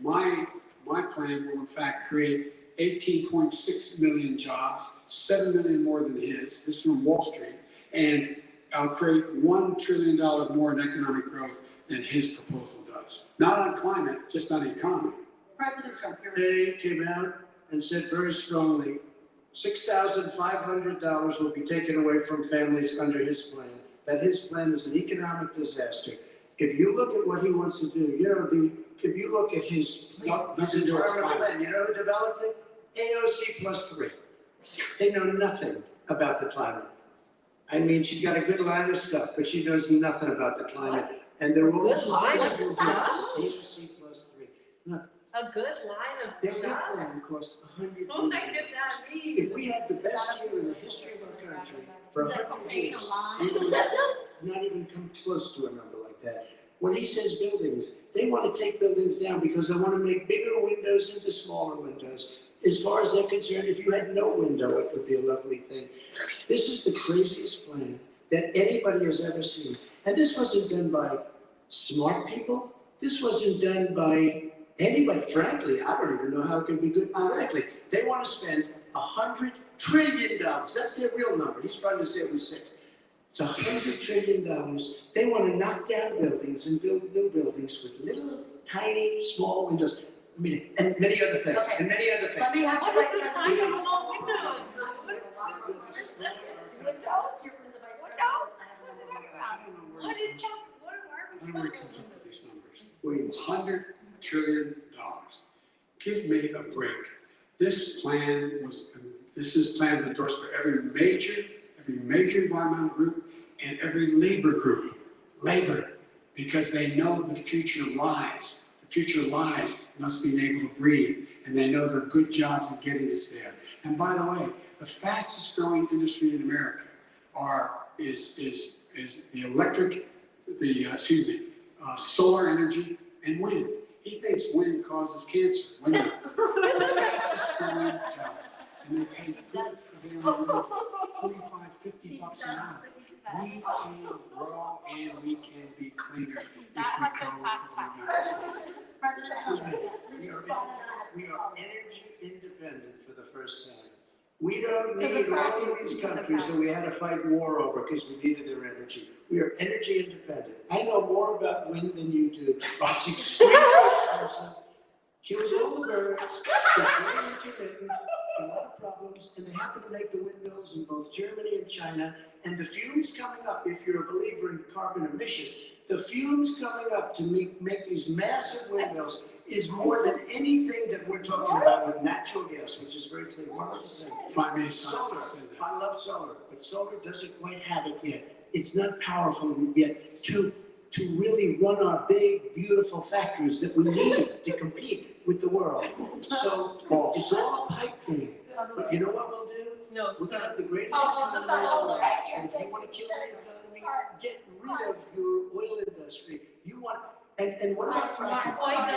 will in fact create 18.6 million jobs, 7 million more than his. This is from Wall Street. And I'll create $1 trillion more in economic growth than his proposal does. Not on climate, just on the economy. President Trump, you're. They came out and said very strongly, $6,500 will be taken away from families under his plan. That his plan is an economic disaster. If you look at what he wants to do, if you look at his Nothing to do with environmental climate. plan, you know who developed it? AOC +3. They know nothing about the climate. I mean, she's got a good line of stuff, but she knows nothing about the climate. And they're all. Good line of AOC +3. Look, A good line of their stuff. plan cost $100 Oh my billion. goodness, If we had the best year in the history of our country for 100 years, we would not even come close to a number like that. When he says buildings, they want to take buildings down because they want to make bigger windows into smaller windows. As far as they're concerned, if you had no window, it would be a lovely thing. This is the craziest plan that anybody has ever seen. And this wasn't done by smart people. This wasn't done by anybody, frankly, I don't even know how it can be good politically. They want to spend $100 trillion. That's their real number. He's trying to say it was 6. It's $100 trillion. They want to knock down buildings and build new buildings with little, tiny, small windows. I mean, and many other things. Okay. And many other things. Let me have What the is Vice this President. tiny small windows? Let's hear from the Vice What President. else? I have What one are you more talking question. about? What is that? What are I don't know where he comes up with these numbers. Williams. $100 trillion. Give me a break. This is plan endorsed by every major environmental group and every labor group. Labor, because they know the future lies. The future lies in us being able to breathe, and they know there are good jobs in getting us there. And by the way, the fastest growing industry in America is solar energy and wind. He thinks wind causes cancer. Wind does. It's the fastest growing job. And they pay good prevailing wage, $45, $50 an hour. We can grow and we can be cleaner if we go. President Trump, please respond, and then I have We some are follow-up. energy independent for the first time. We don't need all of these countries that we had to fight war over because we needed their energy. We are energy independent. I know more about wind than you do. It's extremely expensive, kills all the birds, it's very intermittent, a lot of problems, and they happen to make the windmills in both Germany and China. And the fumes coming up, if you're a believer in carbon emission, the fumes coming up to make these massive windmills is more than anything that we're talking about with natural gas, which is very clean. One other thing. If I may Solar, say that. I love solar, but solar doesn't quite have it yet. It's not powerful yet to really run our big, beautiful factories that we need to compete with the world. So it's all a pipe dream. But you know what we'll do? No, We're gonna have the greatest Oh, economy sorry. in the world. Okay, And if you wanna kill the economy, get rid of your oil industry. You want, and what about fracking? I've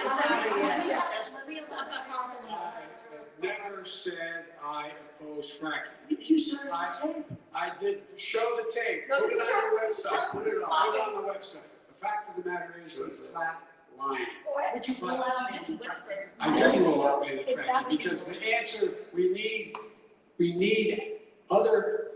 never said I oppose fracking. You said it on tape. I did show the tape, No, put it this is on the your- website, put it put it on the website. The fact of the matter is, he's flat lying. Would you pull out, just whisper? I don't know about beta Is that fracking, because the answer, we need other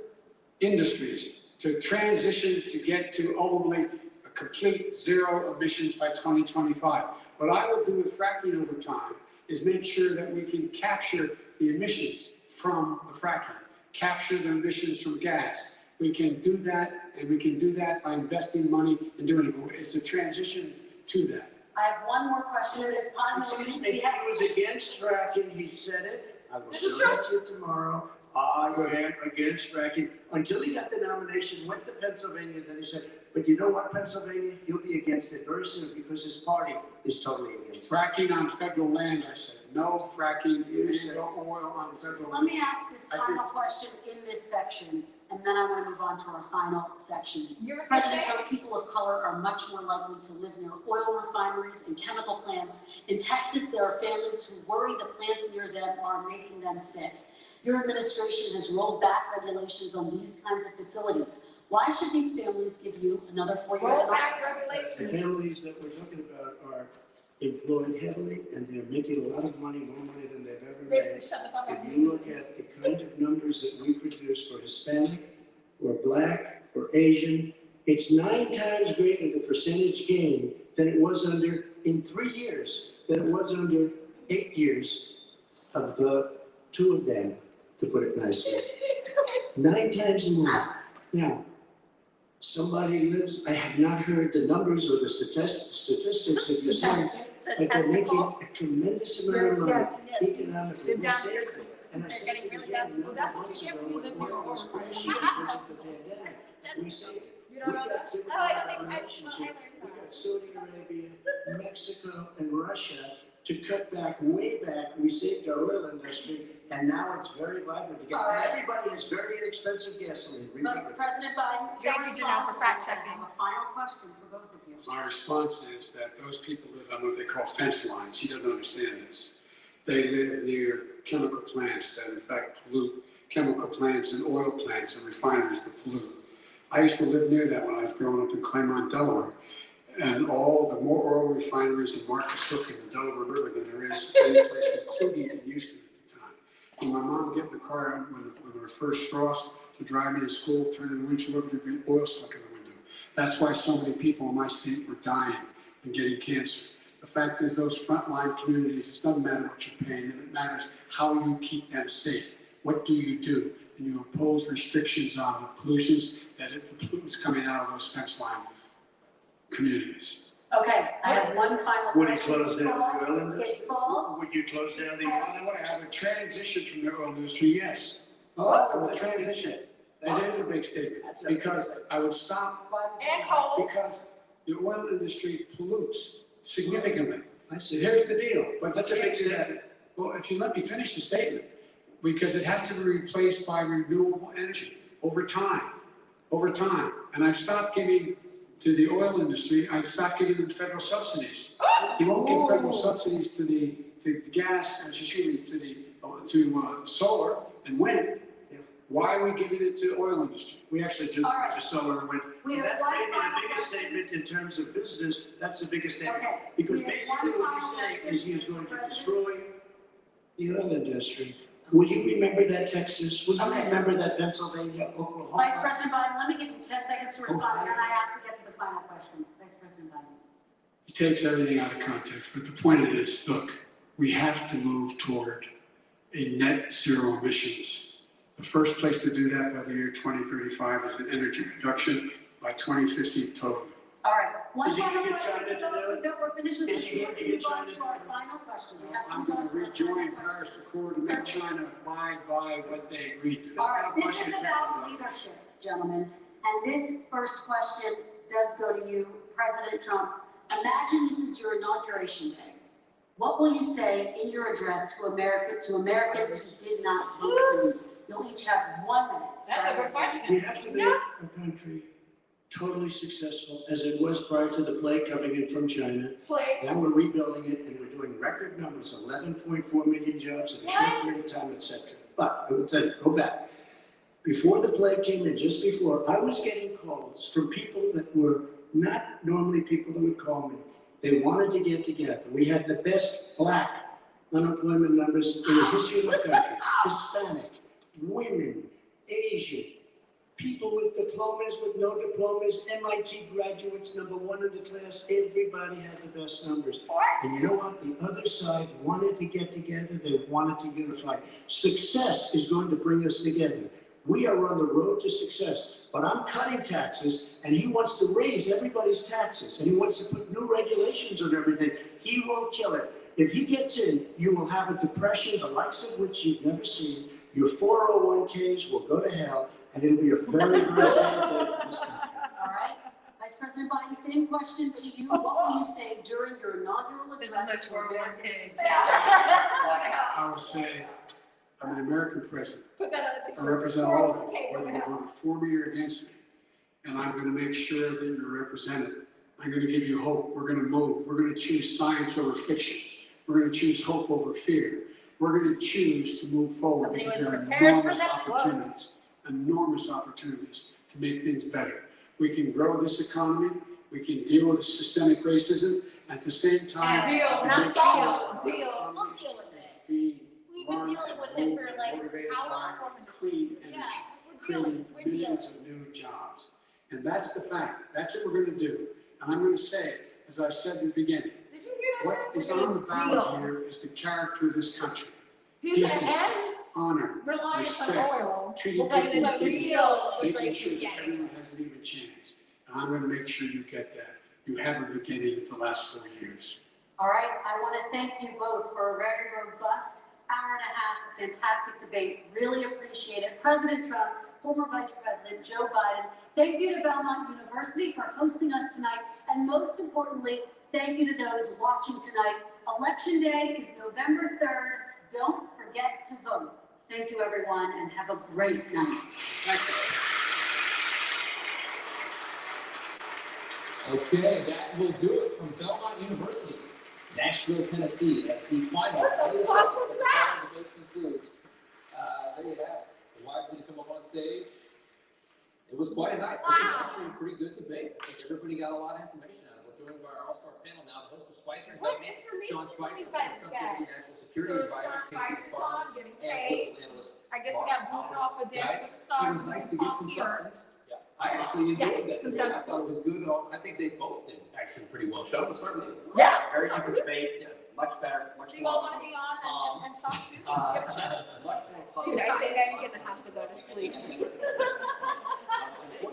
industries to transition to get to ultimately a complete zero emissions by 2025. What I will do with fracking over time is make sure that we can capture the emissions from the fracking, capture the emissions from gas. We can do that, and we can do that by investing money and doing it. It's a transition to that. I have one more question at this time. Excuse me, he was against fracking, he said it. I will show it to you tomorrow. I am against fracking. Until he got the nomination, went to Pennsylvania, then he said, but you know what, Pennsylvania, you'll be against it very soon because his party is totally against it. Fracking on federal land, I said, no fracking, no oil on federal Let land. me ask this I final agree. question in this section, and then I want to move on to our final section. You're President Trump, people of color are much more likely to live near oil refineries and chemical plants. In Texas, there are families who worry the plants near them are making them sick. Your administration has rolled back regulations on these kinds of facilities. Why should these families give you another 4 years? Roll back The regulations. families that we're talking about are employed heavily and they're making a lot of money, more money than they've ever made. If you look at the kind of numbers that we produce for Hispanic, or Black, or Asian, it's 9 times greater the percentage gain than it was under, in 3 years, than it was under 8 years of the 2 of them, to put it nicely. 9 times more. Now, somebody lives, I have not heard the numbers or the statistics that you're saying, but they're making a tremendous amount of money economically. We saved them. And I said it again a number of months ago when oil was crashing because of the pandemic. We saved it. You don't know We got that? similar Oh, I don't think I- relationship. We got Saudi Arabia, Mexico, and Russia to cut back, way back. We saved our oil industry, and now it's very vibrant again. All right. And everybody has very inexpensive gasoline. Vice Remember. President Biden, your Thank you, Janelle, for response, fact and I checking. have a final question for both of you. My response is that those people live on what they call fence lines. He doesn't understand this. They live near chemical plants that in fact pollute, chemical plants and oil plants and refineries that pollute. I used to live near that when I was growing up in Claremont, Delaware. and all the more oil refineries in Marcus Hook and the Delaware River than there is any place, including in Houston at the time. When my mom get in the car when there was first frost to drive me to school, turning the windshield over, there'd be oil stuck in the window. That's why so many people in my state were dying and getting cancer. The fact is, those frontline communities, it doesn't matter what you're paying them, it matters how you keep them safe. What do? And you impose restrictions on the pollutions the pollutants coming out of those fence line communities. Okay, I have one final Would he question. close down the oil industry? It falls. Would you close down the You oil? know what, I would transition from the oil industry, yes. I Oh, would that's a big transition. statement. That is a big statement, That's a big because statement. I would stop, And coal. because the oil industry pollutes significantly. I see. Here's the deal, but That's a you can't big do that. statement. Well, if you let me finish the statement, because it has to be replaced by renewable energy over time. And I've stopped giving to the oil industry, I'd stop giving them federal subsidies. You won't give federal subsidies to the gas, to solar and wind. Yeah. Why are we giving it to the oil industry? We actually do All right. just solar and wind. We have That's one maybe final the biggest question. statement in terms of business, that's the biggest statement. Okay. Because We have basically one what he's final saying question, is he is going to Mr. President. destroy the oil industry. Will you remember that Texas? Will you Okay. remember that Pennsylvania, Oklahoma? Vice President Biden, let me give you 10 seconds to respond, and then I have to get to the final question. Vice President Biden. He takes everything out of context, but the point of this, look, we have to move toward a net zero emissions. The first place to do that by the year 2035 is in energy production, by 2050 total. All right, one Is he final gonna get question. China to do it? No, we're finished with Is this. he We gonna have to get move on China to to our do it? final question. We have to I'm move on going to to our rejoin final question. Paris Accord to make China abide by what they agreed to. All right, this is about leadership, gentlemen. And this first question does go to you, President Trump. Imagine this is your inauguration day. What will you say in your address to Americans who did not vote for you? You'll each have 1 minute. That's a good question. We have to make a country totally successful as it was prior to the plague coming in from China. Play. Now we're rebuilding it and we're doing record numbers, 11.4 million jobs in a short period of time, et cetera. But I will tell you, go back. Before the plague came in, just before, I was getting calls from people that were not normally people that would call me. They wanted to get together. We had the best black unemployment numbers in the history of the country. Hispanic, women, Asian, people with diplomas, with no diplomas, MIT graduates, #1 in the class. Everybody had the best numbers. And you know what? The other side wanted to get together. They wanted to unify. Success is going to bring us together. We are on the road to success, but I'm cutting taxes and he wants to raise everybody's taxes and he wants to put new regulations on everything. He won't kill it. If he gets in, you will have a depression, the likes of which you've never seen. Your 401ks will go to hell and it'll be a very, very sad day for this country. All right, Vice President Biden, same question to you. What will you say during your inaugural address to Americans? I will say, I'm an American president. Put that on I represent all of you, Okay, whether you voted for me or against me. And I'm going to make sure that you're represented. I'm going to give you hope. We're going to move. We're going to choose science over fiction. We're going to choose hope over fear. We're going to choose to move forward Somebody because was there are prepared for enormous this one. enormous opportunities to make things better. We can grow this economy. We can deal with systemic racism. At the same time, Deal, to not make solve, sure deal. our We'll economy deal with it. be We've been run dealing and with it moved for, and like, motivated how by long? clean energy. Yeah, we're Creating dealing. millions of new jobs. And that's the fact. That's what we're going to do. And I'm going to say, as I said at the beginning, Did you hear that? what is on the ballot here is the character of this country. He said, Decency, and honor, reliance on respect, oil. treating But people with we dignity, deal with making like sure that getting. everyone has an even chance. And I'm going to make sure you get that. You haven't been getting it the last 4 years. All right, I want to thank you both for a very robust hour and a half of fantastic debate. Really appreciate it. President Trump, former Vice President Joe Biden, thank you to Belmont University for hosting us tonight. And most importantly, thank you to those watching tonight. Election Day is November 3rd. Don't forget to vote. Thank you, everyone, and have a great night. Thank you. Okay, that will do it from Belmont University, Nashville, Tennessee, as the final. What the latest fuck segment was of the that? final debate concludes. There you have it. The wives need to come up on stage. It was quite a night. This was actually a pretty good debate. I think everybody got a lot of information out of it. joined by our all-star panel now, the host of Spicer and What Company, information Sean do Spicer, you guys Trump get? Deputy National Security So Advisor, Sean Casey Spicer's Farmer, on, getting and paid. political analyst. I guess he Mark got booted Alper. off a dance Guys, star. it was nice to get some substance. I actually enjoyed that some debate. I substance. thought it was good. I think they both did actually pretty well. Sean, we'll start with you. Yes. Very different debate, much better, much Do you all more. want to be on and talk to? Much more fun. Dude, I think I'm gonna have to go to sleep.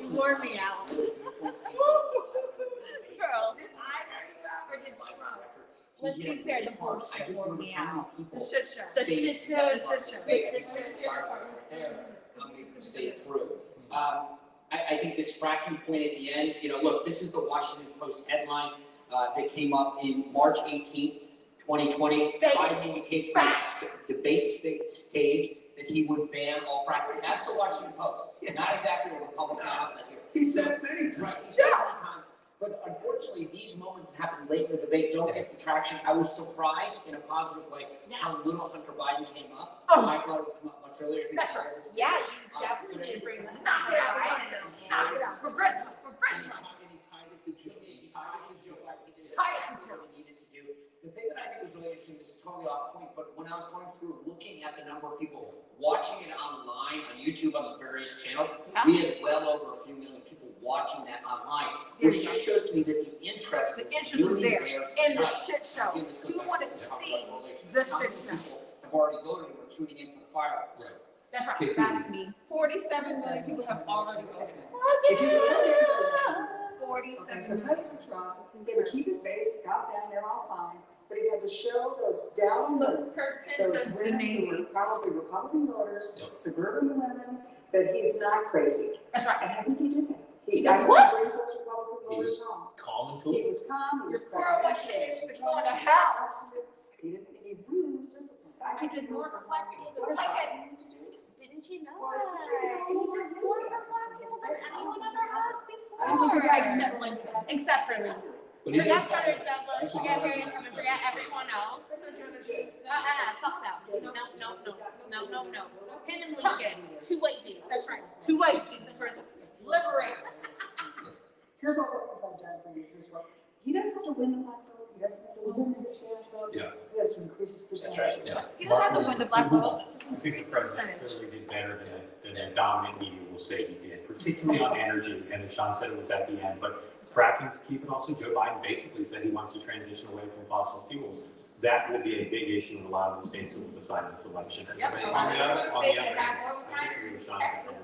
You wore me out. Girl, I did Trump. Let's be fair, the bullshit wore me out. The shit show. The shit show. The shit show. How many of them stayed through? I think this fracking point at the end, look, this is the Washington Post headline that came up in March 18th, 2020. Dates. Biden indicates from the debate stage that he would ban all fracking. That's the Washington Post, not exactly a Republican outlet here. He said it many times. Right, he said it many times. But unfortunately, these moments that happen late in the debate don't get the traction. I was surprised in a positive way how little Hunter Biden came up. Oh. I thought it would come up much earlier. That's right. Yeah, you definitely need to bring this. Knock it out. Knock it out. For Brisbane. For Brisbane. And he tied it to Joe. He tied it to Joe. He did Tie it to exactly Joe. what he needed to do. The thing that I think was really interesting, this is totally off point, but when I was going through looking at the number of people watching it online on YouTube on the various channels, we had well over a few million people watching that online, which just shows to me that the interest The was interest is really there in the tonight. shit show. Again, this goes You back want to what we talked see about earlier. the How shit many show. people have already voted and are tuning in for the fireworks? Right. That's right. KT. That's me. 47 million people have already voted. If you And so President Trump, they would keep his base, got them, they're all fine, but he had to show those down Look, Kurt Pence those of the women who Navy. were probably Republican voters, Yep. suburban women, that he's not crazy. That's right. And I think he did that. He I did think what? he brings those Republican He voters was home. calm and He cool. was calm, he was Your 401k presidential. is going to hell. He really was disciplined. I did more for black people than What white about- people. Didn't you know Well, that? He did more for black people than anyone ever has I don't think before. you're Except for Lee. But he Forget didn't follow- Frederick Douglass, forget Harriet Tubman, forget everyone else. Fuck that. No. Him and Lincoln, two white dudes. That's right. Two white dudes for Liberate. Here's all the things I've done for you, here's what, he doesn't have to win the black vote, he doesn't have to win the Hispanic vote. Yeah. He has to increase his percentages. You don't have to win the black vote. Just I think the increase president percentage. clearly did better than the dominant media will say he did, particularly on energy, and as Sean said, it was at the end, but fracking's key, but also Joe Biden basically said he wants to transition away from fossil fuels. That will be a big issue in a lot of the states that will decide this election. Yep. On the other hand, I disagree with Sean about Biden.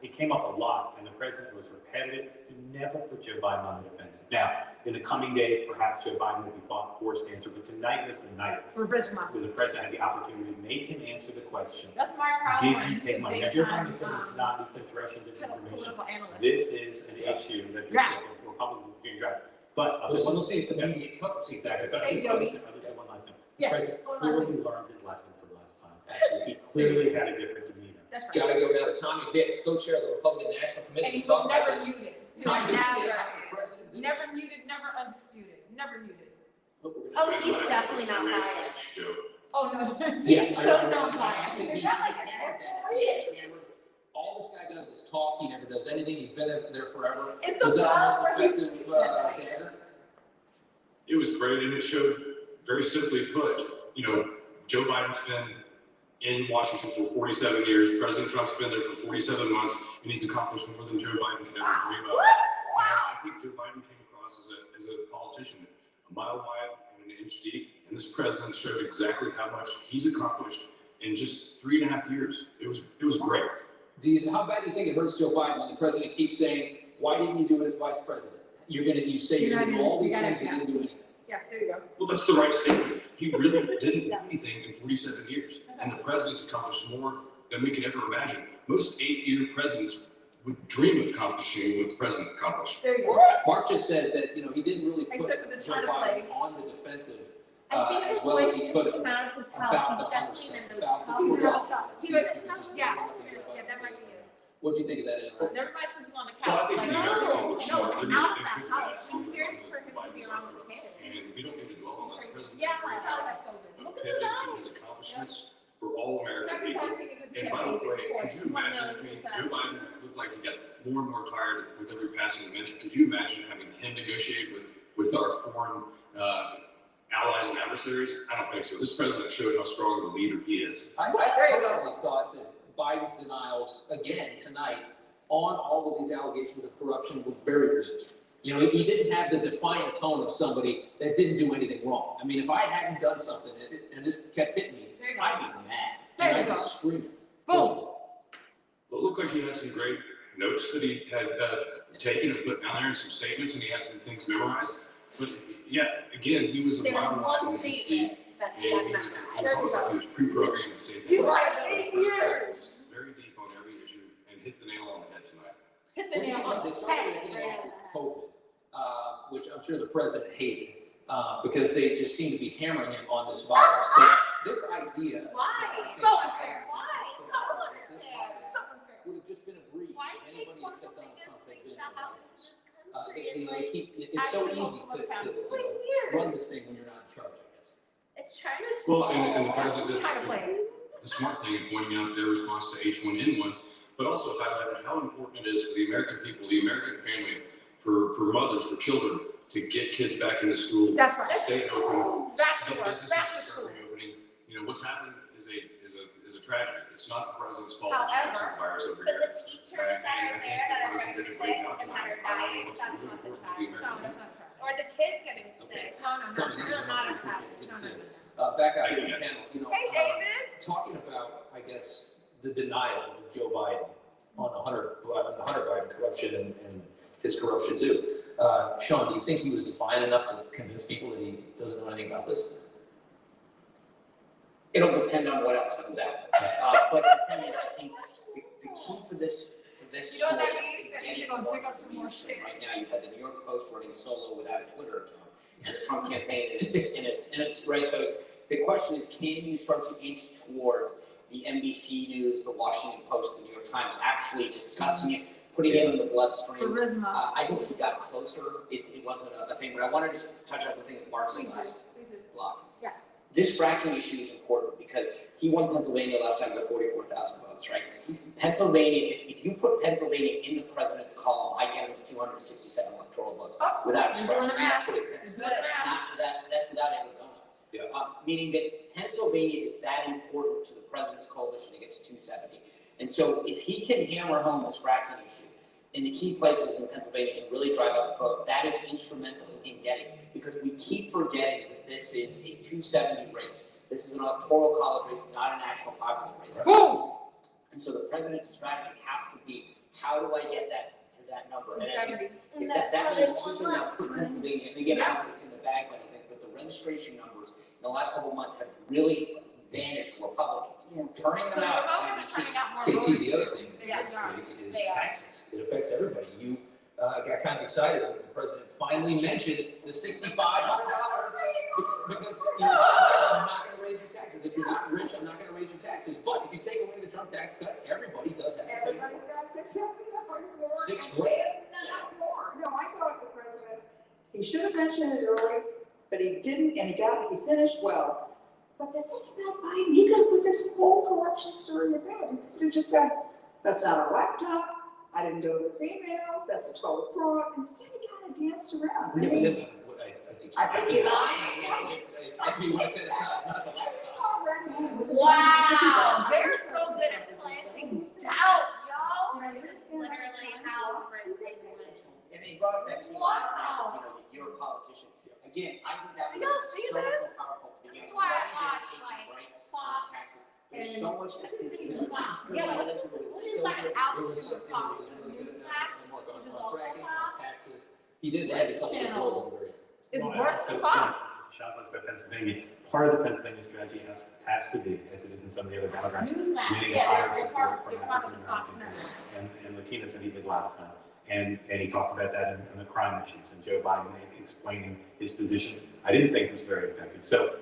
It came up a lot, and the president was repetitive. He never put Joe Biden on the defensive. Now, in the coming days, perhaps Joe Biden will be forced to answer, but tonight was the night For Brisbane. where the president had the opportunity to make him answer the question. That's my problem. Did you take money? Now, Joe Biden said it's not, he said trash and disinformation. Political analyst. This is an issue that the Yeah. Republicans are being drive. But I'll say We'll one see if the media took it. exactly. Hey, Jody. I'll just say one last thing. Yeah, The president one last clearly learned his lesson from last time. Actually, he clearly had a different demeanor. That's right. Gotta go now to Tommy Hicks, co-chair of the Republican National And Committee. he to talk was about never this. muted. He was Tommy Hicks, never, the president did- never muted, never undisputed, never muted. Look, we're Oh, gonna- he's definitely not biased. Oh, no. Yeah, He's I so know. non-biased. I think Is he- that like he his had that. name? All this guy does is talk, he never does anything, he's been there forever. It's a Was that world our where he most speaks effective, that way. banner? It was great, and it showed, very simply put, Joe Biden's been in Washington for 47 years, President Trump's been there for 47 months, and he's accomplished more than Joe Biden could ever dream of. I think Joe Biden came across as a politician, a mile wide and an inch deep, and this president showed exactly how much he's accomplished in just 3.5 years. It was great. How bad do you think it hurts Joe Biden when the president keeps saying, why didn't you do it as vice president? You say you're gonna do all these things, you didn't do anything. Yeah, there you go. Well, that's the right statement. He really didn't do anything in 47 years, and the president's accomplished more than we could ever imagine. Most 8-year presidents would dream of accomplishing what the president accomplished. There you go. Mark just said that, he didn't really put Except for the Joe China Biden flag. on the defensive I think as his well as wife he kicked could him have. out of his About house. the He's definitely in He's a about the hotel. He's in a hotel. He He was was- in a hotel. Yeah, yeah, that might be it. What do you think of that, Israel? Never mind sleeping on the Well, I couch. think Like, you guys are no, all no, smart. out of They're that good house. guys. She's scared for him to be around the kids. And we don't need to dwell on that. The president's Yeah, done a my great child job has COVID. of Look at his pivoting to his eyes. accomplishments for all We're American not people. comparing it because he And has by the COVID way, before. could you 1 imagine, million %. Joe Biden looked like he got more and more tired with every passing minute. Could you imagine having him negotiate with with our foreign allies and adversaries? I don't think so. This president showed how strong of a leader he is. I personally thought that Biden's denials, again, tonight, on all of these allegations of corruption were very weak. You know, he didn't have the defiant tone of somebody that didn't do anything wrong. I mean, if I hadn't done something and this kept hitting me, I'd be mad. There you go. I'd be screaming. Boom. Well, it looked like he had some great notes that he had taken and put down there, and some statements, and he had some things memorized. But yeah, again, he was a There was bottom one line statement that he had memorized. He was pre-programmed and said You that. got 8 years. Very deep on every issue and hit the nail on the head tonight. Hit the nail on They the started head. opening off with COVID, which I'm sure the president hated, because they just seem to be hammering him on this virus. But this idea. Why? So unfair. Why? So This unfair. virus would have just been a breeze. Why take Anybody one of the except Donald biggest Trump had things been that in happened to virus. this country They and like, it's so actually easy hold to them accountable? run this thing when you're not in charge, I guess. It's China's Well, fault. and the president did Trying to play it. the smart thing in pointing out their response to H1N1, but also highlighted how important it is for the American people, the American family, for mothers, for children, to get kids back into school. That's right. Stay open. Back to get work. businesses Back to to school. start reopening. You know, what's happening is a tragedy. It's not the president's fault that China's However, on virus over but here. the teachers that are there that are getting sick and that are dying, that's not the tragedy. No, that's not true. Or the kids getting sick. No, Tommy, thank you so no, not a much. We appreciate it. Good to see tragedy. you. Back out here on the panel, you know. Hey, David. Talking about, I guess, the denial of Joe Biden on the Hunter Biden corruption and his corruption too. Sean, do you think he was defiant enough to convince people that he doesn't know anything about this? It'll depend on what else comes out. But the thing is, I think the key for this You know what that story means? is to That get means it you're gonna more dig up some more mainstream. shit. Right now, you've had the New York Post running solo without a Twitter account, the Trump campaign, and it's right. So the question is, can you start to inch towards the NBC News, the Washington Post, the New York Times actually discussing it, putting it in the bloodstream? Charisma. I think he got closer. It wasn't a thing, but I want to just touch on the thing that Mark said last block. Yeah. This fracking issue is important because he won Pennsylvania last time with 44,000 votes, right? Pennsylvania, if you put Pennsylvania in the president's column, I get him to 267 electoral votes without you're doing discretion. the That's math. what it takes. You're doing the math. That's without Arizona. Yeah. Meaning that Pennsylvania is that important to the president's coalition to get to 270. And so if he can hammer home this fracking issue in the key places in Pennsylvania and really drive up the vote, that is instrumental in getting, because we keep forgetting that this is a 270 race. This is an electoral college race, not a national popular race. Boom. And so the president's strategy has to be, how do I get that to that number? And I think 270. if that means keeping up for Pennsylvania, and again, I don't think it's in the bag by anything, but the registration numbers in the last couple of months have really advantaged Republicans. Yes. Turning So them the out is Republicans gonna are be key. turning out more KT, voters. the other thing They that's are. big is They are. taxes. It affects everybody. You got kind of excited when the president finally mentioned the $6,500 because, you know, I'm not going to raise your taxes. If you're not rich, I'm not going to raise your taxes. But if you take away the Trump tax cuts, everybody does have to pay. Everybody's got $6,000 more. $6 and not more. No, I thought the president, he should have mentioned it early, but he didn't, and he finished well. But the thing about Biden, he could have put this whole corruption story in bed. He could have just said, that's not a laptop, I didn't do those emails, that's a total fraud. Instead, he kind of danced around. Yeah, but then I think he's honest. If you want to say it's not the laptop. Wow, they're so good at planting doubt, yo. This is literally how great they do it. And they brought up that key line, you know, you're a politician. Again, I think that You would don't be see so much this? more powerful to begin This is with. why I Why watch, did it take you like, right on Fox taxes? There's and- so much. Yeah, what is that out to Fox? Newsmax, which is also Fox. Taxes. He did add a This couple of channel. bills in the very end. It's Well, worse so, than Fox. Sean talks about Pennsylvania. Part of the Pennsylvania strategy has to be, as it is in some of the other battlegrounds, Newsmax, winning yeah, higher they're support part from of African the Fox Americans and Latinos than he did last time. And he talked about that in the crime issues and Joe Biden explaining his position. I didn't think it was very effective. So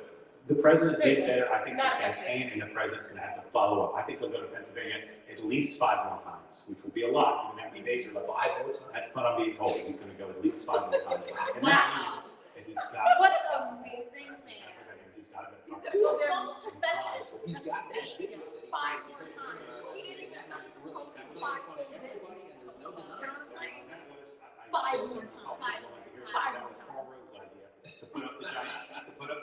the president did better. I think the Not effective. campaign and the president's going to have to follow up. I think he'll go to Pennsylvania at least 5 more times, which will be a lot, given that many days are left. 5 more times. That's what I'm being told. He's going to go at least 5 more times. And that means that he's got. What an amazing man. He's got to. He's gonna go there. Who wants to mention He's got that video that he 5 put more in times? He didn't even that suffer was from really- that was 5 really full funny. days. Everybody, and there's no denying it. Turn right. That was, I 5 was more surprised. times. I was Five that more was times. Carl Rose, like,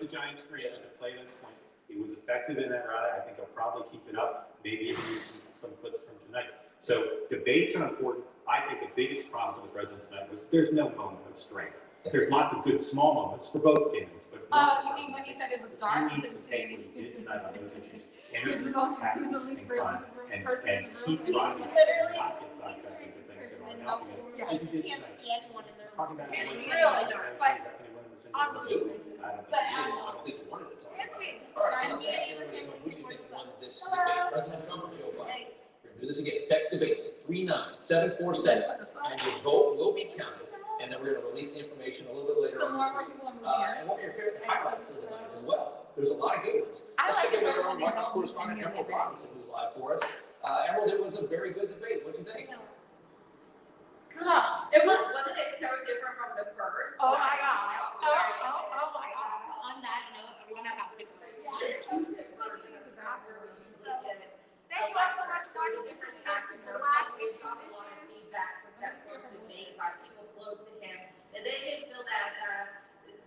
the giant screen and to play those points. He was effective in that route. I think he'll probably keep it up, maybe even use some clips from tonight. So debates are important. I think the biggest problem for the president tonight was there's no moment of strength. There's lots of good small moments for both candidates, but You mean when he said it was dark? he needs to take what he did tonight on those issues, energy, He's the taxes, least and crime, person in and the keep room. driving. Literally not get the sidetracked with the things that aren't person in the helping room. it. Like, As he you did can't tonight. see anyone in the room. Talking about It's election, really is dark, that gonna win the single I'm vote? those races. I don't think But, so. I don't think he wanted to talk Let's about see. it. All right, so let's ask everybody, who do you think won this debate? President Trump or Joe Biden? Like, We're gonna do this again. Text debate to 39747, and your vote will be counted. And then we're gonna release the information a little bit later So on more this week. people are moving here. And what were your favorite highlights of the night as well? There's a lot of good ones. I Let's like check in it with better our when they White House don't use correspondent any of Emerald their Robinson, who's live for us. Emerald, it was a very good debate. What'd you think? God, it wasn't it so different from the first? Oh my God. Oh my God. On that note, I'm gonna have to Thank you all so much for watching. Different tactics. We've got a lot of feedback since that first debate by people close to him, and they didn't feel that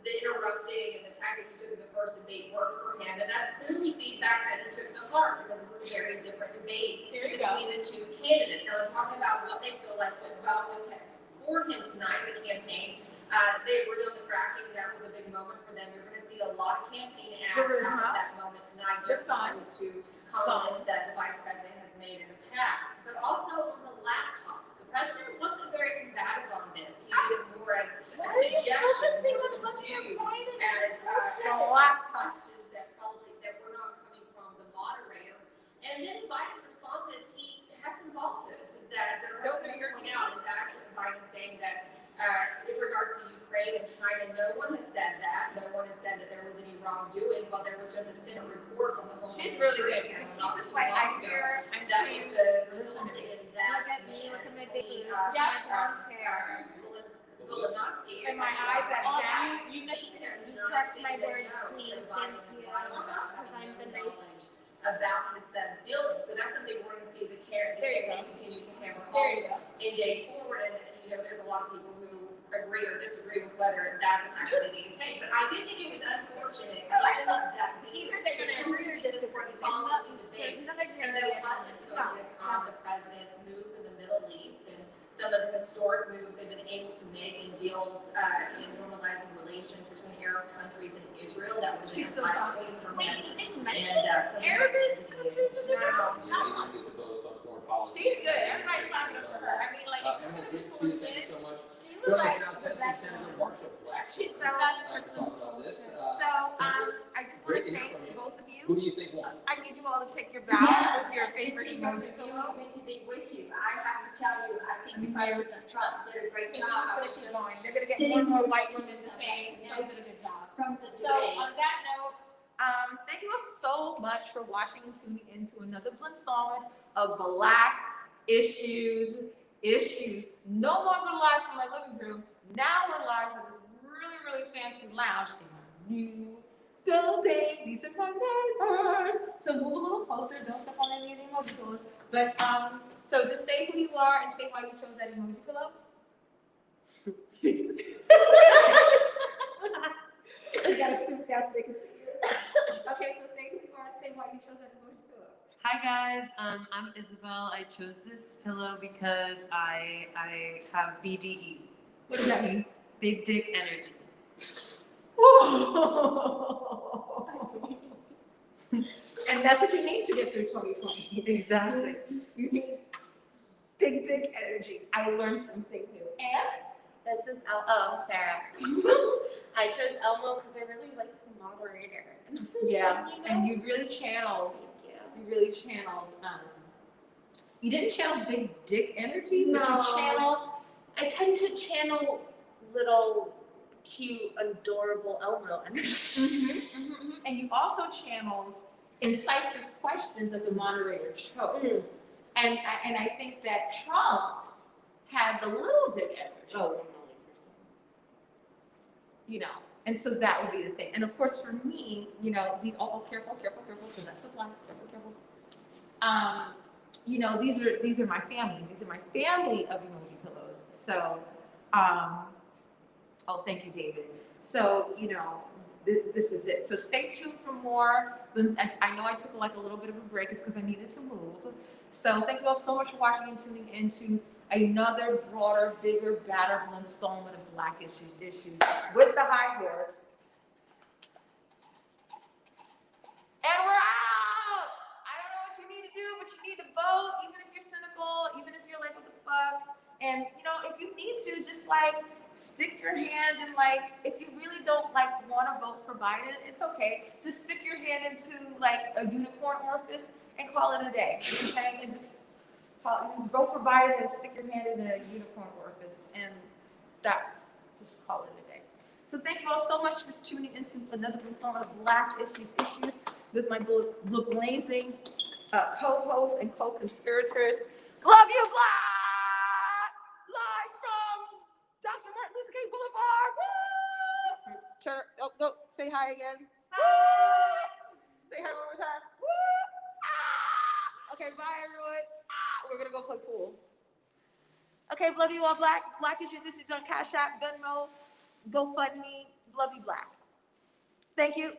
the interrupting and the tactic he took in the first debate worked for him, and that's clearly feedback that he took to heart because it was a very different debate between the two candidates. Now, talking about what they feel like went well with him for him tonight, the campaign. They agreed on the fracking. That was a big moment for them. You're going to see a lot of campaign ads Charisma. out of that moment tonight, The just sun. opposed to comments that the vice president has made in the past. But also on the laptop, the president wasn't very combative on this. He did it more as a suggestion, more subdued, as The laptop. questions that were not coming from the moderator. And then in Biden's responses, he had some falsehoods that are Those are your point out. In fact, Biden saying that in regards to Ukraine and China, no one has said that. No one has said that there was any wrongdoing. While there was just a Senate report from the Homeland She's really Security good because not she's just too like, long I'm ago. here, I'm That to you. was resulted in that. Look at me, look at my big between, boobs. Yeah, blonde Volodymyr And my eyes that Oh, down. you missed it. You correct my words, please. Thank you. Because I'm the nice. About his son's dealings. So that's something we're gonna see the There you go. continue to hammer There you home in days forward. And, there's a lot of people who agree or disagree with whether that's an action they need to take. But I did think it was unfortunate, given that Either they're gonna agree or disagree. There's another and there wasn't focus on the president's moves in the Middle East and some of the historic moves they've been able to make in deals in normalizing relations between Arab countries and Israel. That would have been She's a so high sorry. point for Wait, him. did they And, mention some Arabic countries in this? No. Yeah, he didn't get to boast on foreign policy. She's good. Everybody's talking about her. I mean, like, if you're Emerald, gonna good be to see you. Thank you bullshit. so much. She was Joining us like now, the Tennessee best Senator one. Marsha Blackburn. She's the best person. To talk about this. So, I just want great to to hear thank from you. both of Who you. do you think won? I need you all to take your bow as your favorite emoji pillow. to be with you. I have to tell you, I think President Trump did a great job. I was just They're gonna get sitting more and more here white taking women to some say, no, you did a notes good job. from the So debate. on that note, thank you all so much for watching and tuning into another installment of Black Issues. No longer live from my living room. Now we're live from this really, really fancy lounge in our new building. These are my neighbors. So move a little closer. Don't step on any of the emoji pillows. But so just say who you are and say why you chose that emoji pillow. You gotta stoop down so they can see you. Okay, so say who you are and say why you chose that emoji pillow. Hi guys, I'm Isabel. I chose this pillow because I have BDE, What does that mean? big dick energy. And that's what you need to get through 2020. Exactly. You need big dick energy. I learned something new. And This is Sarah. I chose Elmo because I really like the moderator. yeah, and you really channeled. You didn't channel big dick energy, but No. you channeled. I tend to channel little cute, adorable Elmo energy. And you also channeled incisive questions that the moderator chose. And I think that Trump had the little dick energy. Oh, 1,000,000%. And so that would be the thing. And of course, for me, careful, because that's a black, careful. These are my family. These are my family of emoji pillows. So, oh, thank you, David. So, this is it. So stay tuned for more. And I know I took like a little bit of a break. It's because I needed to move. So thank you all so much for watching and tuning into another broader, bigger, badder installment of Black Issues with the high horse. And we're out. I don't know what you need to do, but you need to vote, even if you're cynical, even if you're like, what the fuck? And you know, if you need to, just like stick your hand in, like, if you really don't like want to vote for Biden, it's okay. Just stick your hand into like a unicorn orifice and call it a day. Okay, and just vote for Biden and stick your hand in a unicorn orifice, and just call it a day. So thank you all so much for tuning into another installment of Black Issues with my blazing co-hosts and co-conspirators. Love you, Black! Live from Dr. Martin Luther King Boulevard. Woo! Sure. Go say hi again. Hi! Say hi one more time. Woo! Ah! Okay, bye everyone. Ah! We're gonna go play pool. Okay, love you all, Black. Black Issues on Cash App, Venmo, GoFundMe. Love you, Black. Thank you.